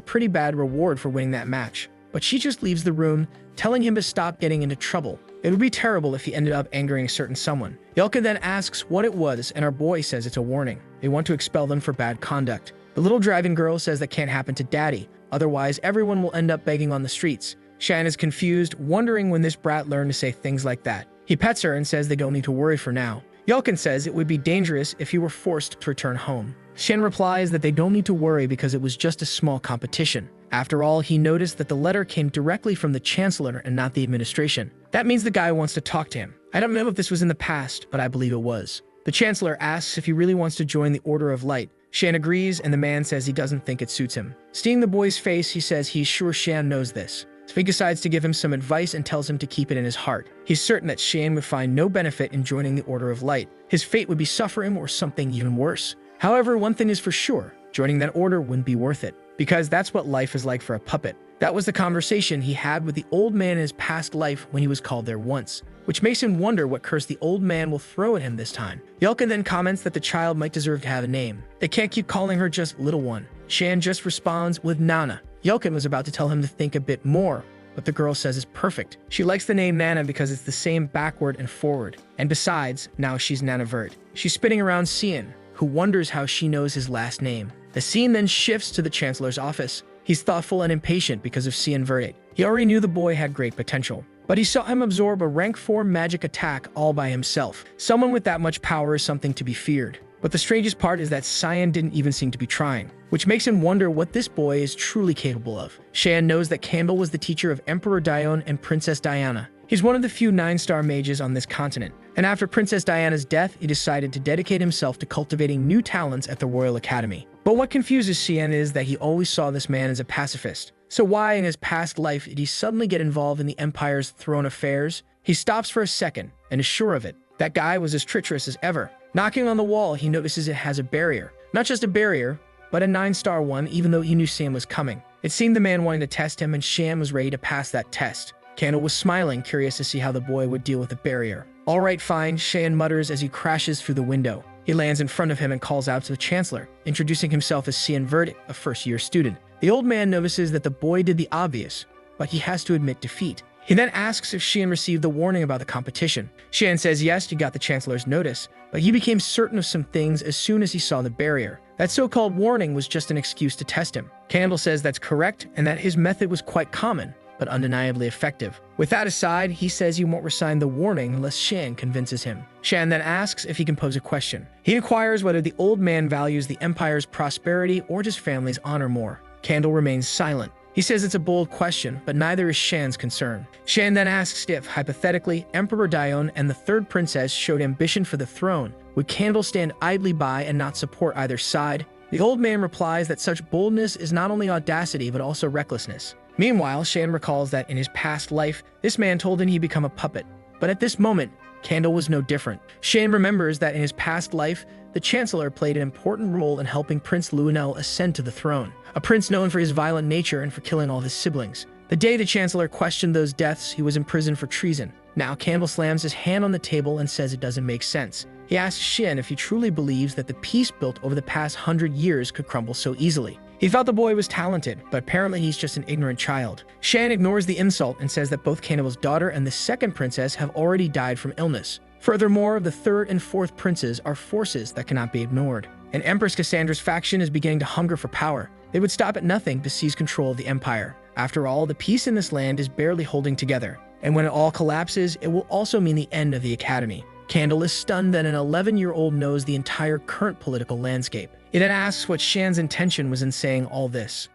pretty bad reward for winning that match. But she just leaves the room, telling him to stop getting into trouble. It would be terrible if he ended up angering a certain someone. Yulkin then asks what it was, and our boy says it's a warning. They want to expel them for bad conduct. The little dragon girl says that can't happen to Daddy, otherwise everyone will end up begging on the streets. Shan is confused, wondering when this brat learned to say things like that. He pets her and says they don't need to worry for now. Yulkin says it would be dangerous if he were forced to return home. Shen replies that they don't need to worry because it was just a small competition. After all, he noticed that the letter came directly from the Chancellor and not the administration. That means the guy wants to talk to him. I don't know if this was in the past, but I believe it was. The Chancellor asks if he really wants to join the Order of Light. Shan agrees, and the man says he doesn't think it suits him. Seeing the boy's face, he says he's sure Shan knows this. So he decides to give him some advice and tells him to keep it in his heart. He's certain that Shan would find no benefit in joining the Order of Light. His fate would be suffering or something even worse. However, one thing is for sure, joining that order wouldn't be worth it, because that's what life is like for a puppet. That was the conversation he had with the old man in his past life when he was called there once, which makes him wonder what curse the old man will throw at him this time. Yulkin then comments that the child might deserve to have a name. They can't keep calling her just Little One. Shan just responds with Nana. Yulkin was about to tell him to think a bit more, but the girl says it's perfect. She likes the name Nana because it's the same backward and forward. And besides, now she's Nanavert. She's spinning around Xian, who wonders how she knows his last name. The scene then shifts to the Chancellor's office. He's thoughtful and impatient because of Xian verdict. He already knew the boy had great potential, but he saw him absorb a rank 4 magic attack all by himself. Someone with that much power is something to be feared. But the strangest part is that Xian didn't even seem to be trying, which makes him wonder what this boy is truly capable of. Shan knows that Campbell was the teacher of Emperor Dione and Princess Diana. He's one of the few 9-star mages on this continent, and after Princess Diana's death, he decided to dedicate himself to cultivating new talents at the Royal Academy. But what confuses Xian is that he always saw this man as a pacifist. So why in his past life did he suddenly get involved in the Empire's throne affairs? He stops for a second and is sure of it. That guy was as treacherous as ever. Knocking on the wall, he notices it has a barrier. Not just a barrier, but a 9-star one, even though he knew Sam was coming. It seemed the man wanting to test him, and Shan was ready to pass that test. Candle was smiling, curious to see how the boy would deal with the barrier. All right, fine, Shan mutters as he crashes through the window. He lands in front of him and calls out to the Chancellor, introducing himself as Xian Verdict, a first-year student. The old man notices that the boy did the obvious, but he has to admit defeat. He then asks if Xian received the warning about the competition. Xian says yes, he got the Chancellor's notice, but he became certain of some things as soon as he saw the barrier. That so-called warning was just an excuse to test him. Candle says that's correct and that his method was quite common, but undeniably effective. With that aside, he says he won't resign the warning unless Shan convinces him. Shan then asks if he can pose a question. He inquires whether the old man values the Empire's prosperity or his family's honor more. Candle remains silent. He says it's a bold question, but neither is Shan's concern. Shan then asks if, hypothetically, Emperor Dione and the third princess showed ambition for the throne, would Candle stand idly by and not support either side? The old man replies that such boldness is not only audacity but also recklessness. Meanwhile, Shan recalls that in his past life, this man told him he'd become a puppet. But at this moment, Candle was no different. Shan remembers that in his past life, the Chancellor played an important role in helping Prince Luenel ascend to the throne, a prince known for his violent nature and for killing all his siblings. The day the Chancellor questioned those deaths, he was imprisoned for treason. Now Candle slams his hand on the table and says it doesn't make sense. He asks Shin if he truly believes that the peace built over the past 100 years could crumble so easily. He thought the boy was talented, but apparently he's just an ignorant child. Shan ignores the insult and says that both Candle's daughter and the second princess have already died from illness. Furthermore, the third and fourth princes are forces that cannot be ignored. And Empress Cassandra's faction is beginning to hunger for power. They would stop at nothing to seize control of the empire. After all, the peace in this land is barely holding together. And when it all collapses, it will also mean the end of the academy. Candle is stunned that an 11-year-old knows the entire current political landscape. It then asks what Shan's intention was in saying all this.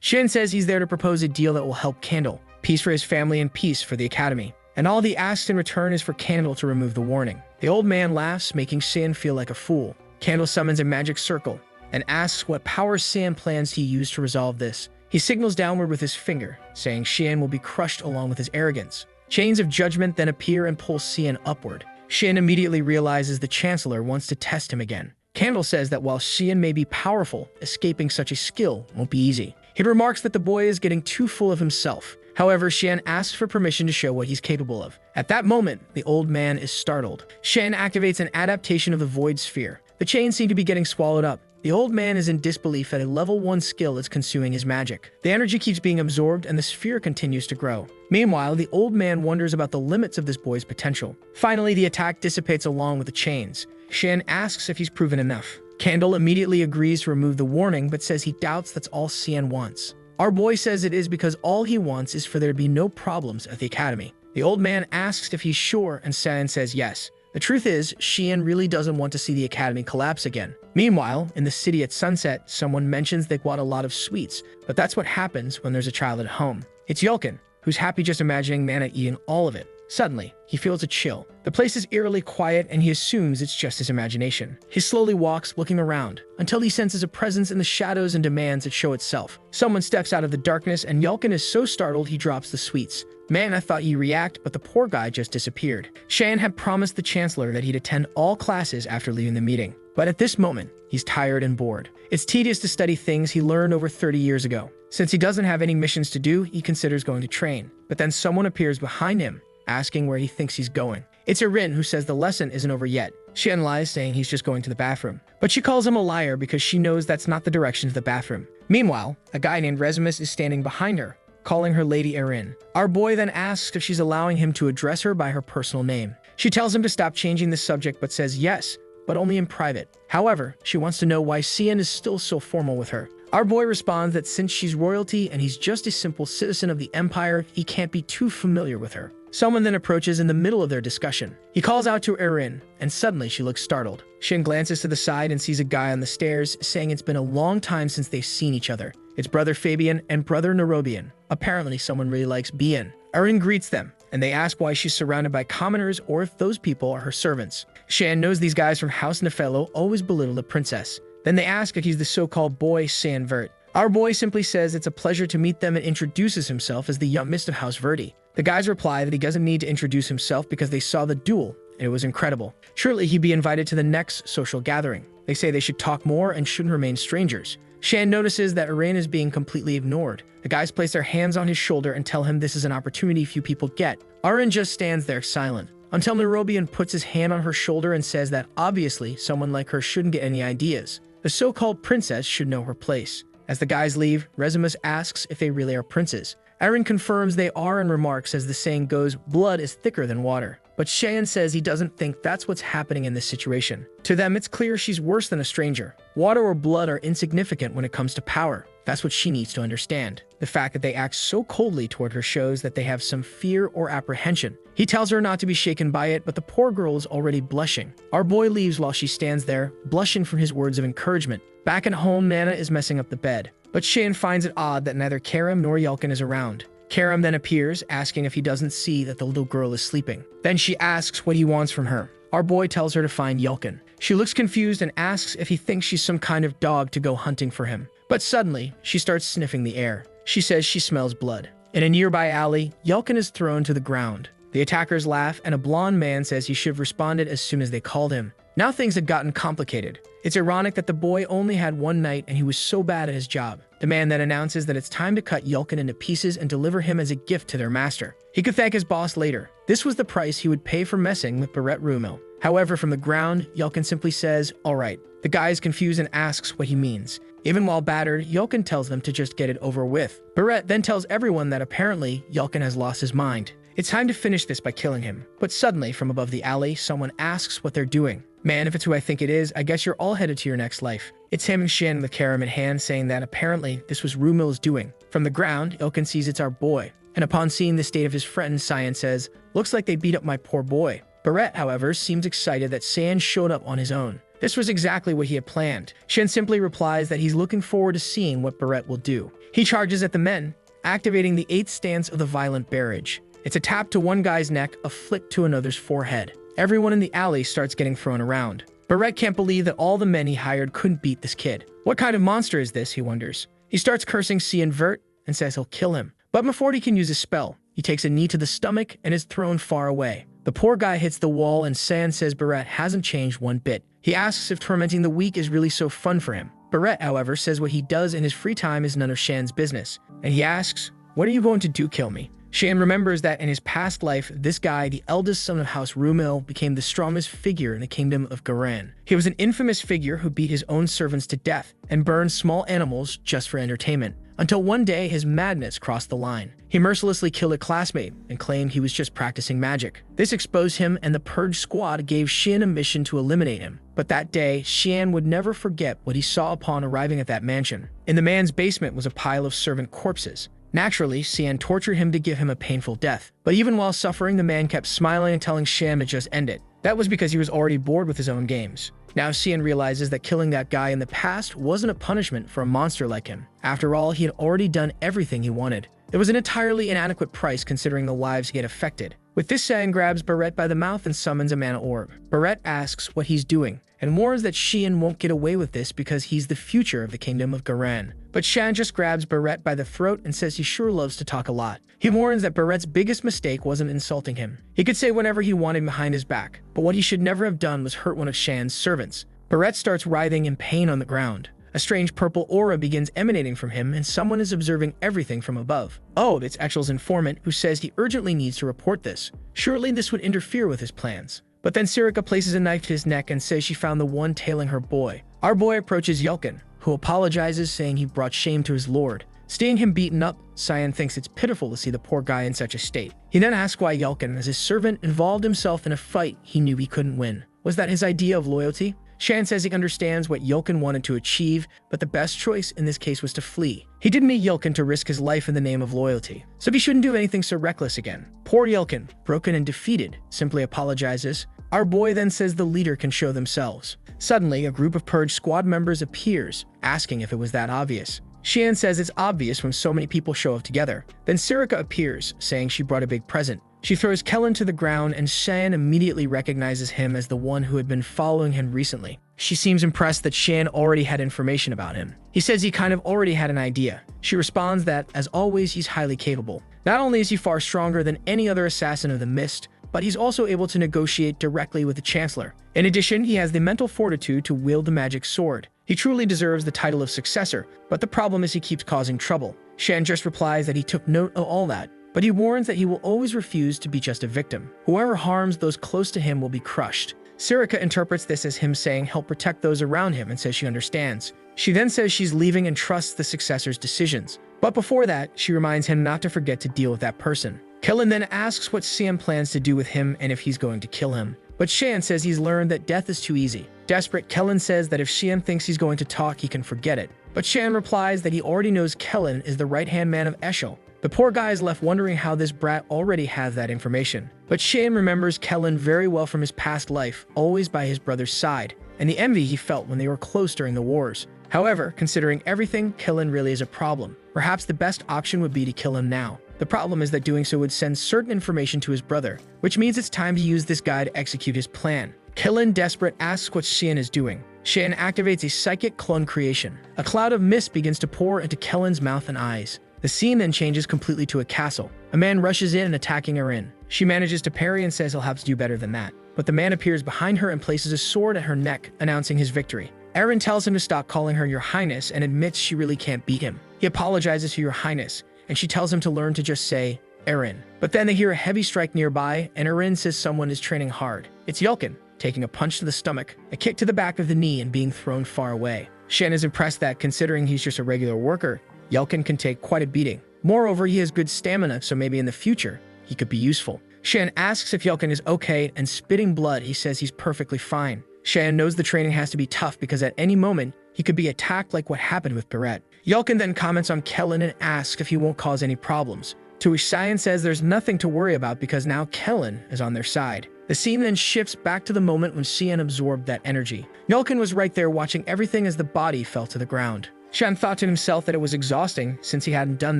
Shan says he's there to propose a deal that will help Candle, peace for his family and peace for the academy. And all he asks in return is for Candle to remove the warning. The old man laughs, making Shan feel like a fool. Candle summons a magic circle and asks what power Shan plans to use to resolve this. He signals downward with his finger, saying Shan will be crushed along with his arrogance. Chains of judgment then appear and pull Shan upward. Shan immediately realizes the Chancellor wants to test him again. Candle says that while Shan may be powerful, escaping such a skill won't be easy. He remarks that the boy is getting too full of himself. However, Shan asks for permission to show what he's capable of. At that moment, the old man is startled. Shan activates an adaptation of the Void Sphere. The chains seem to be getting swallowed up. The old man is in disbelief that a level 1 skill is consuming his magic. The energy keeps being absorbed and the sphere continues to grow. Meanwhile, the old man wonders about the limits of this boy's potential. Finally, the attack dissipates along with the chains. Shan asks if he's proven enough. Candle immediately agrees to remove the warning, but says he doubts that's all Shan wants. Our boy says it is because all he wants is for there to be no problems at the academy. The old man asks if he's sure, and Shan says yes. The truth is, Shan really doesn't want to see the academy collapse again. Meanwhile, in the city at sunset, someone mentions they bought a lot of sweets, but that's what happens when there's a child at home. It's Yulkin, who's happy just imagining Mana eating all of it. Suddenly, he feels a chill. The place is eerily quiet and he assumes it's just his imagination. He slowly walks, looking around, until he senses a presence in the shadows and demands it show itself. Someone steps out of the darkness and Yulkin is so startled he drops the sweets. Man, I thought you'd react, but the poor guy just disappeared. Shan had promised the Chancellor that he'd attend all classes after leaving the meeting. But at this moment, he's tired and bored. It's tedious to study things he learned over 30 years ago. Since he doesn't have any missions to do, he considers going to train. But then someone appears behind him, asking where he thinks he's going. It's Erin, who says the lesson isn't over yet. Shan lies, saying he's just going to the bathroom. But she calls him a liar because she knows that's not the direction to the bathroom. Meanwhile, a guy named Resimus is standing behind her, calling her Lady Erin. Our boy then asks if she's allowing him to address her by her personal name. She tells him to stop changing the subject but says yes, but only in private. However, she wants to know why Sian is still so formal with her. Our boy responds that since she's royalty and he's just a simple citizen of the Empire, he can't be too familiar with her. Someone then approaches in the middle of their discussion. He calls out to Erin, and suddenly she looks startled. Shin glances to the side and sees a guy on the stairs, saying it's been a long time since they've seen each other. It's Brother Fabian and Brother Nerobian. Apparently someone really likes Bien. Erin greets them, and they ask why she's surrounded by commoners or if those people are her servants. Shan knows these guys from House Yahello always belittle the princess. Then they ask if he's the so-called boy Sanvert. Our boy simply says it's a pleasure to meet them and introduces himself as the young Mist of House Verdi. The guys reply that he doesn't need to introduce himself because they saw the duel, and it was incredible. Surely he'd be invited to the next social gathering. They say they should talk more and shouldn't remain strangers. Shan notices that Erin is being completely ignored. The guys place their hands on his shoulder and tell him this is an opportunity few people get. Erin just stands there silent, until Nerobian puts his hand on her shoulder and says that obviously someone like her shouldn't get any ideas. The so-called princess should know her place. As the guys leave, Resimus asks if they really are princes. Erin confirms they are and remarks, as the saying goes, blood is thicker than water. But Shan says he doesn't think that's what's happening in this situation. To them, it's clear she's worse than a stranger. Water or blood are insignificant when it comes to power. That's what she needs to understand. The fact that they act so coldly toward her shows that they have some fear or apprehension. He tells her not to be shaken by it, but the poor girl is already blushing. Our boy leaves while she stands there, blushing from his words of encouragement. Back at home, Nana is messing up the bed. But Shan finds it odd that neither Karam nor Yulkin is around. Karam then appears, asking if he doesn't see that the little girl is sleeping. Then she asks what he wants from her. Our boy tells her to find Yulkin. She looks confused and asks if he thinks she's some kind of dog to go hunting for him. But suddenly, she starts sniffing the air. She says she smells blood. In a nearby alley, Yulkin is thrown to the ground. The attackers laugh, and a blonde man says he should have responded as soon as they called him. Now things had gotten complicated. It's ironic that the boy only had one night and he was so bad at his job. The man then announces that it's time to cut Yulkin into pieces and deliver him as a gift to their master. He could thank his boss later. This was the price he would pay for messing with Barrett Rumil. However, from the ground, Yulkin simply says, "Alright." The guy is confused and asks what he means. Even while battered, Yulkin tells them to just get it over with. Barrett then tells everyone that apparently Yulkin has lost his mind. It's time to finish this by killing him. But suddenly, from above the alley, someone asks what they're doing. "Man, if it's who I think it is, I guess you're all headed to your next life." It's him and Shan with Karam in hand, saying that apparently this was Rumil's doing. From the ground, Yulkin sees it's our boy. And upon seeing the state of his friend, Cyan says, "Looks like they beat up my poor boy." Barrett, however, seems excited that Cyan showed up on his own. This was exactly what he had planned. Shen simply replies that he's looking forward to seeing what Barrett will do. He charges at the men, activating the 8th stance of the violent barrage. It's a tap to one guy's neck, a flick to another's forehead. Everyone in the alley starts getting thrown around. Barrett can't believe that all the men he hired couldn't beat this kid. What kind of monster is this, he wonders. He starts cursing Cyan Vert and says he'll kill him. But before he can use his spell, he takes a knee to the stomach and is thrown far away. The poor guy hits the wall and Cyan says Barrett hasn't changed one bit. He asks if tormenting the weak is really so fun for him. Barrett, however, says what he does in his free time is none of Shan's business. And he asks, "What are you going to do, kill me?" Shan remembers that in his past life, this guy, the eldest son of House Rumil, became the strongest figure in the kingdom of Garan. He was an infamous figure who beat his own servants to death and burned small animals just for entertainment. Until one day, his madness crossed the line. He mercilessly killed a classmate and claimed he was just practicing magic. This exposed him, and the Purge Squad gave Xian a mission to eliminate him. But that day, Xian would never forget what he saw upon arriving at that mansion. In the man's basement was a pile of servant corpses. Naturally, Xian tortured him to give him a painful death. But even while suffering, the man kept smiling and telling Xian to just end it. That was because he was already bored with his own games. Now Xian realizes that killing that guy in the past wasn't a punishment for a monster like him. After all, he had already done everything he wanted. It was an entirely inadequate price considering the lives he had affected. With this, Xian grabs Barrett by the mouth and summons a mana orb. Barrett asks what he's doing, and warns that Xian won't get away with this because he's the future of the kingdom of Garan. But Xian just grabs Barrett by the throat and says he sure loves to talk a lot. He warns that Barrett's biggest mistake wasn't insulting him. He could say whatever he wanted behind his back, but what he should never have done was hurt one of Xian's servants. Barrett starts writhing in pain on the ground. A strange purple aura begins emanating from him, and someone is observing everything from above. Oh, it's Echel's informant, who says he urgently needs to report this. Surely this would interfere with his plans. But then Sirika places a knife to his neck and says she found the one tailing her boy. Our boy approaches Yulkin, who apologizes, saying he brought shame to his lord. Seeing him beaten up, Cyan thinks it's pitiful to see the poor guy in such a state. He then asks why Yulkin, as his servant, involved himself in a fight he knew he couldn't win. Was that his idea of loyalty? Shan says he understands what Yulkin wanted to achieve, but the best choice in this case was to flee. He didn't need Yulkin to risk his life in the name of loyalty, so he shouldn't do anything so reckless again. Poor Yulkin, broken and defeated, simply apologizes. Our boy then says the leader can show themselves. Suddenly, a group of Purge Squad members appears, asking if it was that obvious. Xian says it's obvious when so many people show up together. Then Sirika appears, saying she brought a big present. She throws Kellen to the ground, and Xian immediately recognizes him as the one who had been following him recently. She seems impressed that Xian already had information about him. He says he kind of already had an idea. She responds that, as always, he's highly capable. Not only is he far stronger than any other assassin of the Mist, but he's also able to negotiate directly with the Chancellor. In addition, he has the mental fortitude to wield the magic sword. He truly deserves the title of successor, but the problem is he keeps causing trouble. Xian just replies that he took note of all that, but he warns that he will always refuse to be just a victim. Whoever harms those close to him will be crushed. Sirika interprets this as him saying help protect those around him and says she understands. She then says she's leaving and trusts the successor's decisions. But before that, she reminds him not to forget to deal with that person. Kellen then asks what Xian plans to do with him and if he's going to kill him. But Xian says he's learned that death is too easy. Desperate, Kellen says that if Xian thinks he's going to talk, he can forget it. But Xian replies that he already knows Kellen is the right-hand man of Eshel. The poor guy is left wondering how this brat already has that information. But Xian remembers Kellen very well from his past life, always by his brother's side, and the envy he felt when they were close during the wars. However, considering everything, Kellen really is a problem. Perhaps the best option would be to kill him now. The problem is that doing so would send certain information to his brother, which means it's time to use this guy to execute his plan. Kellen, desperate, asks what Xian is doing. Xian activates a psychic clone creation. A cloud of mist begins to pour into Kellen's mouth and eyes. The scene then changes completely to a castle. A man rushes in and attacking her in. She manages to parry and says he'll have to do better than that. But the man appears behind her and places a sword at her neck, announcing his victory. Eren tells him to stop calling her Your Highness and admits she really can't beat him. He apologizes to Your Highness, and she tells him to learn to just say, Eren. But then they hear a heavy strike nearby, and Eren says someone is training hard. It's Yelkin, taking a punch to the stomach, a kick to the back of the knee, and being thrown far away. Shen is impressed that, considering he's just a regular worker, Yelkin can take quite a beating. Moreover, he has good stamina, so maybe in the future, he could be useful. Shen asks if Yelkin is okay, and spitting blood, he says he's perfectly fine. Shen knows the training has to be tough because at any moment, he could be attacked like what happened with Barrett. Yelkin then comments on Kellen and asks if he won't cause any problems, to which Cyan says there's nothing to worry about because now Kellen is on their side. The scene then shifts back to the moment when Cyan absorbed that energy. Yelkin was right there watching everything as the body fell to the ground. Shan thought to himself that it was exhausting since he hadn't done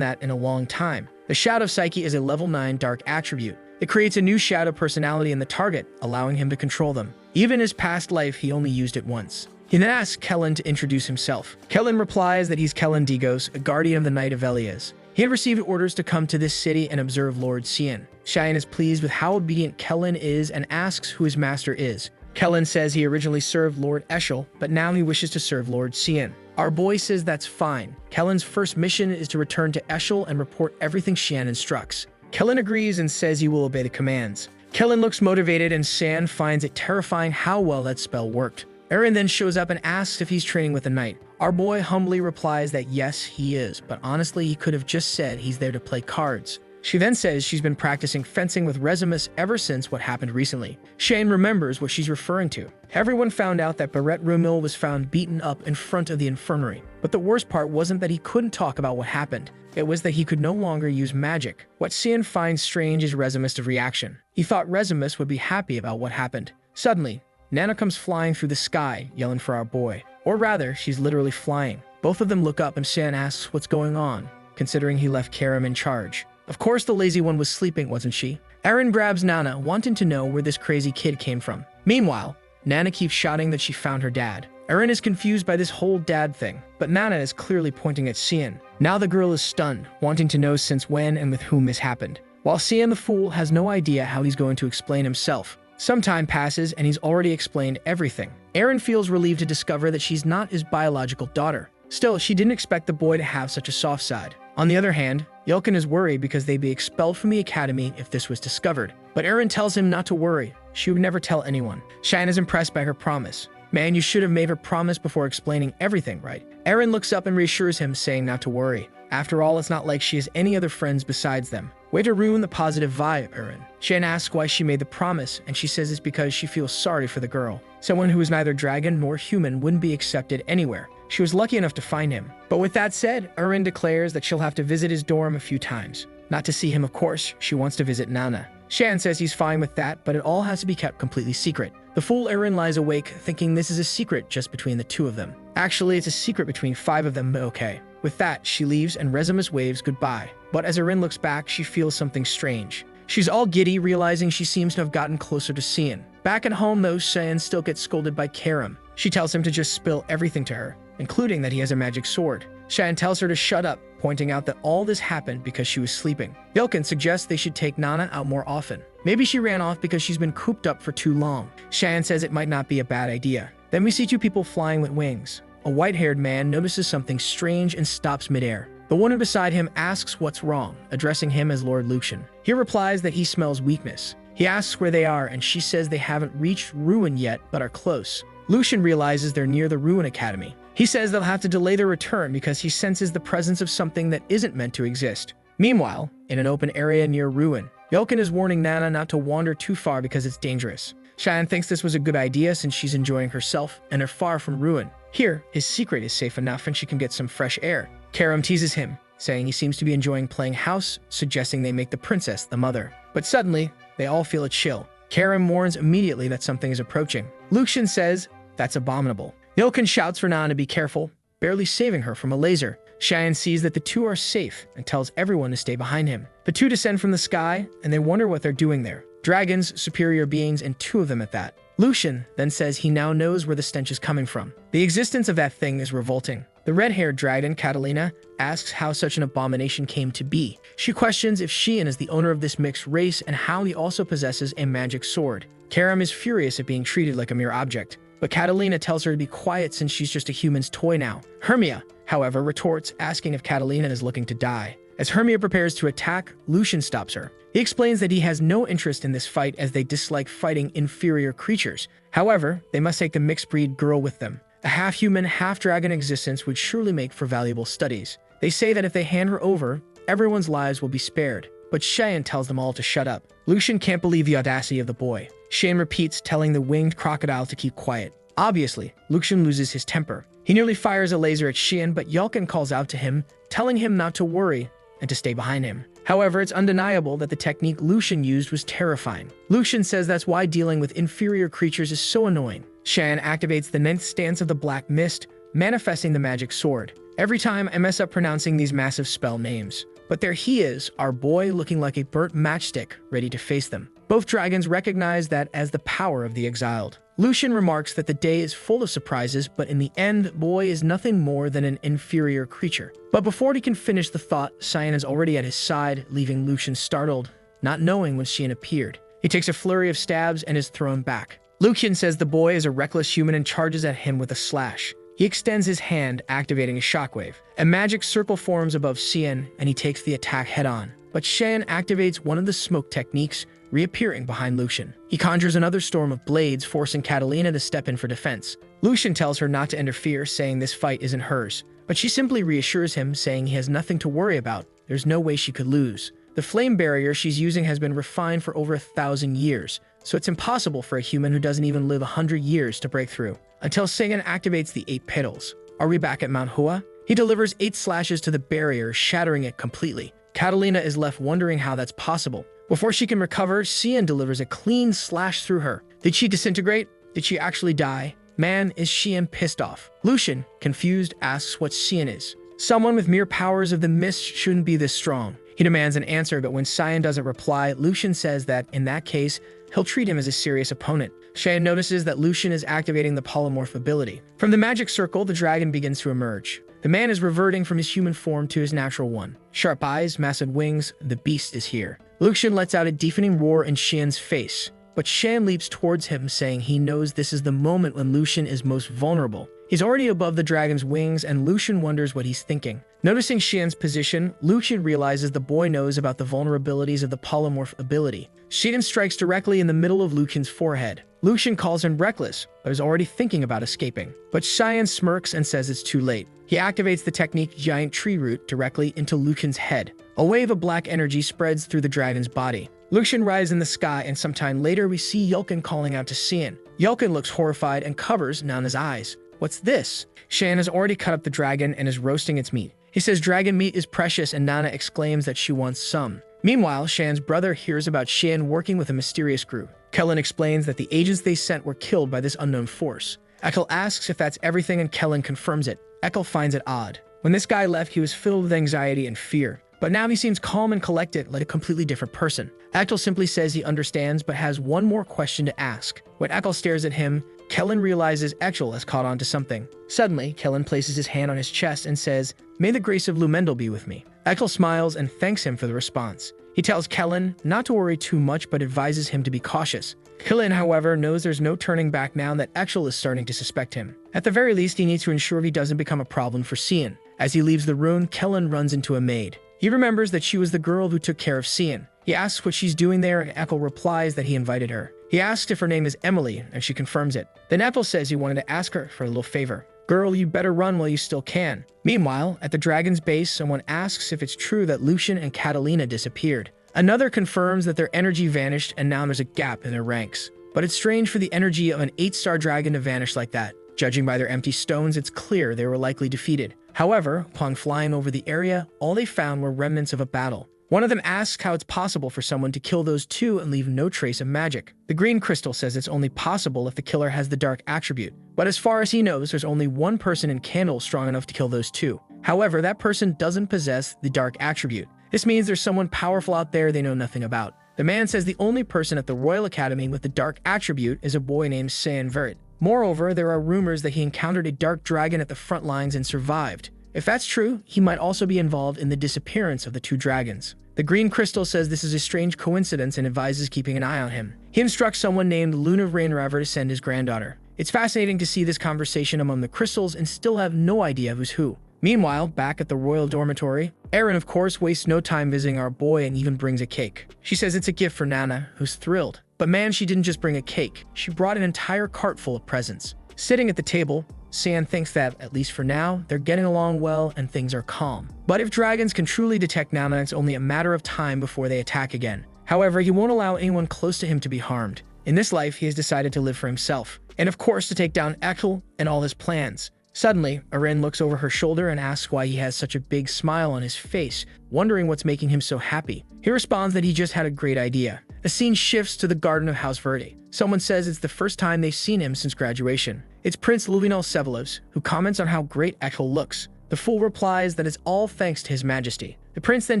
that in a long time. The Shadow Psyche is a level 9 dark attribute. It creates a new shadow personality in the target, allowing him to control them. Even in his past life, he only used it once. He then asks Kellen to introduce himself. Kellen replies that he's Kellen Digos, a guardian of the Knight of Elice. He had received orders to come to this city and observe Lord Cyan. Cheyenne is pleased with how obedient Kellen is and asks who his master is. Kellen says he originally served Lord Eshel, but now he wishes to serve Lord Cyan. Our boy says that's fine. Kellen's first mission is to return to Eshel and report everything Cyan instructs. Kellen agrees and says he will obey the commands. Kellen looks motivated and Cyan finds it terrifying how well that spell worked. Eren then shows up and asks if he's training with the knight. Our boy humbly replies that yes, he is, but honestly he could have just said he's there to play cards. She then says she's been practicing fencing with Resimus ever since what happened recently. Shane remembers what she's referring to. Everyone found out that Barrett Rumil was found beaten up in front of the infirmary. But the worst part wasn't that he couldn't talk about what happened. It was that he could no longer use magic. What Cyan finds strange is Resimus' reaction. He thought Resimus would be happy about what happened. Suddenly, Nana comes flying through the sky, yelling for our boy. Or rather, she's literally flying. Both of them look up and Cyan asks what's going on, considering he left Karam in charge. Of course the lazy one was sleeping, wasn't she? Eren grabs Nana, wanting to know where this crazy kid came from. Meanwhile, Nana keeps shouting that she found her dad. Eren is confused by this whole dad thing, but Nana is clearly pointing at Cyan. Now the girl is stunned, wanting to know since when and with whom this happened. While Cyan the fool has no idea how he's going to explain himself. Some time passes and he's already explained everything. Eren feels relieved to discover that she's not his biological daughter. Still, she didn't expect the boy to have such a soft side. On the other hand, Yelkin is worried because they'd be expelled from the academy if this was discovered. But Eren tells him not to worry. She would never tell anyone. Shine is impressed by her promise. Man, you should have made her promise before explaining everything, right? Eren looks up and reassures him, saying not to worry. After all, it's not like she has any other friends besides them. Way to ruin the positive vibe, Eren. Shan asks why she made the promise, and she says it's because she feels sorry for the girl. Someone who is neither dragon nor human wouldn't be accepted anywhere. She was lucky enough to find him. But with that said, Eren declares that she'll have to visit his dorm a few times. Not to see him, of course. She wants to visit Nana. Shan says he's fine with that, but it all has to be kept completely secret. The fool Eren lies awake, thinking this is a secret just between the two of them. Actually, it's a secret between 5 of them, but okay. With that, she leaves and Resimus waves goodbye. But as Eren looks back, she feels something strange. She's all giddy, realizing she seems to have gotten closer to Cyan. Back at home, though, Cyan still gets scolded by Karam. She tells him to just spill everything to her, including that he has a magic sword. Cyan tells her to shut up, pointing out that all this happened because she was sleeping. Yelkin suggests they should take Nana out more often. Maybe she ran off because she's been cooped up for too long. Cyan says it might not be a bad idea. Then we see 2 people flying with wings. A white-haired man notices something strange and stops midair. The woman beside him asks what's wrong, addressing him as Lord Lucian. He replies that he smells weakness. He asks where they are, and she says they haven't reached Ruin yet, but are close. Lucian realizes they're near the Ruin Academy. He says they'll have to delay their return because he senses the presence of something that isn't meant to exist. Meanwhile, in an open area near Ruin, Yelkin is warning Nana not to wander too far because it's dangerous. Cheyenne thinks this was a good idea since she's enjoying herself and are far from Ruin. Here, his secret is safe enough and she can get some fresh air. Karam teases him, saying he seems to be enjoying playing house, suggesting they make the princess the mother. But suddenly, they all feel a chill. Karam warns immediately that something is approaching. Lucian says, that's abominable. Yelkin shouts for Nana to be careful, barely saving her from a laser. Cheyenne sees that the 2 are safe and tells everyone to stay behind him. The 2 descend from the sky, and they wonder what they're doing there. Dragons, superior beings, and 2 of them at that. Lucian then says he now knows where the stench is coming from. The existence of that thing is revolting. The red-haired dragon, Catalina, asks how such an abomination came to be. She questions if Sheehan is the owner of this mixed race and how he also possesses a magic sword. Karam is furious at being treated like a mere object. but Catalina tells her to be quiet since she's just a human's toy now. Hermia, however, retorts, asking if Catalina is looking to die. As Hermia prepares to attack, Lucian stops her. He explains that he has no interest in this fight as they dislike fighting inferior creatures. However, they must take the mixed-breed girl with them. A half-human, half-dragon existence would surely make for valuable studies. They say that if they hand her over, everyone's lives will be spared. But Cheyenne tells them all to shut up. Lucian can't believe the audacity of the boy. Cheyenne repeats, telling the winged crocodile to keep quiet. Obviously, Lucian loses his temper. He nearly fires a laser at Cheyenne, but Yulkin calls out to him, telling him not to worry and to stay behind him. However, it's undeniable that the technique Lucian used was terrifying. Lucian says that's why dealing with inferior creatures is so annoying. Cheyenne activates the 9th stance of the Black Mist, manifesting the magic sword. Every time I mess up pronouncing these massive spell names. But there he is, our boy, looking like a burnt matchstick, ready to face them. Both dragons recognize that as the power of the exiled. Lucian remarks that the day is full of surprises, but in the end, boy is nothing more than an inferior creature. But before he can finish the thought, Cheyenne is already at his side, leaving Lucian startled, not knowing when Cheyenne appeared. He takes a flurry of stabs and is thrown back. Lucian says the boy is a reckless human and charges at him with a slash. He extends his hand, activating a shockwave. A magic circle forms above Cheyenne, and he takes the attack head-on. But Cheyenne activates one of the smoke techniques, reappearing behind Lucian. He conjures another storm of blades, forcing Catalina to step in for defense. Lucian tells her not to interfere, saying this fight isn't hers. But she simply reassures him, saying he has nothing to worry about. There's no way she could lose. The flame barrier she's using has been refined for over 1,000 years, so it's impossible for a human who doesn't even live 100 years to break through. Until Cheyenne activates the 8 petals. Are we back at Manhwa? He delivers 8 slashes to the barrier, shattering it completely. Catalina is left wondering how that's possible. Before she can recover, Cheyenne delivers a clean slash through her. Did she disintegrate? Did she actually die? Man, is Cheyenne pissed off. Lucian, confused, asks what Cheyenne is. Someone with mere powers of the mist shouldn't be this strong. He demands an answer, but when Cheyenne doesn't reply, Lucian says that, in that case, he'll treat him as a serious opponent. Cheyenne notices that Lucian is activating the polymorph ability. From the magic circle, the dragon begins to emerge. The man is reverting from his human form to his natural one. Sharp eyes, massive wings, the beast is here. Lucian lets out a deafening roar in Cheyenne's face, but Cheyenne leaps towards him, saying he knows this is the moment when Lucian is most vulnerable. He's already above the dragon's wings, and Lucian wonders what he's thinking. Noticing Cheyenne's position, Lucian realizes the boy knows about the vulnerabilities of the polymorph ability. Cheyenne strikes directly in the middle of Lucian's forehead. Lucian calls him reckless, but is already thinking about escaping. But Cheyenne smirks and says it's too late. He activates the technique Giant Tree Root directly into Lucian's head. A wave of black energy spreads through the dragon's body. Lucian rises in the sky, and sometime later we see Yulkin calling out to Cheyenne. Yulkin looks horrified and covers Nana's eyes. What's this? Cheyenne has already cut up the dragon and is roasting its meat. He says dragon meat is precious, and Nana exclaims that she wants some. Meanwhile, Cheyenne's brother hears about Cheyenne working with a mysterious group. Kellen explains that the agents they sent were killed by this unknown force. Ekel asks if that's everything, and Kellen confirms it. Ekel finds it odd. When this guy left, he was filled with anxiety and fear. But now he seems calm and collected, like a completely different person. Ekel simply says he understands, but has one more question to ask. When Ekel stares at him, Kellen realizes Ekel has caught on to something. Suddenly, Kellen places his hand on his chest and says, "May the grace of Lumendel be with me." Ekel smiles and thanks him for the response. He tells Kellen not to worry too much, but advises him to be cautious. Kellen, however, knows there's no turning back now that Ekel is starting to suspect him. At the very least, he needs to ensure he doesn't become a problem for Cheyenne. As he leaves the room, Kellen runs into a maid. He remembers that she was the girl who took care of Cheyenne. He asks what she's doing there, and Ekel replies that he invited her. He asks if her name is Emily, and she confirms it. Then Ekel says he wanted to ask her for a little favor. "Girl, you better run while you still can." Meanwhile, at the dragon's base, someone asks if it's true that Lucian and Catalina disappeared. Another confirms that their energy vanished, and now there's a gap in their ranks. But it's strange for the energy of an 8-star dragon to vanish like that. Judging by their empty stones, it's clear they were likely defeated. However, upon flying over the area, all they found were remnants of a battle. One of them asks how it's possible for someone to kill those two and leave no trace of magic. The green crystal says it's only possible if the killer has the dark attribute. But as far as he knows, there's only one person in Candle strong enough to kill those two. However, that person doesn't possess the dark attribute. This means there's someone powerful out there they know nothing about. The man says the only person at the Royal Academy with the dark attribute is a boy named Sayan Vert. Moreover, there are rumors that he encountered a dark dragon at the front lines and survived. If that's true, he might also be involved in the disappearance of the two dragons. The green crystal says this is a strange coincidence and advises keeping an eye on him. He instructs someone named Luna Rainriver to send his granddaughter. It's fascinating to see this conversation among the crystals and still have no idea who's who. Meanwhile, back at the royal dormitory, Erin, of course, wastes no time visiting our boy and even brings a cake. She says it's a gift for Nana, who's thrilled. But man, she didn't just bring a cake. She brought an entire cart full of presents. Sitting at the table, San thinks that, at least for now, they're getting along well and things are calm. But if dragons can truly detect Nana, it's only a matter of time before they attack again. However, he won't allow anyone close to him to be harmed. In this life, he has decided to live for himself, and of course to take down Ekel and all his plans. Suddenly, Erin looks over her shoulder and asks why he has such a big smile on his face, wondering what's making him so happy. He responds that he just had a great idea. The scene shifts to the garden of House Verde. Someone says it's the first time they've seen him since graduation. It's Prince Luvinol Sevelos, who comments on how great Ekel looks. The fool replies that it's all thanks to his majesty. The prince then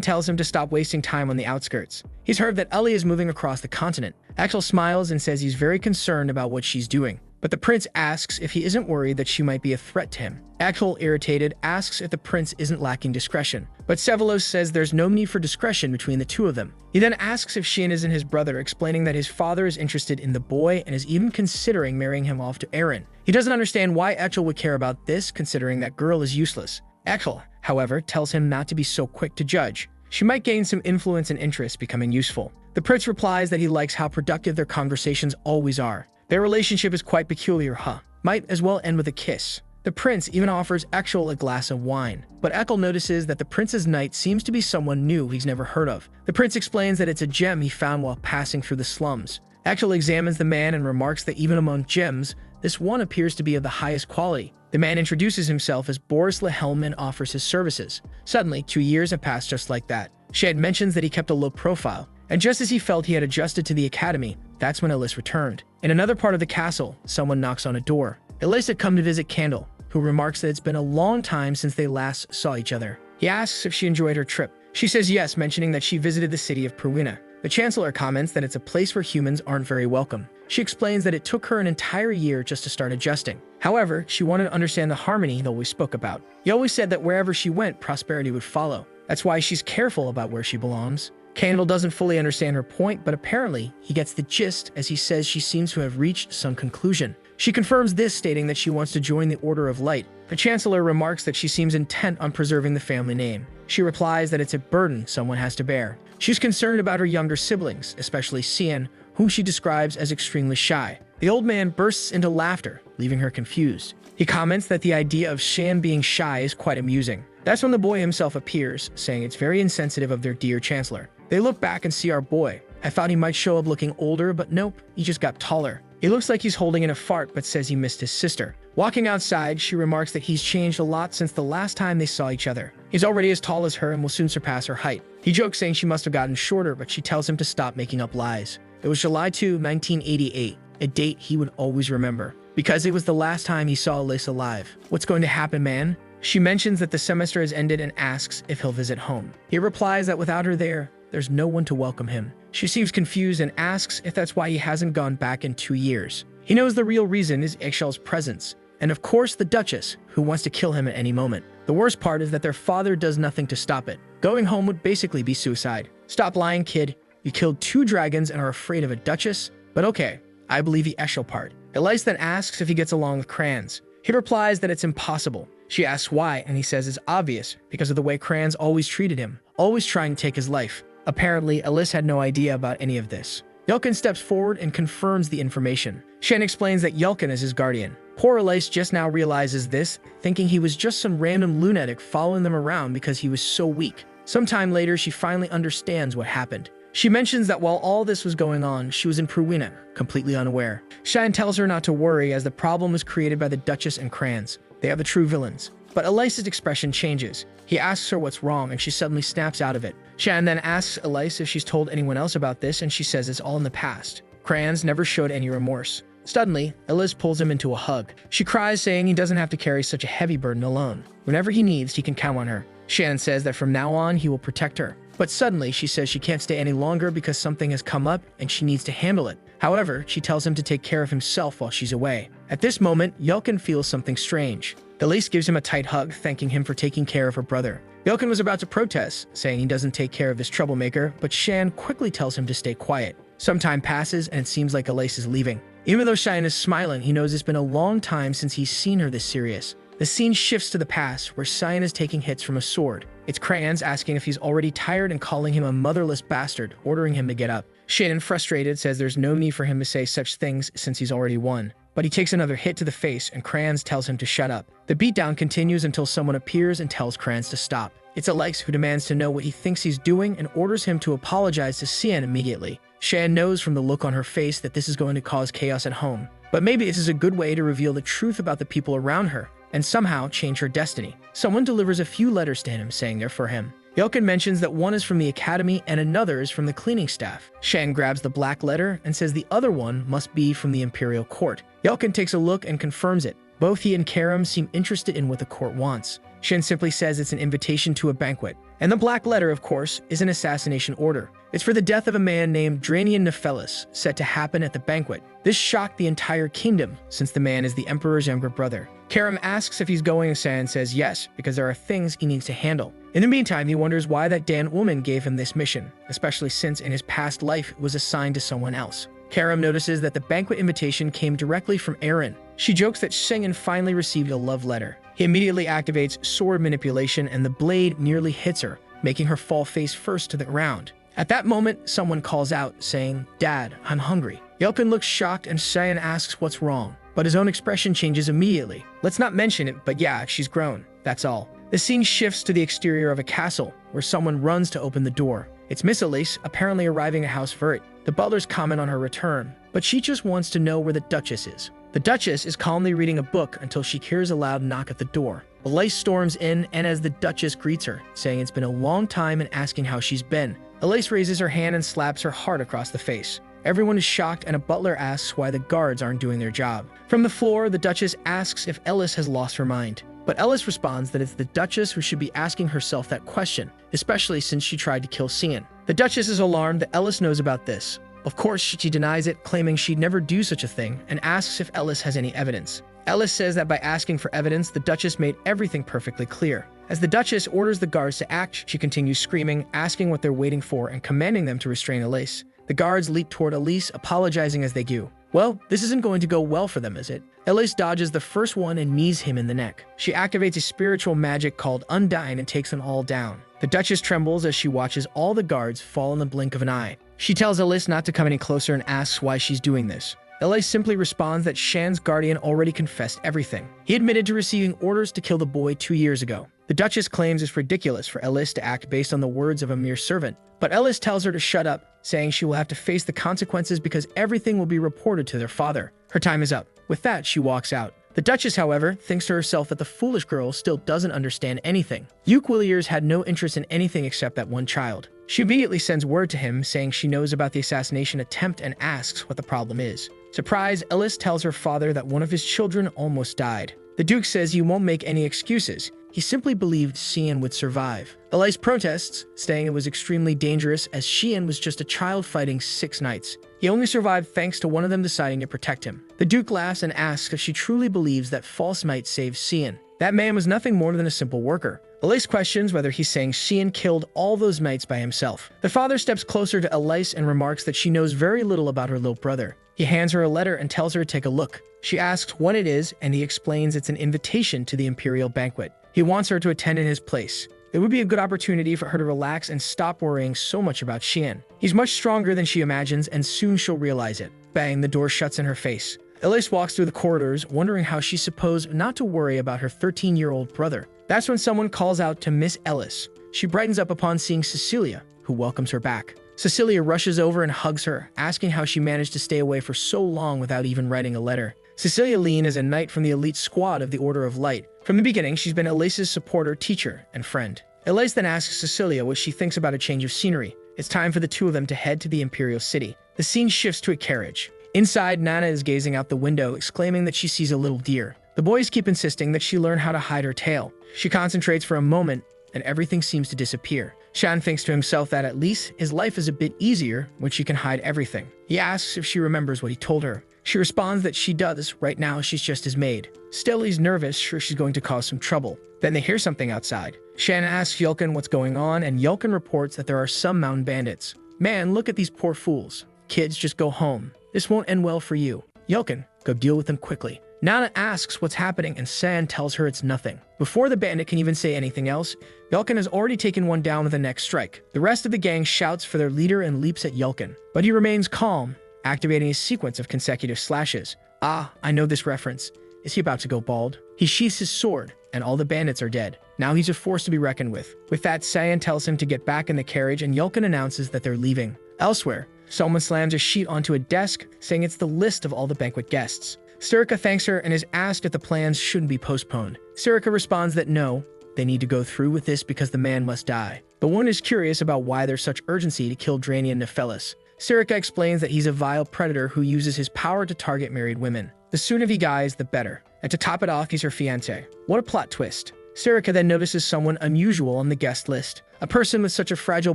tells him to stop wasting time on the outskirts. He's heard that Ellie is moving across the continent. Ekel smiles and says he's very concerned about what she's doing. But the prince asks if he isn't worried that she might be a threat to him. Ekel, irritated, asks if the prince isn't lacking discretion. But Sevelos says there's no need for discretion between the two of them. He then asks if Shin isn't his brother, explaining that his father is interested in the boy and is even considering marrying him off to Erin. He doesn't understand why Ekel would care about this, considering that girl is useless. Ekel, however, tells him not to be so quick to judge. She might gain some influence and interest, becoming useful. The prince replies that he likes how productive their conversations always are. Their relationship is quite peculiar, huh? Might as well end with a kiss. The prince even offers Ekel a glass of wine, but Ekel notices that the prince's knight seems to be someone new he's never heard of. The prince explains that it's a gem he found while passing through the slums. Ekel examines the man and remarks that even among gems, this one appears to be of the highest quality. The man introduces himself as Boris Lehelm and offers his services. Suddenly, 2 years have passed just like that. Shad mentions that he kept a low profile, and just as he felt he had adjusted to the academy, that's when Elice returned. In another part of the castle, someone knocks on a door. Elice had come to visit Candle, who remarks that it's been a long time since they last saw each other. He asks if she enjoyed her trip. She says yes, mentioning that she visited the city of Pruina. The Chancellor comments that it's a place where humans aren't very welcome. She explains that it took her an entire year just to start adjusting. However, she wanted to understand the harmony they always spoke about. He always said that wherever she went, prosperity would follow. That's why she's careful about where she belongs. Candle doesn't fully understand her point, but apparently he gets the gist as he says she seems to have reached some conclusion. She confirms this, stating that she wants to join the Order of Light. The Chancellor remarks that she seems intent on preserving the family name. She replies that it's a burden someone has to bear. She's concerned about her younger siblings, especially Cian, whom she describes as extremely shy. The old man bursts into laughter, leaving her confused. He comments that the idea of Shan being shy is quite amusing. That's when the boy himself appears, saying it's very insensitive of their dear Chancellor. They look back and see our boy. I thought he might show up looking older, but nope, he just got taller. He looks like he's holding in a fart, but says he missed his sister. Walking outside, she remarks that he's changed a lot since the last time they saw each other. He's already as tall as her and will soon surpass her height. He jokes saying she must have gotten shorter, but she tells him to stop making up lies. It was July 2, 1988, a date he would always remember, because it was the last time he saw Elice alive. What's going to happen, man? She mentions that the semester has ended and asks if he'll visit home. He replies that without her there, there's no one to welcome him. She seems confused and asks if that's why he hasn't gone back in 2 years. He knows the real reason is Eggshel's presence, and of course the Duchess, who wants to kill him at any moment. The worst part is that their father does nothing to stop it. Going home would basically be suicide. Stop lying, kid. You killed 2 dragons and are afraid of a Duchess? But okay, I believe the Eschel part. Elice then asks if he gets along with Crans. He replies that it's impossible. She asks why, and he says it's obvious, because of the way Crans always treated him, always trying to take his life. Apparently, Elice had no idea about any of this. Yelkin steps forward and confirms the information. Shen explains that Yelkin is his guardian. Poor Elice just now realizes this, thinking he was just some random lunatic following them around because he was so weak. Sometime later, she finally understands what happened. She mentions that while all this was going on, she was in Pruina, completely unaware. Shan tells her not to worry as the problem was created by the Duchess and Crans. They are the true villains. But Elice's expression changes. He asks her what's wrong and she suddenly snaps out of it. Shan then asks Elice if she's told anyone else about this and she says it's all in the past. Crans never showed any remorse. Suddenly, Elice pulls him into a hug. She cries, saying he doesn't have to carry such a heavy burden alone. Whenever he needs, he can count on her. Shan says that from now on, he will protect her. But suddenly, she says she can't stay any longer because something has come up and she needs to handle it. However, she tells him to take care of himself while she's away. At this moment, Yelkin feels something strange. Elice gives him a tight hug, thanking him for taking care of her brother. Yelkin was about to protest, saying he doesn't take care of this troublemaker, but Shan quickly tells him to stay quiet. Some time passes and it seems like Elice is leaving. Even though Cheyenne is smiling, he knows it's been a long time since he's seen her this serious. The scene shifts to the past, where Cheyenne is taking hits from a sword. It's Crayons asking if he's already tired and calling him a motherless bastard, ordering him to get up. Shannon, frustrated, says there's no need for him to say such things since he's already won. But he takes another hit to the face, and Crayons tells him to shut up. The beatdown continues until someone appears and tells Crayons to stop. It's Elice, who demands to know what he thinks he's doing and orders him to apologize to Cian immediately. Shan knows from the look on her face that this is going to cause chaos at home. But maybe this is a good way to reveal the truth about the people around her and somehow change her destiny. Someone delivers a few letters to him saying they're for him. Yelkin mentions that one is from the academy and another is from the cleaning staff. Shan grabs the black letter and says the other one must be from the imperial court. Yelkin takes a look and confirms it. Both he and Karam seem interested in what the court wants. Shen simply says it's an invitation to a banquet. And the black letter, of course, is an assassination order. It's for the death of a man named Dranian Nephelis, set to happen at the banquet. This shocked the entire kingdom, since the man is the emperor's younger brother. Karam asks if he's going, and San says yes, because there are things he needs to handle. In the meantime, he wonders why that Dan woman gave him this mission, especially since in his past life it was assigned to someone else. Karam notices that the banquet invitation came directly from Aaron. She jokes that Shengen finally received a love letter. He immediately activates sword manipulation and the blade nearly hits her, making her fall face first to the ground. At that moment, someone calls out, saying, "Dad, I'm hungry." Yelkin looks shocked and Cheyenne asks what's wrong, but his own expression changes immediately. Let's not mention it, but yeah, she's grown. That's all. The scene shifts to the exterior of a castle, where someone runs to open the door. It's Miss Elice, apparently arriving at House Vert. The butlers comment on her return, but she just wants to know where the Duchess is. The Duchess is calmly reading a book until she hears a loud knock at the door. Elice storms in, and as the Duchess greets her, saying it's been a long time and asking how she's been, Elice raises her hand and slaps her hard across the face. Everyone is shocked, and a butler asks why the guards aren't doing their job. From the floor, the Duchess asks if Elice has lost her mind. But Elice responds that it's the Duchess who should be asking herself that question, especially since she tried to kill Cian. The Duchess is alarmed that Elice knows about this. Of course, she denies it, claiming she'd never do such a thing, and asks if Elice has any evidence. Elice says that by asking for evidence, the Duchess made everything perfectly clear. As the Duchess orders the guards to act, she continues screaming, asking what they're waiting for, and commanding them to restrain Elice. The guards leap toward Elice, apologizing as they go. Well, this isn't going to go well for them, is it? Elice dodges the first one and knees him in the neck. She activates a spiritual magic called Undyne and takes them all down. The Duchess trembles as she watches all the guards fall in the blink of an eye. She tells Elice not to come any closer and asks why she's doing this. Elice simply responds that Shan's guardian already confessed everything. He admitted to receiving orders to kill the boy 2 years ago. The Duchess claims it's ridiculous for Elice to act based on the words of a mere servant, but Elice tells her to shut up, saying she will have to face the consequences because everything will be reported to their father. Her time is up. With that, she walks out. The Duchess, however, thinks to herself that the foolish girl still doesn't understand anything. Williers had no interest in anything except that one child. She immediately sends word to him, saying she knows about the assassination attempt and asks what the problem is. Surprised, Elice tells her father that one of his children almost died. The Duke says he won't make any excuses. He simply believed Cian would survive. Elice protests, saying it was extremely dangerous as Cian was just a child fighting 6 knights. He only survived thanks to one of them deciding to protect him. The Duke laughs and asks if she truly believes that false knight saved Cian. That man was nothing more than a simple worker. Elice questions whether he's saying Cian killed all those knights by himself. The father steps closer to Elice and remarks that she knows very little about her little brother. He hands her a letter and tells her to take a look. She asks what it is, and he explains it's an invitation to the imperial banquet. He wants her to attend in his place. It would be a good opportunity for her to relax and stop worrying so much about Xian. He's much stronger than she imagines, and soon she'll realize it. Bang, the door shuts in her face. Elice walks through the corridors, wondering how she's supposed not to worry about her 13-year-old brother. That's when someone calls out to Miss Elice. She brightens up upon seeing Cecilia, who welcomes her back. Cecilia rushes over and hugs her, asking how she managed to stay away for so long without even writing a letter. Cecilia Lean is a knight from the elite squad of the Order of Light. From the beginning, she's been Elice's supporter, teacher, and friend. Elice then asks Cecilia what she thinks about a change of scenery. It's time for the two of them to head to the Imperial City. The scene shifts to a carriage. Inside, Nana is gazing out the window, exclaiming that she sees a little deer. The boys keep insisting that she learn how to hide her tail. She concentrates for a moment, and everything seems to disappear. Shan thinks to himself that at least his life is a bit easier when she can hide everything. He asks if she remembers what he told her. She responds that she does. Right now, she's just his maid. Still, he's nervous, sure she's going to cause some trouble. Then they hear something outside. Shan asks Yelkin what's going on, and Yelkin reports that there are some mountain bandits. Man, look at these poor fools. Kids, just go home. This won't end well for you. Yelkin, go deal with them quickly. Nana asks what's happening and San tells her it's nothing. Before the bandit can even say anything else, Yelkin has already taken one down with a neck strike. The rest of the gang shouts for their leader and leaps at Yelkin, but he remains calm, activating a sequence of consecutive slashes. Ah, I know this reference. Is he about to go bald? He sheaths his sword, and all the bandits are dead. Now he's a force to be reckoned with. With that, Cyan tells him to get back in the carriage and Yelkin announces that they're leaving. Elsewhere, someone slams a sheet onto a desk, saying it's the list of all the banquet guests. Sirica thanks her and is asked if the plans shouldn't be postponed. Sirica responds that no, they need to go through with this because the man must die. But one is curious about why there's such urgency to kill Drania Nephelis. Sirica explains that he's a vile predator who uses his power to target married women. The sooner he dies, the better. And to top it off, he's her fiancé. What a plot twist. Sirica then notices someone unusual on the guest list. A person with such a fragile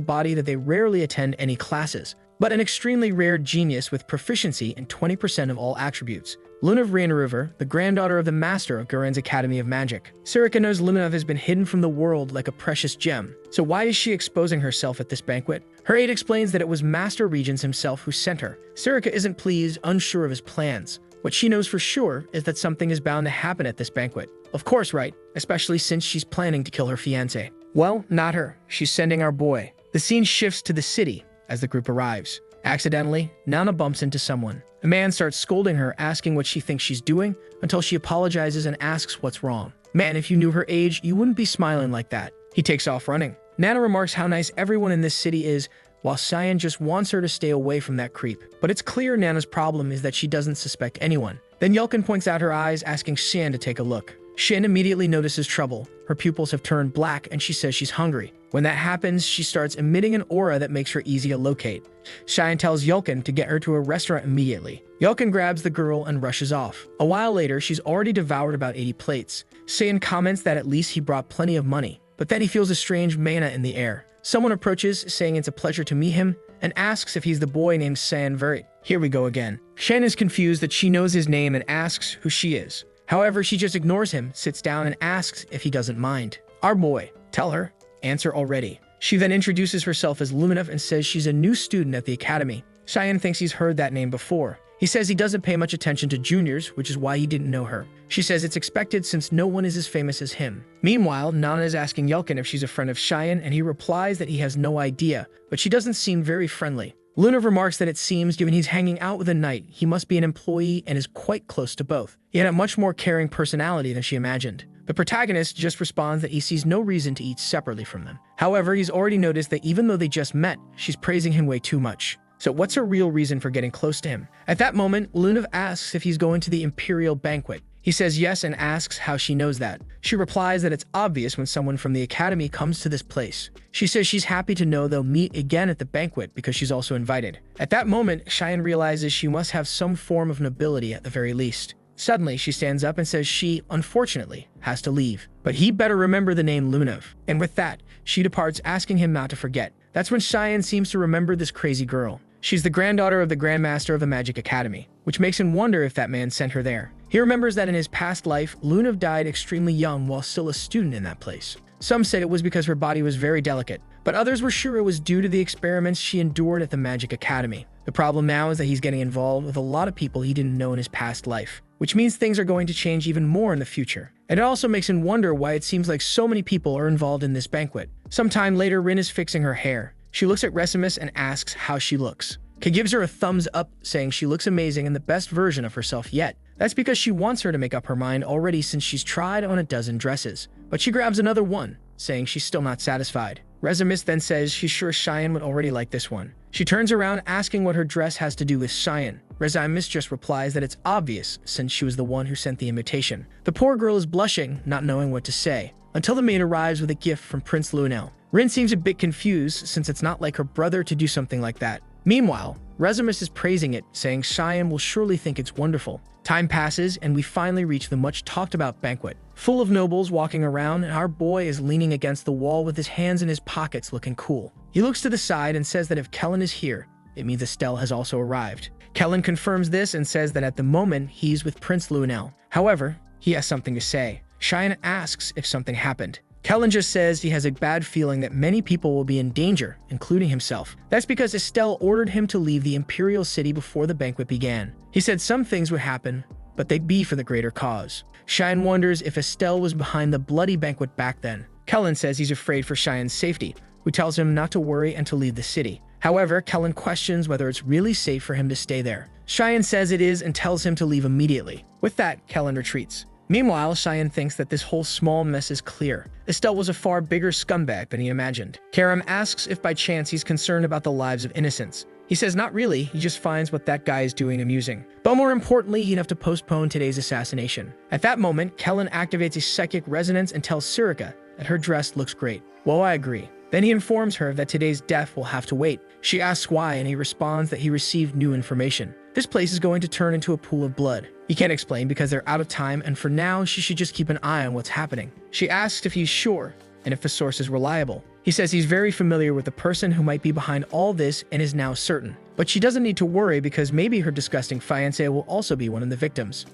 body that they rarely attend any classes, but an extremely rare genius with proficiency in 20% of all attributes. Lunav River, the granddaughter of the master of Guren's Academy of Magic. Sirica knows Lunav has been hidden from the world like a precious gem. So why is she exposing herself at this banquet? Her aide explains that it was Master Regents himself who sent her. Sirica isn't pleased, unsure of his plans. What she knows for sure is that something is bound to happen at this banquet. Of course, right, especially since she's planning to kill her fiancé. Well, not her. She's sending our boy. The scene shifts to the city as the group arrives. Accidentally, Nana bumps into someone. A man starts scolding her, asking what she thinks she's doing, until she apologizes and asks what's wrong. Man, if you knew her age, you wouldn't be smiling like that. He takes off running. Nana remarks how nice everyone in this city is, while Cyan just wants her to stay away from that creep. But it's clear Nana's problem is that she doesn't suspect anyone. Then Yelkin points out her eyes, asking Shan to take a look. Shan immediately notices trouble. Her pupils have turned black and she says she's hungry. When that happens, she starts emitting an aura that makes her easy to locate. Cheyenne tells Yelkin to get her to a restaurant immediately. Yelkin grabs the girl and rushes off. A while later, she's already devoured about 80 plates. Saiyan comments that at least he brought plenty of money, but then he feels a strange mana in the air. Someone approaches, saying it's a pleasure to meet him, and asks if he's the boy named Saiyan Verit. Here we go again. Shen is confused that she knows his name and asks who she is. However, she just ignores him, sits down, and asks if he doesn't mind. Our boy. Tell her. Answer already. She then introduces herself as Luminov and says she's a new student at the academy. Cheyenne thinks he's heard that name before. He says he doesn't pay much attention to juniors, which is why he didn't know her. She says it's expected since no one is as famous as him. Meanwhile, Nana is asking Yelkin if she's a friend of Cheyenne, and he replies that he has no idea, but she doesn't seem very friendly. Luna remarks that it seems, given he's hanging out with a knight, he must be an employee and is quite close to both. He had a much more caring personality than she imagined. The protagonist just responds that he sees no reason to eat separately from them. However, he's already noticed that even though they just met, she's praising him way too much. So what's her real reason for getting close to him? At that moment, Lunav asks if he's going to the Imperial Banquet. He says yes and asks how she knows that. She replies that it's obvious when someone from the academy comes to this place. She says she's happy to know they'll meet again at the banquet because she's also invited. At that moment, Cheyenne realizes she must have some form of nobility at the very least. Suddenly, she stands up and says she, unfortunately, has to leave. But he better remember the name Lunav. And with that, she departs, asking him not to forget. That's when Cheyenne seems to remember this crazy girl. She's the granddaughter of the Grandmaster of the Magic Academy, which makes him wonder if that man sent her there. He remembers that in his past life, Lunav died extremely young while still a student in that place. Some said it was because her body was very delicate, but others were sure it was due to the experiments she endured at the Magic Academy. The problem now is that he's getting involved with a lot of people he didn't know in his past life, which means things are going to change even more in the future. And it also makes him wonder why it seems like so many people are involved in this banquet. Sometime later, Rin is fixing her hair. She looks at Resimus and asks how she looks. He gives her a thumbs up, saying she looks amazing and the best version of herself yet. That's because she wants her to make up her mind already since she's tried on a dozen dresses. But she grabs another one, saying she's still not satisfied. Resimus then says she's sure Cheyenne would already like this one. She turns around asking what her dress has to do with Cheyenne. Resimus just replies that it's obvious since she was the one who sent the invitation. The poor girl is blushing, not knowing what to say, until the maid arrives with a gift from Prince Lunel. Rin seems a bit confused since it's not like her brother to do something like that. Meanwhile, Resimus is praising it, saying Cheyenne will surely think it's wonderful. Time passes, and we finally reach the much-talked-about banquet. Full of nobles walking around, and our boy is leaning against the wall with his hands in his pockets looking cool. He looks to the side and says that if Kellen is here, it means Estelle has also arrived. Kellen confirms this and says that at the moment, he's with Prince Lunel. However, he has something to say. Cheyenne asks if something happened. Kellen just says he has a bad feeling that many people will be in danger, including himself. That's because Estelle ordered him to leave the Imperial City before the banquet began. He said some things would happen, but they'd be for the greater cause. Cheyenne wonders if Estelle was behind the bloody banquet back then. Kellen says he's afraid for Cheyenne's safety, who tells him not to worry and to leave the city. However, Kellen questions whether it's really safe for him to stay there. Cheyenne says it is and tells him to leave immediately. With that, Kellen retreats. Meanwhile, Cheyenne thinks that this whole small mess is clear. Estelle was a far bigger scumbag than he imagined. Karam asks if by chance he's concerned about the lives of innocents. He says not really, he just finds what that guy is doing amusing. But more importantly, he'd have to postpone today's assassination. At that moment, Kellen activates a psychic resonance and tells Sirica that her dress looks great. Well, I agree. Then he informs her that today's death will have to wait. She asks why, and he responds that he received new information. This place is going to turn into a pool of blood. He can't explain because they're out of time, and for now, she should just keep an eye on what's happening. She asks if he's sure, and if the source is reliable. He says he's very familiar with the person who might be behind all this and is now certain. But she doesn't need to worry because maybe her disgusting fiancé will also be one of the victims.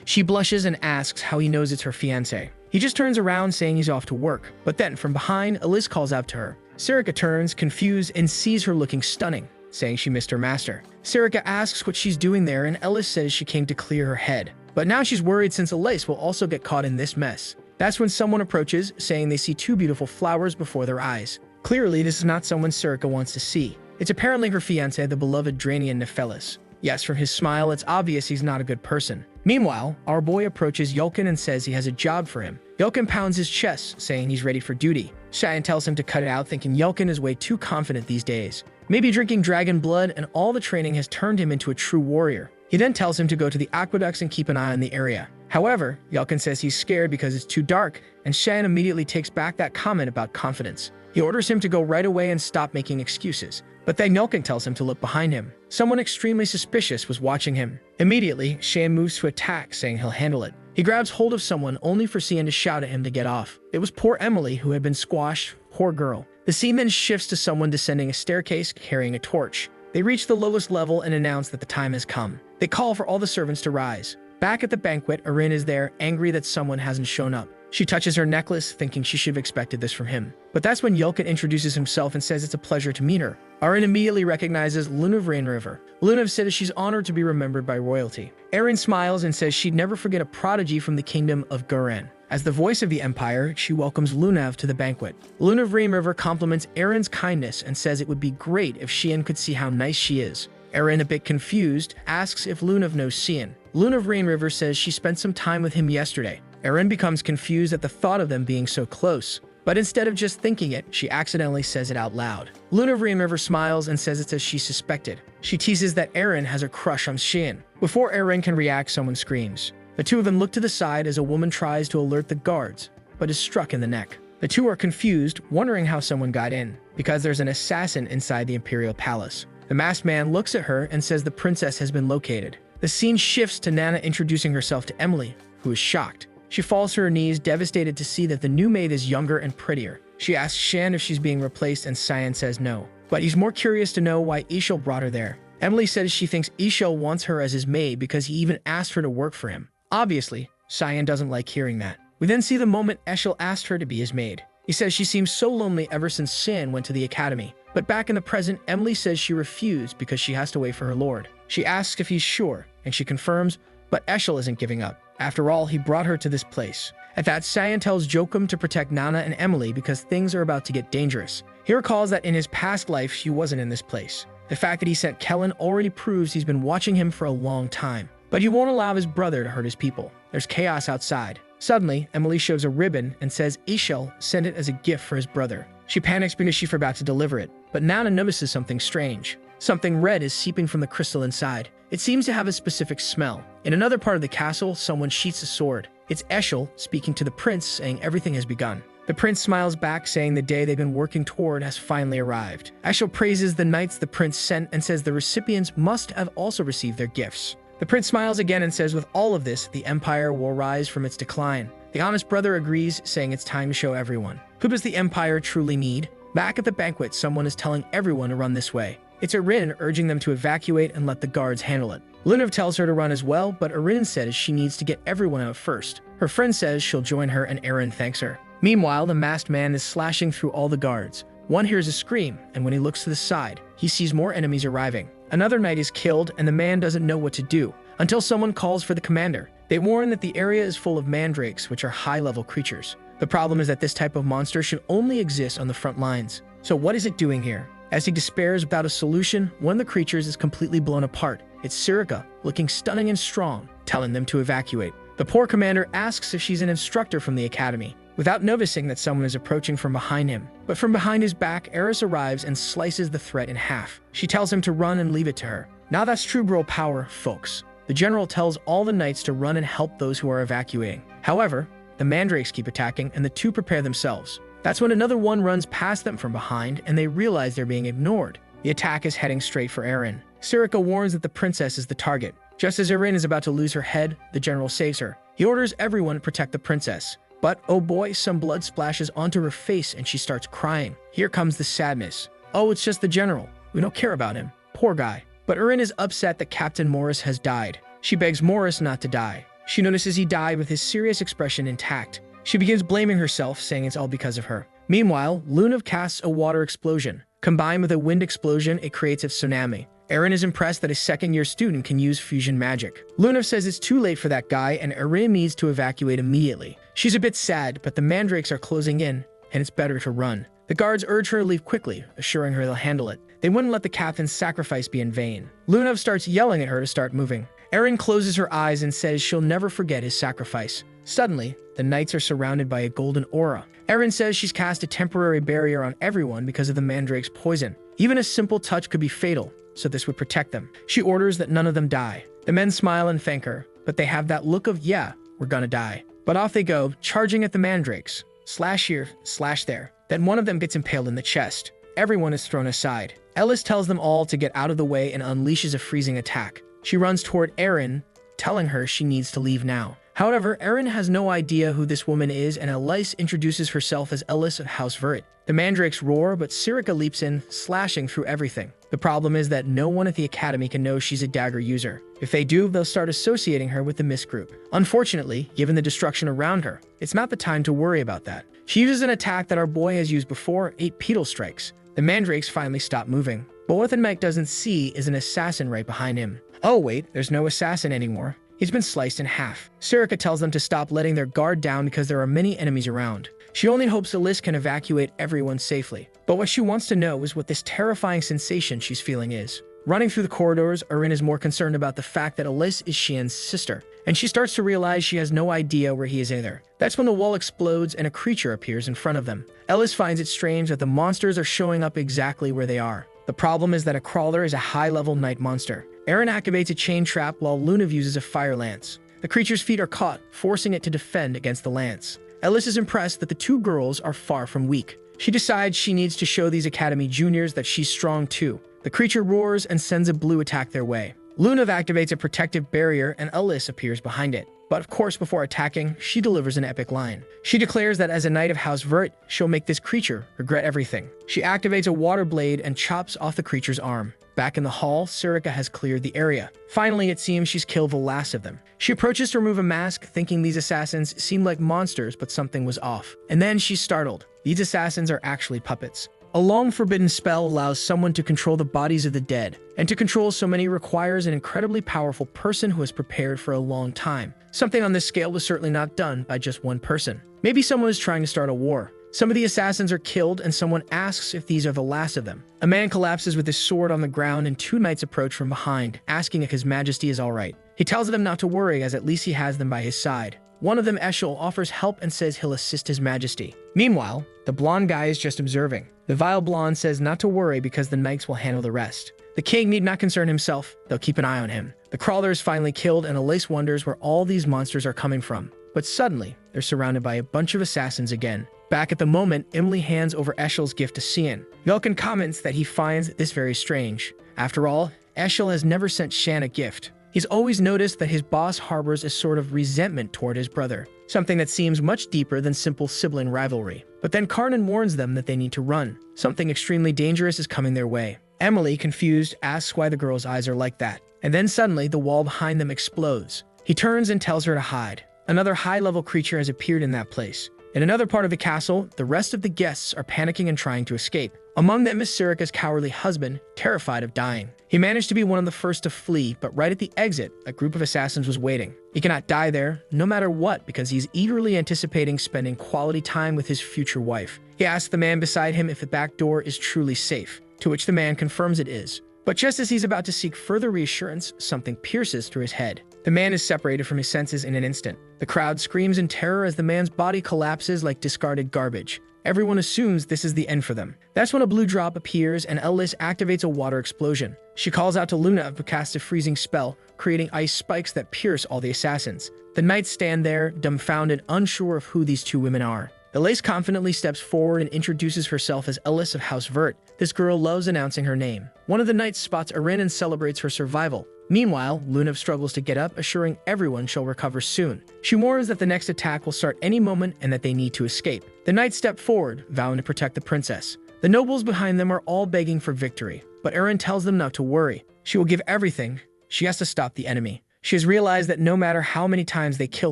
She blushes and asks how he knows it's her fiancé. He just turns around saying he's off to work. But then, from behind, Elice calls out to her. Sirica turns, confused, and sees her looking stunning, saying she missed her master. Sirica asks what she's doing there, and Elice says she came to clear her head. But now she's worried since Elice will also get caught in this mess. That's when someone approaches, saying they see two beautiful flowers before their eyes. Clearly, this is not someone Sirica wants to see. It's apparently her fiancé, the beloved Dranian Nephelis. Yes, from his smile, it's obvious he's not a good person. Meanwhile, our boy approaches Yulkin and says he has a job for him. Yulkin pounds his chest, saying he's ready for duty. Cheyenne tells him to cut it out, thinking Yulkin is way too confident these days. Maybe drinking dragon blood and all the training has turned him into a true warrior. He then tells him to go to the aqueducts and keep an eye on the area. However, Yulkin says he's scared because it's too dark, and Cheyenne immediately takes back that comment about confidence. He orders him to go right away and stop making excuses. But then Yulkin tells him to look behind him. Someone extremely suspicious was watching him. Immediately, Cheyenne moves to attack, saying he'll handle it. He grabs hold of someone only for Cheyenne to shout at him to get off. It was poor Emily who had been squashed. Poor girl. The scene then shifts to someone descending a staircase carrying a torch. They reach the lowest level and announce that the time has come. They call for all the servants to rise. Back at the banquet, Erin is there, angry that someone hasn't shown up. She touches her necklace, thinking she should have expected this from him. But that's when Yulkin introduces himself and says it's a pleasure to meet her. Erin immediately recognizes Luna of Rain River. Luna says she's honored to be remembered by royalty. Erin smiles and says she'd never forget a prodigy from the kingdom of Guren. As the voice of the Empire, she welcomes Lunav to the banquet. Luna of Rain River compliments Erin's kindness and says it would be great if Cheyenne could see how nice she is. Erin, a bit confused, asks if Lunav knows Cheyenne. Luna of Rain River says she spent some time with him yesterday. Erin becomes confused at the thought of them being so close. But instead of just thinking it, she accidentally says it out loud. Luna of Rain River smiles and says it's as she suspected. She teases that Erin has a crush on Cheyenne. Before Erin can react, someone screams. The two of them look to the side as a woman tries to alert the guards, but is struck in the neck. The two are confused, wondering how someone got in, because there's an assassin inside the Imperial Palace. The masked man looks at her and says the princess has been located. The scene shifts to Nana introducing herself to Emily, who is shocked. She falls to her knees, devastated to see that the new maid is younger and prettier. She asks Shan if she's being replaced, and Cyan says no. But he's more curious to know why Ishil brought her there. Emily says she thinks Ishil wants her as his maid because he even asked her to work for him. Obviously, Cyan doesn't like hearing that. We then see the moment Ishil asked her to be his maid. He says she seems so lonely ever since Shan went to the academy. But back in the present, Emily says she refused because she has to wait for her lord. She asks if he's sure, and she confirms, but Ishil isn't giving up. After all, he brought her to this place. At that, Cyan tells Jokum to protect Nana and Emily because things are about to get dangerous. He recalls that in his past life, she wasn't in this place. The fact that he sent Kellen already proves he's been watching him for a long time. But he won't allow his brother to hurt his people. There's chaos outside. Suddenly, Emily shows a ribbon and says Ishil sent it as a gift for his brother. She panics because she forgot to deliver it, but Nana notices something strange. Something red is seeping from the crystal inside. It seems to have a specific smell. In another part of the castle, someone sheaths a sword. It's Eshel speaking to the prince, saying everything has begun. The prince smiles back, saying the day they've been working toward has finally arrived. Eshel praises the knights the prince sent and says the recipients must have also received their gifts. The prince smiles again and says with all of this, the empire will rise from its decline. The honest brother agrees, saying it's time to show everyone. Who does the empire truly need? Back at the banquet, someone is telling everyone to run this way. It's Erin urging them to evacuate and let the guards handle it. Lunav tells her to run as well, but Erin says she needs to get everyone out first. Her friend says she'll join her and Eren thanks her. Meanwhile, the masked man is slashing through all the guards. One hears a scream, and when he looks to the side, he sees more enemies arriving. Another knight is killed, and the man doesn't know what to do until someone calls for the commander. They warn that the area is full of mandrakes, which are high-level creatures. The problem is that this type of monster should only exist on the front lines. So what is it doing here? As he despairs without a solution, one of the creatures is completely blown apart. It's Sirica, looking stunning and strong, telling them to evacuate. The poor commander asks if she's an instructor from the academy, without noticing that someone is approaching from behind him. But from behind his back, Eris arrives and slices the threat in half. She tells him to run and leave it to her. Now that's true girl power, folks. The general tells all the knights to run and help those who are evacuating. However, the mandrakes keep attacking and the two prepare themselves. That's when another one runs past them from behind and they realize they're being ignored. The attack is heading straight for Eren. Sirica warns that the princess is the target. Just as Eren is about to lose her head, the general saves her. He orders everyone to protect the princess. But, oh boy, some blood splashes onto her face and she starts crying. Here comes the sadness. Oh, it's just the general. We don't care about him. Poor guy. But Eren is upset that Captain Morris has died. She begs Morris not to die. She notices he died with his serious expression intact. She begins blaming herself, saying it's all because of her. Meanwhile, Lunav casts a water explosion. Combined with a wind explosion, it creates a tsunami. Eren is impressed that a second-year student can use fusion magic. Lunav says it's too late for that guy and Eren needs to evacuate immediately. She's a bit sad, but the mandrakes are closing in, and it's better to run. The guards urge her to leave quickly, assuring her they'll handle it. They wouldn't let the captain's sacrifice be in vain. Lunav starts yelling at her to start moving. Eren closes her eyes and says she'll never forget his sacrifice. Suddenly, the knights are surrounded by a golden aura. Eren says she's cast a temporary barrier on everyone because of the mandrake's poison. Even a simple touch could be fatal, so this would protect them. She orders that none of them die. The men smile and thank her, but they have that look of, yeah, we're gonna die. But off they go, charging at the mandrakes. Slash here, slash there. Then one of them gets impaled in the chest. Everyone is thrown aside. Elice tells them all to get out of the way and unleashes a freezing attack. She runs toward Eren, telling her she needs to leave now. However, Eren has no idea who this woman is, and Elice introduces herself as Elice of House Vert. The mandrakes roar, but Sirica leaps in, slashing through everything. The problem is that no one at the academy can know she's a dagger user. If they do, they'll start associating her with the Mist group. Unfortunately, given the destruction around her, it's not the time to worry about that. She uses an attack that our boy has used before, 8 pedal strikes. The mandrakes finally stop moving. But what the knight doesn't see is an assassin right behind him. Oh wait, there's no assassin anymore. He's been sliced in half. Sirica tells them to stop letting their guard down because there are many enemies around. She only hopes Elice can evacuate everyone safely. But what she wants to know is what this terrifying sensation she's feeling is. Running through the corridors, Eren is more concerned about the fact that Elice is Xian's sister, and she starts to realize she has no idea where he is either. That's when the wall explodes and a creature appears in front of them. Elice finds it strange that the monsters are showing up exactly where they are. The problem is that a crawler is a high-level night monster. Eren activates a chain trap while Lunav uses a fire lance. The creature's feet are caught, forcing it to defend against the lance. Elice is impressed that the two girls are far from weak. She decides she needs to show these academy juniors that she's strong too. The creature roars and sends a blue attack their way. Lunav activates a protective barrier and Elice appears behind it. But of course, before attacking, she delivers an epic line. She declares that as a knight of House Vert, she'll make this creature regret everything. She activates a water blade and chops off the creature's arm. Back in the hall, Sirica has cleared the area. Finally, it seems she's killed the last of them. She approaches to remove a mask, thinking these assassins seem like monsters, but something was off. And then she's startled. These assassins are actually puppets. A long forbidden spell allows someone to control the bodies of the dead, and to control so many requires an incredibly powerful person who has prepared for a long time. Something on this scale was certainly not done by just one person. Maybe someone is trying to start a war. Some of the assassins are killed, and someone asks if these are the last of them. A man collapses with his sword on the ground, and 2 knights approach from behind, asking if His Majesty is alright. He tells them not to worry, as at least he has them by his side. One of them, Eshel, offers help and says he'll assist His Majesty. Meanwhile, the blonde guy is just observing. The vile blonde says not to worry because the knights will handle the rest. The king need not concern himself, they'll keep an eye on him. The crawler is finally killed, and Elice wonders where all these monsters are coming from. But suddenly, they're surrounded by a bunch of assassins again. Back at the moment, Emily hands over Eshel's gift to Cian. Velkin comments that he finds this very strange. After all, Eshel has never sent Shan a gift. He's always noticed that his boss harbors a sort of resentment toward his brother, something that seems much deeper than simple sibling rivalry. But then Karnan warns them that they need to run. Something extremely dangerous is coming their way. Emily, confused, asks why the girl's eyes are like that. And then suddenly, the wall behind them explodes. He turns and tells her to hide. Another high-level creature has appeared in that place. In another part of the castle, the rest of the guests are panicking and trying to escape. Among them is Sirika's cowardly husband, terrified of dying. He managed to be one of the first to flee, but right at the exit, a group of assassins was waiting. He cannot die there, no matter what, because he's eagerly anticipating spending quality time with his future wife. He asks the man beside him if the back door is truly safe, to which the man confirms it is. But just as he's about to seek further reassurance, something pierces through his head. The man is separated from his senses in an instant. The crowd screams in terror as the man's body collapses like discarded garbage. Everyone assumes this is the end for them. That's when a blue drop appears and Elice activates a water explosion. She calls out to Luna to cast a freezing spell, creating ice spikes that pierce all the assassins. The knights stand there, dumbfounded, unsure of who these two women are. Elice confidently steps forward and introduces herself as Elice of House Vert. This girl loves announcing her name. One of the knights spots Erin and celebrates her survival. Meanwhile, Luna struggles to get up, assuring everyone she'll recover soon. She warns that the next attack will start any moment and that they need to escape. The knights step forward, vowing to protect the princess. The nobles behind them are all begging for victory, but Erin tells them not to worry. She will give everything. She has to stop the enemy. She has realized that no matter how many times they kill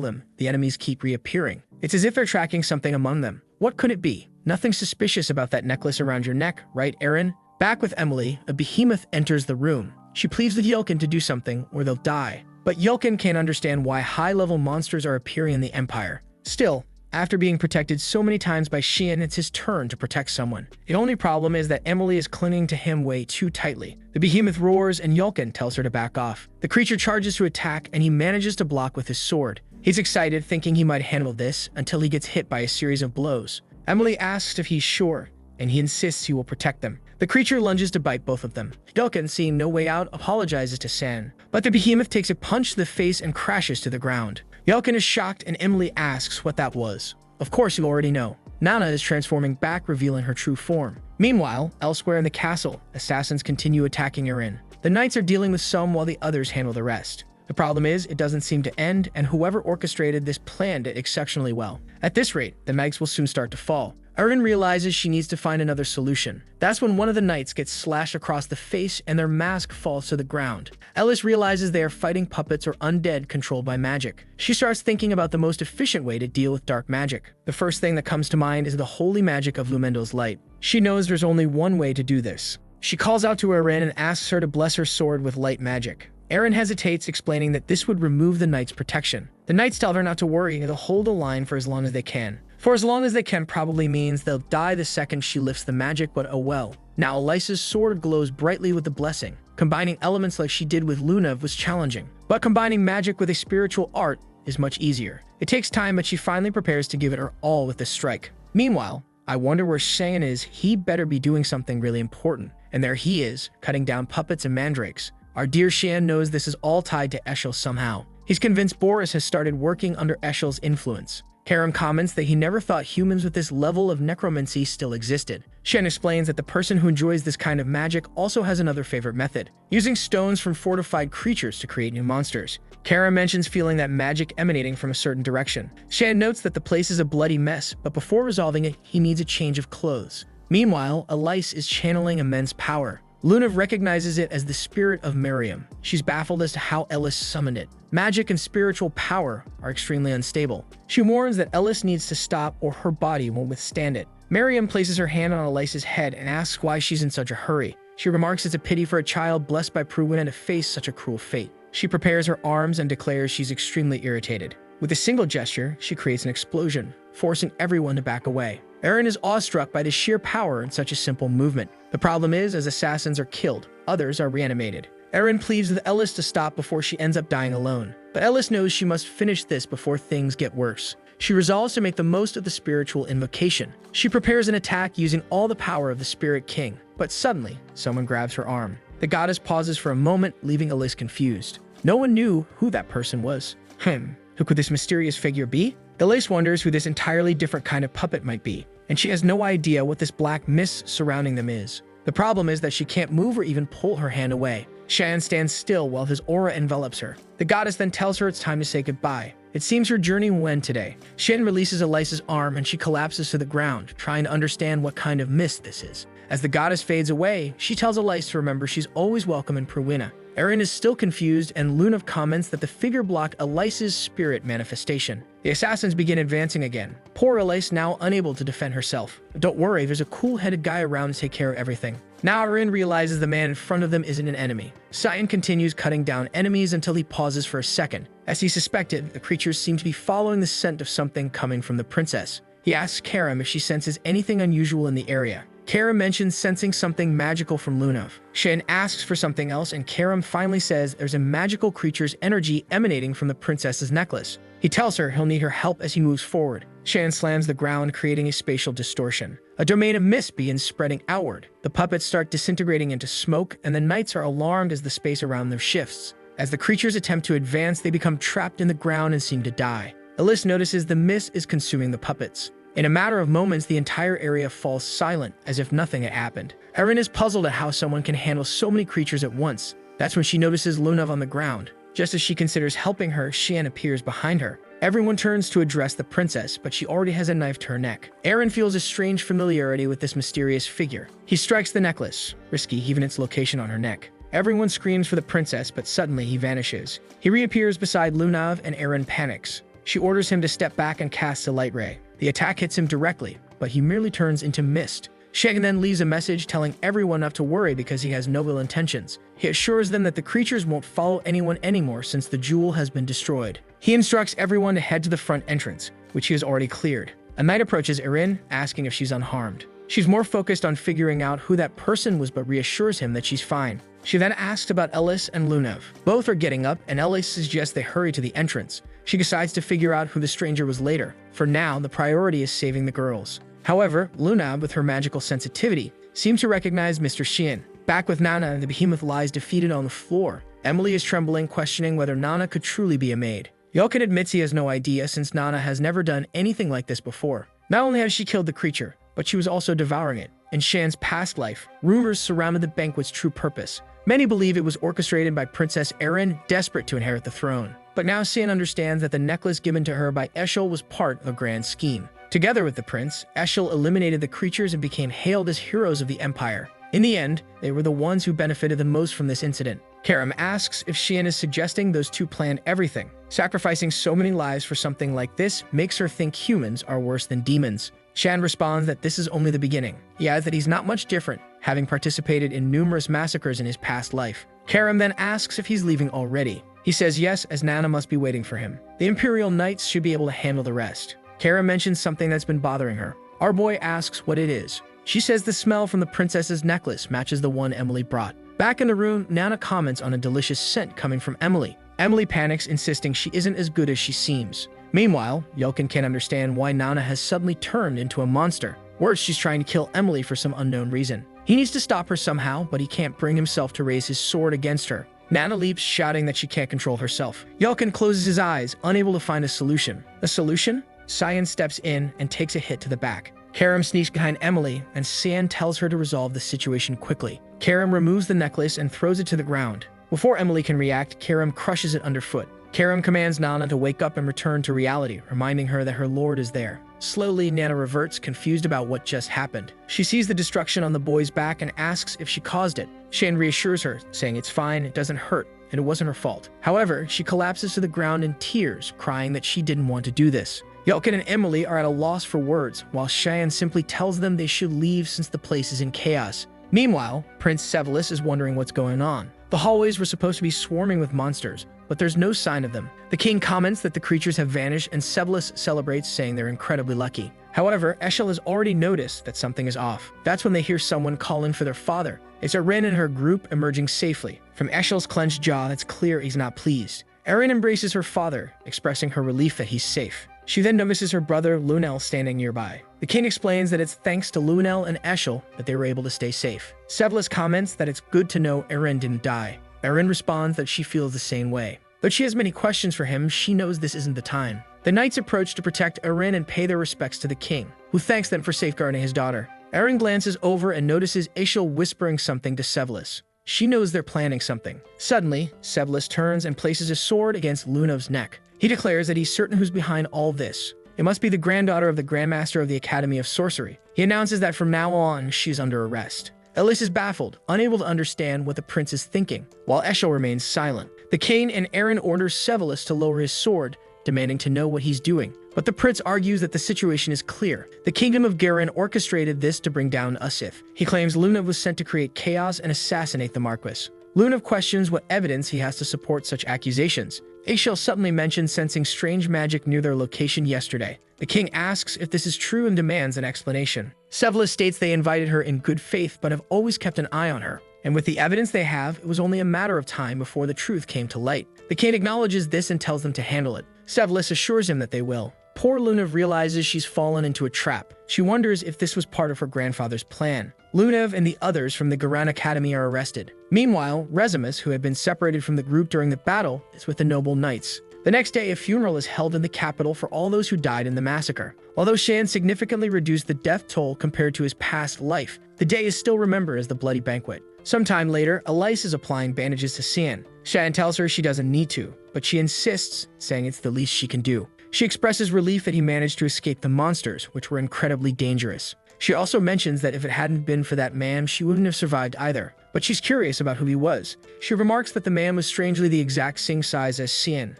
them, the enemies keep reappearing. It's as if they're tracking something among them. What could it be? Nothing suspicious about that necklace around your neck, right, Erin? Back with Emily, a behemoth enters the room. She pleads with Yelkin to do something, or they'll die. But Yelkin can't understand why high-level monsters are appearing in the Empire. Still, after being protected so many times by Xian, it's his turn to protect someone. The only problem is that Emily is clinging to him way too tightly. The behemoth roars and Yelkin tells her to back off. The creature charges to attack and he manages to block with his sword. He's excited, thinking he might handle this, until he gets hit by a series of blows. Emily asks if he's sure, and he insists he will protect them. The creature lunges to bite both of them. Yelkin, seeing no way out, apologizes to San, but the behemoth takes a punch to the face and crashes to the ground. Yelkin is shocked and Emily asks what that was. Of course you already know. Nana is transforming back, revealing her true form. Meanwhile, elsewhere in the castle, assassins continue attacking Erin. The knights are dealing with some while the others handle the rest. The problem is, it doesn't seem to end, and whoever orchestrated this planned it exceptionally well. At this rate, the Megs will soon start to fall. Erin realizes she needs to find another solution. That's when one of the knights gets slashed across the face and their mask falls to the ground. Elice realizes they are fighting puppets or undead controlled by magic. She starts thinking about the most efficient way to deal with dark magic. The first thing that comes to mind is the holy magic of Lumendo's light. She knows there's only one way to do this. She calls out to Erin and asks her to bless her sword with light magic. Erin hesitates, explaining that this would remove the knight's protection. The knights tell her not to worry, they'll hold the line for as long as they can. For as long as they can probably means they'll die the second she lifts the magic, but oh well. Now Elice's sword glows brightly with the blessing. Combining elements like she did with Luna was challenging, but combining magic with a spiritual art is much easier. It takes time, but she finally prepares to give it her all with this strike. Meanwhile, I wonder where Shan is. He better be doing something really important. And there he is, cutting down puppets and mandrakes. Our dear Shan knows this is all tied to Eshel somehow. He's convinced Boris has started working under Eshel's influence. Karam comments that he never thought humans with this level of necromancy still existed. Shen explains that the person who enjoys this kind of magic also has another favorite method, using stones from fortified creatures to create new monsters. Karam mentions feeling that magic emanating from a certain direction. Shan notes that the place is a bloody mess, but before resolving it, he needs a change of clothes. Meanwhile, Elice is channeling immense power. Luna recognizes it as the spirit of Miriam. She's baffled as to how Elice summoned it. Magic and spiritual power are extremely unstable. She warns that Elice needs to stop or her body won't withstand it. Miriam places her hand on Elice's head and asks why she's in such a hurry. She remarks it's a pity for a child blessed by Pruwina to face such a cruel fate. She prepares her arms and declares she's extremely irritated. With a single gesture, she creates an explosion, forcing everyone to back away. Erin is awestruck by the sheer power in such a simple movement. The problem is, as assassins are killed, others are reanimated. Erin pleads with Elice to stop before she ends up dying alone. But Elice knows she must finish this before things get worse. She resolves to make the most of the spiritual invocation. She prepares an attack using all the power of the Spirit King. But suddenly, someone grabs her arm. The goddess pauses for a moment, leaving Elice confused. No one knew who that person was. Who could this mysterious figure be? Elice wonders who this entirely different kind of puppet might be, and she has no idea what this black mist surrounding them is. The problem is that she can't move or even pull her hand away. Shan stands still while his aura envelops her. The goddess then tells her it's time to say goodbye. It seems her journey will end today. Shan releases Elice's arm and she collapses to the ground, trying to understand what kind of mist this is. As the goddess fades away, she tells Elice to remember she's always welcome in Pruwina. Erin is still confused, and Lunav comments that the figure blocked Elice's spirit manifestation. The assassins begin advancing again. Poor Elice now unable to defend herself. Don't worry, there's a cool-headed guy around to take care of everything. Now Erin realizes the man in front of them isn't an enemy. Cyan continues cutting down enemies until he pauses for a second. As he suspected, the creatures seem to be following the scent of something coming from the princess. He asks Karam if she senses anything unusual in the area. Karam mentions sensing something magical from Lunav. Shan asks for something else, and Karam finally says there's a magical creature's energy emanating from the princess's necklace. He tells her he'll need her help as he moves forward. Shan slams the ground, creating a spatial distortion. A domain of mist begins spreading outward. The puppets start disintegrating into smoke, and the knights are alarmed as the space around them shifts. As the creatures attempt to advance, they become trapped in the ground and seem to die. Elice notices the mist is consuming the puppets. In a matter of moments, the entire area falls silent, as if nothing had happened. Erin is puzzled at how someone can handle so many creatures at once. That's when she notices Lunav on the ground. Just as she considers helping her, Shan appears behind her. Everyone turns to address the princess, but she already has a knife to her neck. Erin feels a strange familiarity with this mysterious figure. He strikes the necklace, risky even its location on her neck. Everyone screams for the princess, but suddenly he vanishes. He reappears beside Lunav, and Erin panics. She orders him to step back and casts a light ray. The attack hits him directly, but he merely turns into mist. Shan then leaves a message telling everyone not to worry because he has no ill intentions. He assures them that the creatures won't follow anyone anymore since the jewel has been destroyed. He instructs everyone to head to the front entrance, which he has already cleared. A knight approaches Erin, asking if she's unharmed. She's more focused on figuring out who that person was, but reassures him that she's fine. She then asks about Elice and Lunav. Both are getting up, and Elice suggests they hurry to the entrance. She decides to figure out who the stranger was later. For now, the priority is saving the girls. However, Lunav, with her magical sensitivity, seems to recognize Mr. Xian. Back with Nana, the behemoth lies defeated on the floor. Emily is trembling, questioning whether Nana could truly be a maid. Yelkin admits he has no idea since Nana has never done anything like this before. Not only has she killed the creature, but she was also devouring it. In Shan's past life, rumors surrounded the banquet's true purpose. Many believe it was orchestrated by Princess Erin, desperate to inherit the throne. But now Xian understands that the necklace given to her by Eshel was part of a grand scheme. Together with the prince, Eshel eliminated the creatures and became hailed as heroes of the empire. In the end, they were the ones who benefited the most from this incident. Karam asks if Xian is suggesting those two planned everything. Sacrificing so many lives for something like this makes her think humans are worse than demons. Shan responds that this is only the beginning. He adds that he's not much different, having participated in numerous massacres in his past life. Karam then asks if he's leaving already. He says yes, as Nana must be waiting for him. The Imperial Knights should be able to handle the rest. Karam mentions something that's been bothering her. Our boy asks what it is. She says the smell from the princess's necklace matches the one Emily brought. Back in the room, Nana comments on a delicious scent coming from Emily. Emily panics, insisting she isn't as good as she seems. Meanwhile, Yelkin can't understand why Nana has suddenly turned into a monster. Worse, she's trying to kill Emily for some unknown reason. He needs to stop her somehow, but he can't bring himself to raise his sword against her. Nana leaps, shouting that she can't control herself. Yelkin closes his eyes, unable to find a solution. A solution? Cyan steps in and takes a hit to the back. Karam sneaks behind Emily, and Cyan tells her to resolve the situation quickly. Karam removes the necklace and throws it to the ground. Before Emily can react, Karam crushes it underfoot. Karam commands Nana to wake up and return to reality, reminding her that her lord is there. Slowly, Nana reverts, confused about what just happened. She sees the destruction on the boy's back and asks if she caused it. Shan reassures her, saying it's fine, it doesn't hurt, and it wasn't her fault. However, she collapses to the ground in tears, crying that she didn't want to do this. Yelkin and Emily are at a loss for words, while Cheyenne simply tells them they should leave since the place is in chaos. Meanwhile, Prince Sevelis is wondering what's going on. The hallways were supposed to be swarming with monsters, but there's no sign of them. The king comments that the creatures have vanished, and Sevelis celebrates, saying they're incredibly lucky. However, Eshel has already noticed that something is off. That's when they hear someone call in for their father. It's Erin and her group emerging safely. From Eshel's clenched jaw, it's clear he's not pleased. Erin embraces her father, expressing her relief that he's safe. She then notices her brother Lunel standing nearby. The king explains that it's thanks to Lunel and Eshel that they were able to stay safe. Sevelis comments that it's good to know Erin didn't die. Erin responds that she feels the same way. Though she has many questions for him, she knows this isn't the time. The knights approach to protect Erin and pay their respects to the king, who thanks them for safeguarding his daughter. Erin glances over and notices Eshel whispering something to Sevelis. She knows they're planning something. Suddenly, Sevelis turns and places a sword against Lunav's neck. He declares that he's certain who's behind all this. It must be the granddaughter of the Grandmaster of the Academy of Sorcery. He announces that from now on, she's under arrest. Elice is baffled, unable to understand what the prince is thinking, while Eshel remains silent. The king and Aaron orders Sevalus to lower his sword, demanding to know what he's doing. But the prince argues that the situation is clear. The kingdom of Garin orchestrated this to bring down Usif. He claims Lunav was sent to create chaos and assassinate the Marquis. Lunav questions what evidence he has to support such accusations. Eshel suddenly mentions sensing strange magic near their location yesterday. The king asks if this is true and demands an explanation. Sevalus states they invited her in good faith but have always kept an eye on her. And with the evidence they have, it was only a matter of time before the truth came to light. The king acknowledges this and tells them to handle it. Sevalus assures him that they will. Poor Lunav realizes she's fallen into a trap. She wonders if this was part of her grandfather's plan. Lunav and the others from the Garan Academy are arrested. Meanwhile, Resimus, who had been separated from the group during the battle, is with the noble knights. The next day, a funeral is held in the capital for all those who died in the massacre. Although Shan significantly reduced the death toll compared to his past life, the day is still remembered as the Bloody Banquet. Sometime later, Elice is applying bandages to Shan. Shan tells her she doesn't need to, but she insists, saying it's the least she can do. She expresses relief that he managed to escape the monsters, which were incredibly dangerous. She also mentions that if it hadn't been for that man, she wouldn't have survived either. But she's curious about who he was. She remarks that the man was strangely the exact same size as Xian.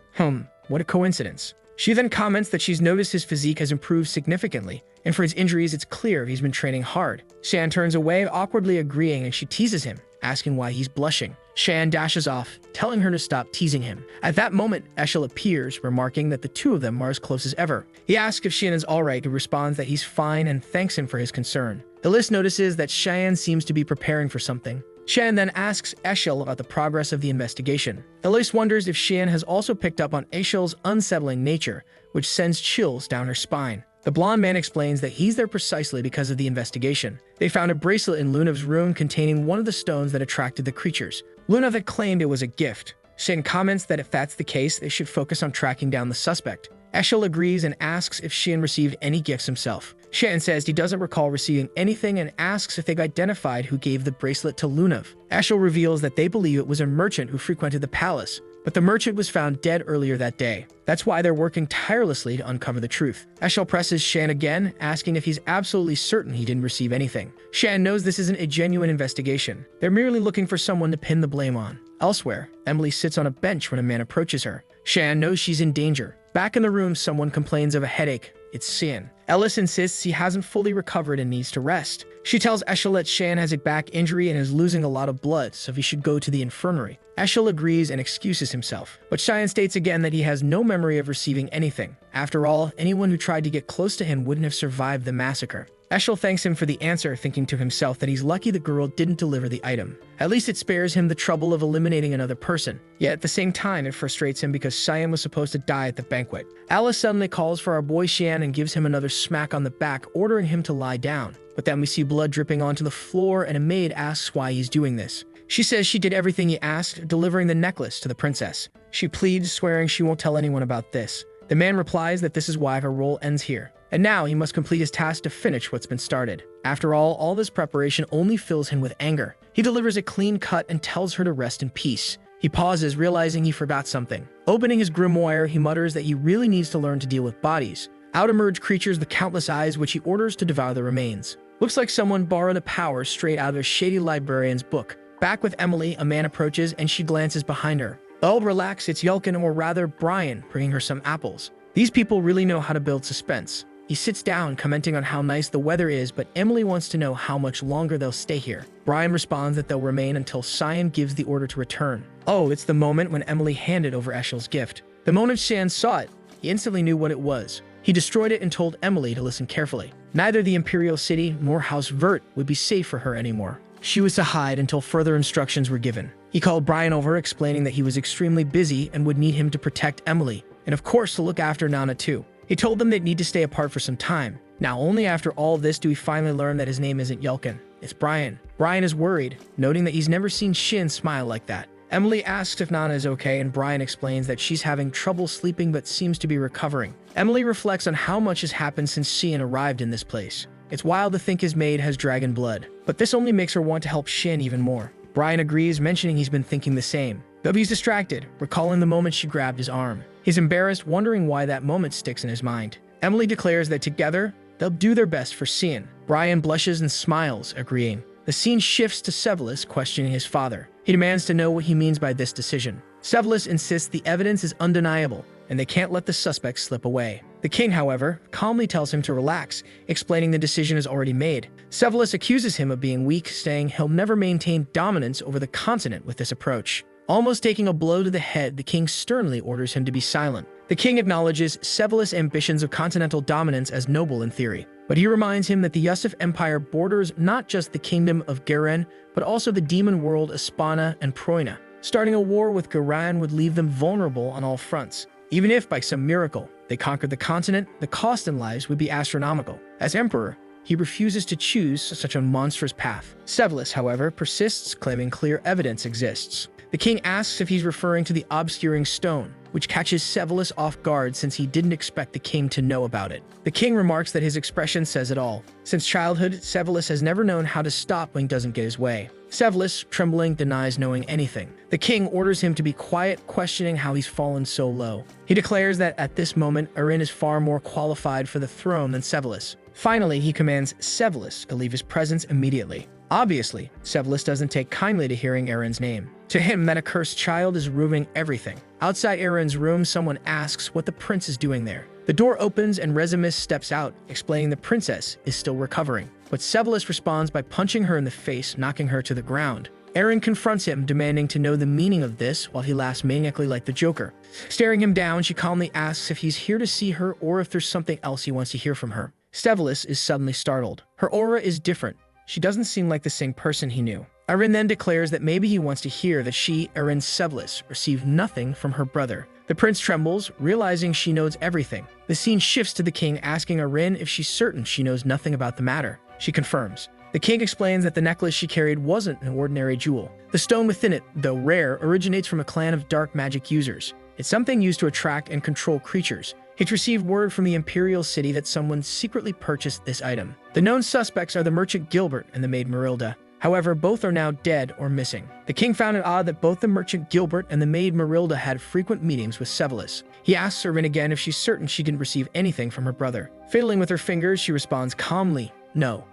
What a coincidence. She then comments that she's noticed his physique has improved significantly, and for his injuries it's clear he's been training hard. Shan turns away, awkwardly agreeing, and she teases him, asking why he's blushing. Shan dashes off, telling her to stop teasing him. At that moment, Eshel appears, remarking that the two of them are as close as ever. He asks if Shan is alright, who responds that he's fine and thanks him for his concern. Elice notices that Shan seems to be preparing for something. Shan then asks Eshel about the progress of the investigation. Elice wonders if Shan has also picked up on Eshel's unsettling nature, which sends chills down her spine. The blonde man explains that he's there precisely because of the investigation. They found a bracelet in Lunav's room containing one of the stones that attracted the creatures. Lunav had claimed it was a gift. Shan comments that if that's the case, they should focus on tracking down the suspect. Eshel agrees and asks if Shan received any gifts himself. Shan says he doesn't recall receiving anything and asks if they've identified who gave the bracelet to Lunav. Eshel reveals that they believe it was a merchant who frequented the palace, but the merchant was found dead earlier that day. That's why they're working tirelessly to uncover the truth. Eshel presses Shan again, asking if he's absolutely certain he didn't receive anything. Shan knows this isn't a genuine investigation. They're merely looking for someone to pin the blame on. Elsewhere, Emily sits on a bench when a man approaches her. Shan knows she's in danger. Back in the room, someone complains of a headache. It's Sin. Elice insists he hasn't fully recovered and needs to rest. She tells Eshel that Shan has a back injury and is losing a lot of blood, so he should go to the infirmary. Eshel agrees and excuses himself, but Shan states again that he has no memory of receiving anything. After all, anyone who tried to get close to him wouldn't have survived the massacre. Eshel thanks him for the answer, thinking to himself that he's lucky the girl didn't deliver the item. At least it spares him the trouble of eliminating another person. Yet at the same time, it frustrates him because Cyan was supposed to die at the banquet. Alice suddenly calls for our boy Shan and gives him another smack on the back, ordering him to lie down. But then we see blood dripping onto the floor and a maid asks why he's doing this. She says she did everything he asked, delivering the necklace to the princess. She pleads, swearing she won't tell anyone about this. The man replies that this is why her role ends here. And now he must complete his task to finish what's been started. After all this preparation only fills him with anger. He delivers a clean cut and tells her to rest in peace. He pauses, realizing he forgot something. Opening his grimoire, he mutters that he really needs to learn to deal with bodies. Out emerge creatures with countless eyes, which he orders to devour the remains. Looks like someone borrowed a power straight out of a shady librarian's book. Back with Emily, a man approaches and she glances behind her. Oh, relax, it's Yelkin, or rather Brian, bringing her some apples. These people really know how to build suspense. He sits down, commenting on how nice the weather is, but Emily wants to know how much longer they'll stay here. Brian responds that they'll remain until Cyan gives the order to return. Oh, it's the moment when Emily handed over Eshel's gift. The moment Shan saw it, he instantly knew what it was. He destroyed it and told Emily to listen carefully. Neither the Imperial City nor House Vert would be safe for her anymore. She was to hide until further instructions were given. He called Brian over, explaining that he was extremely busy and would need him to protect Emily, and of course to look after Nana too. He told them they'd need to stay apart for some time. Now, only after all this do we finally learn that his name isn't Yelkin. It's Brian. Brian is worried, noting that he's never seen Shin smile like that. Emily asks if Nana is okay, and Brian explains that she's having trouble sleeping but seems to be recovering. Emily reflects on how much has happened since Shin arrived in this place. It's wild to think his maid has dragon blood, but this only makes her want to help Shin even more. Brian agrees, mentioning he's been thinking the same. Though he's distracted, recalling the moment she grabbed his arm. He's embarrassed, wondering why that moment sticks in his mind. Emily declares that together, they'll do their best for Shin. Brian blushes and smiles, agreeing. The The scene shifts to Sevalus questioning his father. He demands to know what he means by this decision. Sevalus insists the evidence is undeniable, and they can't let the suspects slip away. The king, however, calmly tells him to relax, explaining the decision is already made. Sevalus accuses him of being weak, saying he'll never maintain dominance over the continent with this approach. Almost taking a blow to the head, the king sternly orders him to be silent. The king acknowledges Sevalus' ambitions of continental dominance as noble in theory, but he reminds him that the Yusuf Empire borders not just the kingdom of Garen, but also the demon world Espana and Proina. Starting a war with Garen would leave them vulnerable on all fronts. Even if, by some miracle, they conquered the continent, the cost in lives would be astronomical. As emperor, he refuses to choose such a monstrous path. Sevalus, however, persists, claiming clear evidence exists. The king asks if he's referring to the obscuring stone, which catches Sevalus off guard since he didn't expect the king to know about it. The king remarks that his expression says it all. Since childhood, Sevalus has never known how to stop when he doesn't get his way. Sevalus, trembling, denies knowing anything. The king orders him to be quiet, questioning how he's fallen so low. He declares that at this moment, Erin is far more qualified for the throne than Sevalus. Finally, he commands Sevalus to leave his presence immediately. Obviously, Sevalus doesn't take kindly to hearing Erin's name. To him, that accursed child is ruining everything. Outside Erin's room, someone asks what the prince is doing there. The door opens and Rezimus steps out, explaining the princess is still recovering. But Sevalus responds by punching her in the face, knocking her to the ground. Erin confronts him, demanding to know the meaning of this while he laughs maniacally like the Joker. Staring him down, she calmly asks if he's here to see her or if there's something else he wants to hear from her. Sevalus is suddenly startled. Her aura is different. She doesn't seem like the same person he knew. Erin then declares that maybe he wants to hear that she, Erin Sevalus, received nothing from her brother. The prince trembles, realizing she knows everything. The scene shifts to the king asking Erin if she's certain she knows nothing about the matter. She confirms. The king explains that the necklace she carried wasn't an ordinary jewel. The stone within it, though rare, originates from a clan of dark magic users. It's something used to attract and control creatures. He'd received word from the imperial city that someone secretly purchased this item. The known suspects are the merchant Gilbert and the maid Marilda. However, both are now dead or missing. The king found it odd that both the merchant Gilbert and the maid Marilda had frequent meetings with Sevalus. He asks Erin again if she's certain she didn't receive anything from her brother. Fiddling with her fingers, she responds calmly, no.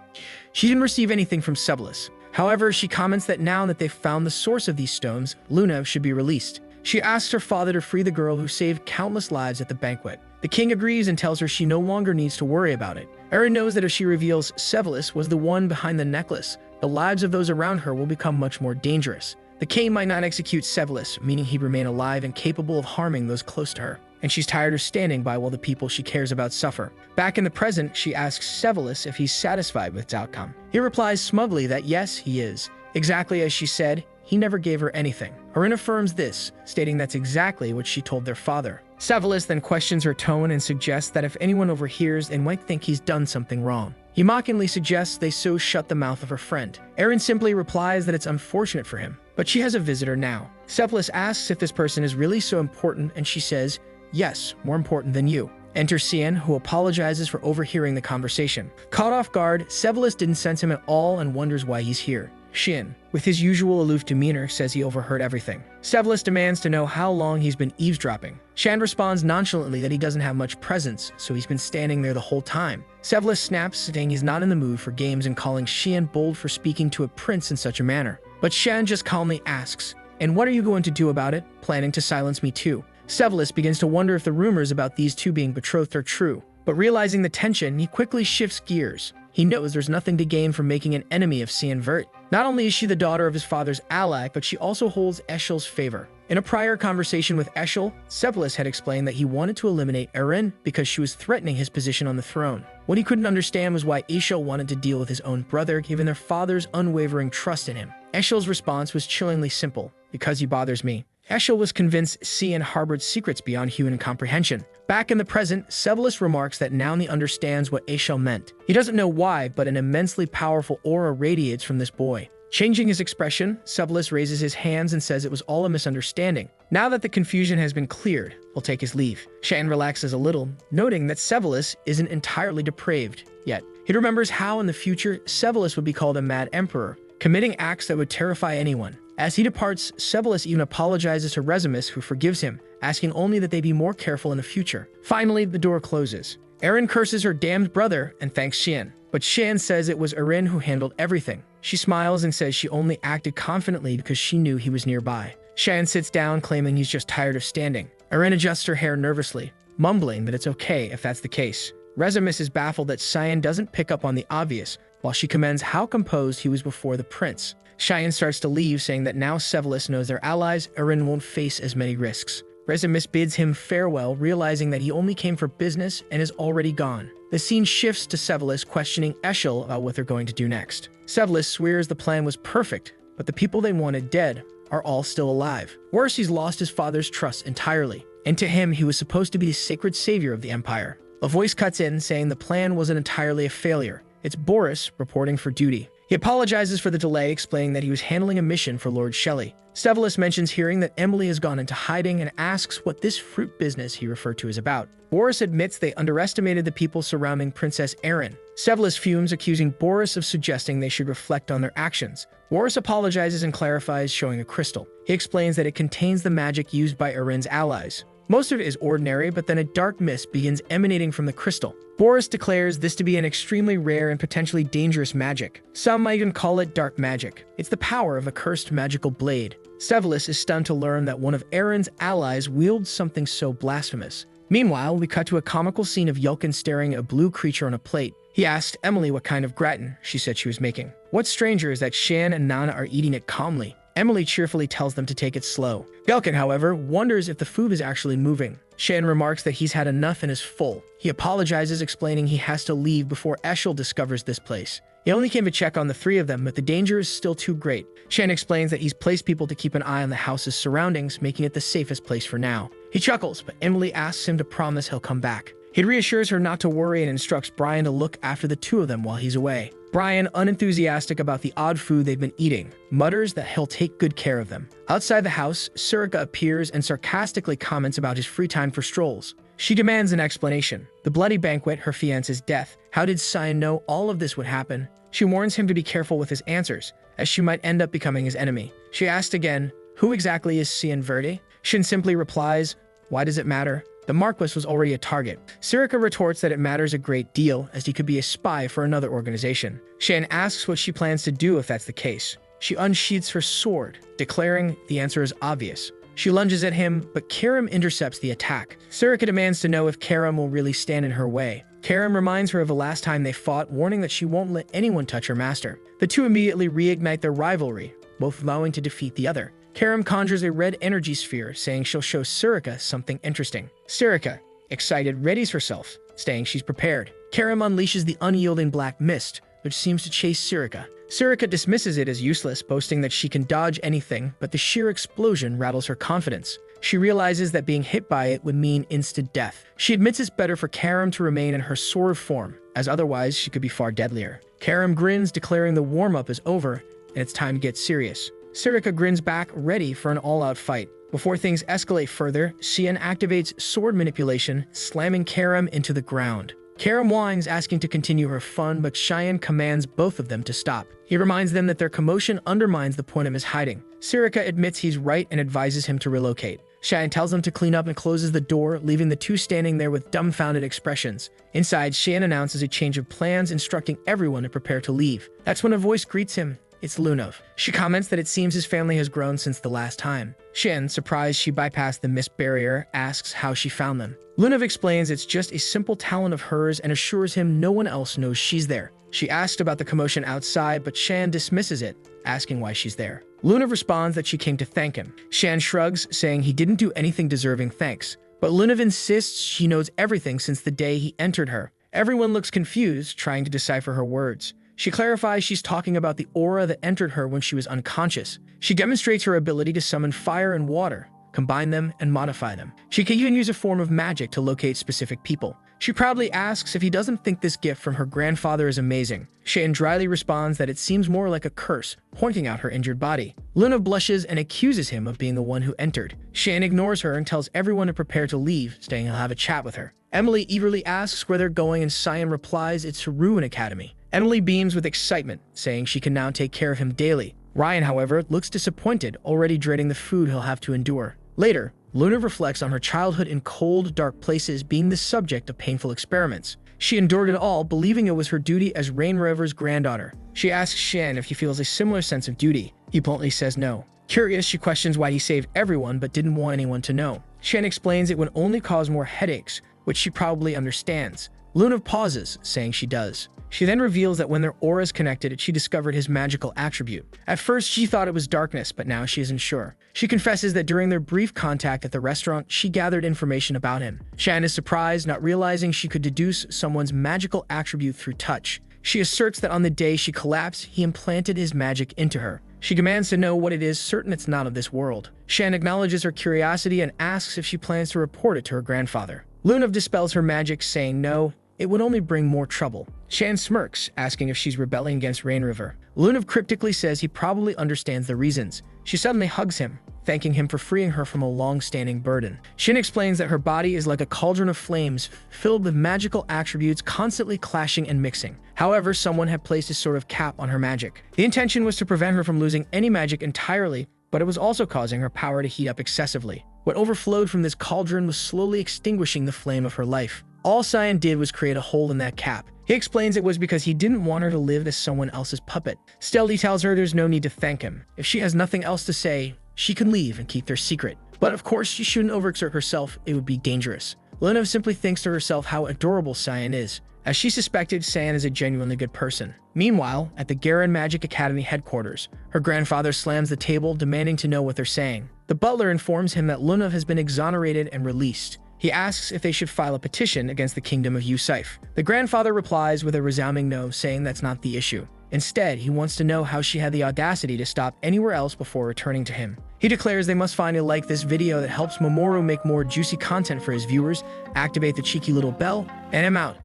She didn't receive anything from Sevalus. However, she comments that now that they've found the source of these stones, Luna should be released. She asks her father to free the girl who saved countless lives at the banquet. The king agrees and tells her she no longer needs to worry about it. Erin knows that if she reveals Sevalus was the one behind the necklace, the lives of those around her will become much more dangerous. The king might not execute Sevalus, meaning he'd remain alive and capable of harming those close to her. And she's tired of standing by while the people she cares about suffer. Back in the present, she asks Sevalus if he's satisfied with its outcome. He replies smugly that yes, he is. Exactly as she said, he never gave her anything. Erin affirms this, stating that's exactly what she told their father. Sevalus then questions her tone and suggests that if anyone overhears, they might think he's done something wrong. He mockingly suggests they so shut the mouth of her friend. Erin simply replies that it's unfortunate for him, but she has a visitor now. Sevalus asks if this person is really so important, and she says, yes, more important than you. Enter Cian, who apologizes for overhearing the conversation. Caught off guard, Sevalus didn't sense him at all and wonders why he's here. Shin, with his usual aloof demeanor, says he overheard everything. Sevalus demands to know how long he's been eavesdropping. Shan responds nonchalantly that he doesn't have much presence, so he's been standing there the whole time. Sevalus snaps, saying he's not in the mood for games and calling Shan bold for speaking to a prince in such a manner. But Shan just calmly asks, and what are you going to do about it? Planning to silence me too. Sevalus begins to wonder if the rumors about these two being betrothed are true, but realizing the tension, he quickly shifts gears. He knows there's nothing to gain from making an enemy of Cian Vert. Not only is she the daughter of his father's ally, but she also holds Eshel's favor. In a prior conversation with Eshel, Sevalus had explained that he wanted to eliminate Erin because she was threatening his position on the throne. What he couldn't understand was why Eshel wanted to deal with his own brother, given their father's unwavering trust in him. Eshel's response was chillingly simple, because he bothers me. Eshel was convinced Cian harbored secrets beyond human comprehension. Back in the present, Sevalus remarks that now he understands what Eshel meant. He doesn't know why, but an immensely powerful aura radiates from this boy. Changing his expression, Sevalus raises his hands and says it was all a misunderstanding. Now that the confusion has been cleared, he'll take his leave. Shan relaxes a little, noting that Sevalus isn't entirely depraved yet. He remembers how in the future, Sevalus would be called a mad emperor, committing acts that would terrify anyone. As he departs, Sevalus even apologizes to Rezimus, who forgives him, asking only that they be more careful in the future. Finally, the door closes. Erin curses her damned brother and thanks Cian. but Shan says it was Erin who handled everything. She smiles and says she only acted confidently because she knew he was nearby. Shan sits down, claiming he's just tired of standing. Erin adjusts her hair nervously, mumbling that it's okay if that's the case. Rezimus is baffled that Cheyenne doesn't pick up on the obvious, while she commends how composed he was before the prince. Cheyenne starts to leave, saying that now Sevalus knows their allies, Erin won't face as many risks. Rezimus bids him farewell, realizing that he only came for business and is already gone. The scene shifts to Sevalus questioning Eshel about what they're going to do next. Sevalus swears the plan was perfect, but the people they wanted dead are all still alive. Worse, he's lost his father's trust entirely, and to him, he was supposed to be the sacred savior of the empire. A voice cuts in, saying the plan wasn't entirely a failure. It's Boris reporting for duty. He apologizes for the delay, explaining that he was handling a mission for Lord Shelley. Sevalus mentions hearing that Emily has gone into hiding and asks what this fruit business he referred to is about. Boris admits they underestimated the people surrounding Princess Erin. Sevalus fumes, accusing Boris of suggesting they should reflect on their actions. Boris apologizes and clarifies, showing a crystal. He explains that it contains the magic used by Erin's allies. Most of it is ordinary, but then a dark mist begins emanating from the crystal. Boris declares this to be an extremely rare and potentially dangerous magic. Some might even call it dark magic. It's the power of a cursed magical blade. Sevalus is stunned to learn that one of Erin's allies wields something so blasphemous. Meanwhile, we cut to a comical scene of Yelkin staring at a blue creature on a plate. He asked Emily what kind of gratin she said she was making. What's stranger is that Shan and Nana are eating it calmly. Emily cheerfully tells them to take it slow. Yelkin, however, wonders if the food is actually moving. Shan remarks that he's had enough and is full. He apologizes, explaining he has to leave before Eshel discovers this place. He only came to check on the three of them, but the danger is still too great. Shan explains that he's placed people to keep an eye on the house's surroundings, making it the safest place for now. He chuckles, but Emily asks him to promise he'll come back. He reassures her not to worry and instructs Brian to look after the two of them while he's away. Brian, unenthusiastic about the odd food they've been eating, mutters that he'll take good care of them. Outside the house, Surika appears and sarcastically comments about his free time for strolls. She demands an explanation. The bloody banquet, her fiancé's death. How did Sion know all of this would happen? She warns him to be careful with his answers, as she might end up becoming his enemy. She asked again, who exactly is Sion Verde? Shin simply replies, why does it matter? The Marquis was already a target. Surika retorts that it matters a great deal, as he could be a spy for another organization. Shan asks what she plans to do if that's the case. She unsheaths her sword, declaring the answer is obvious. She lunges at him, but Karim intercepts the attack. Surika demands to know if Karim will really stand in her way. Karim reminds her of the last time they fought, warning that she won't let anyone touch her master. The two immediately reignite their rivalry, both vowing to defeat the other. Karim conjures a red energy sphere, saying she'll show Surika something interesting. Surika, excited, readies herself, saying she's prepared. Karim unleashes the unyielding black mist, which seems to chase Surika. Surika dismisses it as useless, boasting that she can dodge anything, but the sheer explosion rattles her confidence. She realizes that being hit by it would mean instant death. She admits it's better for Karim to remain in her sword form, as otherwise she could be far deadlier. Karim grins, declaring the warm-up is over, and it's time to get serious. Surika grins back, ready for an all-out fight. Before things escalate further, Xian activates sword manipulation, slamming Karim into the ground. Karim whines, asking to continue her fun, but Cheyenne commands both of them to stop. He reminds them that their commotion undermines the point of his hiding. Surika admits he's right and advises him to relocate. Cheyenne tells him to clean up and closes the door, leaving the two standing there with dumbfounded expressions. Inside, Cheyenne announces a change of plans, instructing everyone to prepare to leave. That's when a voice greets him. It's Lunov. She comments that it seems his family has grown since the last time. Shin, surprised she bypassed the mist barrier, asks how she found them. Lunov explains it's just a simple talent of hers and assures him no one else knows she's there. She asks about the commotion outside, but Shan dismisses it, asking why she's there. Lunov responds that she came to thank him. Shan shrugs, saying he didn't do anything deserving thanks. But Lunov insists she knows everything since the day he entered her. Everyone looks confused, trying to decipher her words. She clarifies she's talking about the aura that entered her when she was unconscious. She demonstrates her ability to summon fire and water, combine them, and modify them. She can even use a form of magic to locate specific people. She proudly asks if he doesn't think this gift from her grandfather is amazing. Shan dryly responds that it seems more like a curse, pointing out her injured body. Luna blushes and accuses him of being the one who entered. Shan ignores her and tells everyone to prepare to leave, saying he'll have a chat with her. Emily eagerly asks where they're going, and Siam replies it's to Ruin Academy. Emily beams with excitement, saying she can now take care of him daily. Ryan, however, looks disappointed, already dreading the food he'll have to endure. Later, Luna reflects on her childhood in cold, dark places being the subject of painful experiments. She endured it all, believing it was her duty as Rainriver's granddaughter. She asks Shen if he feels a similar sense of duty. He bluntly says no. Curious, she questions why he saved everyone but didn't want anyone to know. Shen explains it would only cause more headaches, which she probably understands. Luna pauses, saying she does. She then reveals that when their auras connected, she discovered his magical attribute. At first, she thought it was darkness, but now she isn't sure. She confesses that during their brief contact at the restaurant, she gathered information about him. Shan is surprised, not realizing she could deduce someone's magical attribute through touch. She asserts that on the day she collapsed, he implanted his magic into her. She demands to know what it is, certain it's not of this world. Shan acknowledges her curiosity and asks if she plans to report it to her grandfather. Luna dispels her magic, saying no, it would only bring more trouble. Shan smirks, asking if she's rebelling against Rainriver. Luna cryptically says he probably understands the reasons. She suddenly hugs him, thanking him for freeing her from a long-standing burden. Shin explains that her body is like a cauldron of flames, filled with magical attributes constantly clashing and mixing. However, someone had placed a sort of cap on her magic. The intention was to prevent her from losing any magic entirely, but it was also causing her power to heat up excessively. What overflowed from this cauldron was slowly extinguishing the flame of her life. All Cyan did was create a hole in that cap. He explains it was because he didn't want her to live as someone else's puppet. Still, he tells her there's no need to thank him. If she has nothing else to say, she can leave and keep their secret. But of course, she shouldn't overexert herself, it would be dangerous. Luna simply thinks to herself how adorable Cyan is. As she suspected, Cyan is a genuinely good person. Meanwhile, at the Garen Magic Academy headquarters, her grandfather slams the table, demanding to know what they're saying. The butler informs him that Luna has been exonerated and released. He asks if they should file a petition against the kingdom of Yusuf. The grandfather replies with a resounding no, saying that's not the issue. Instead, he wants to know how she had the audacity to stop anywhere else before returning to him. He declares they must find a like this video that helps Mamoru make more juicy content for his viewers, activate the cheeky little bell, and I'm out.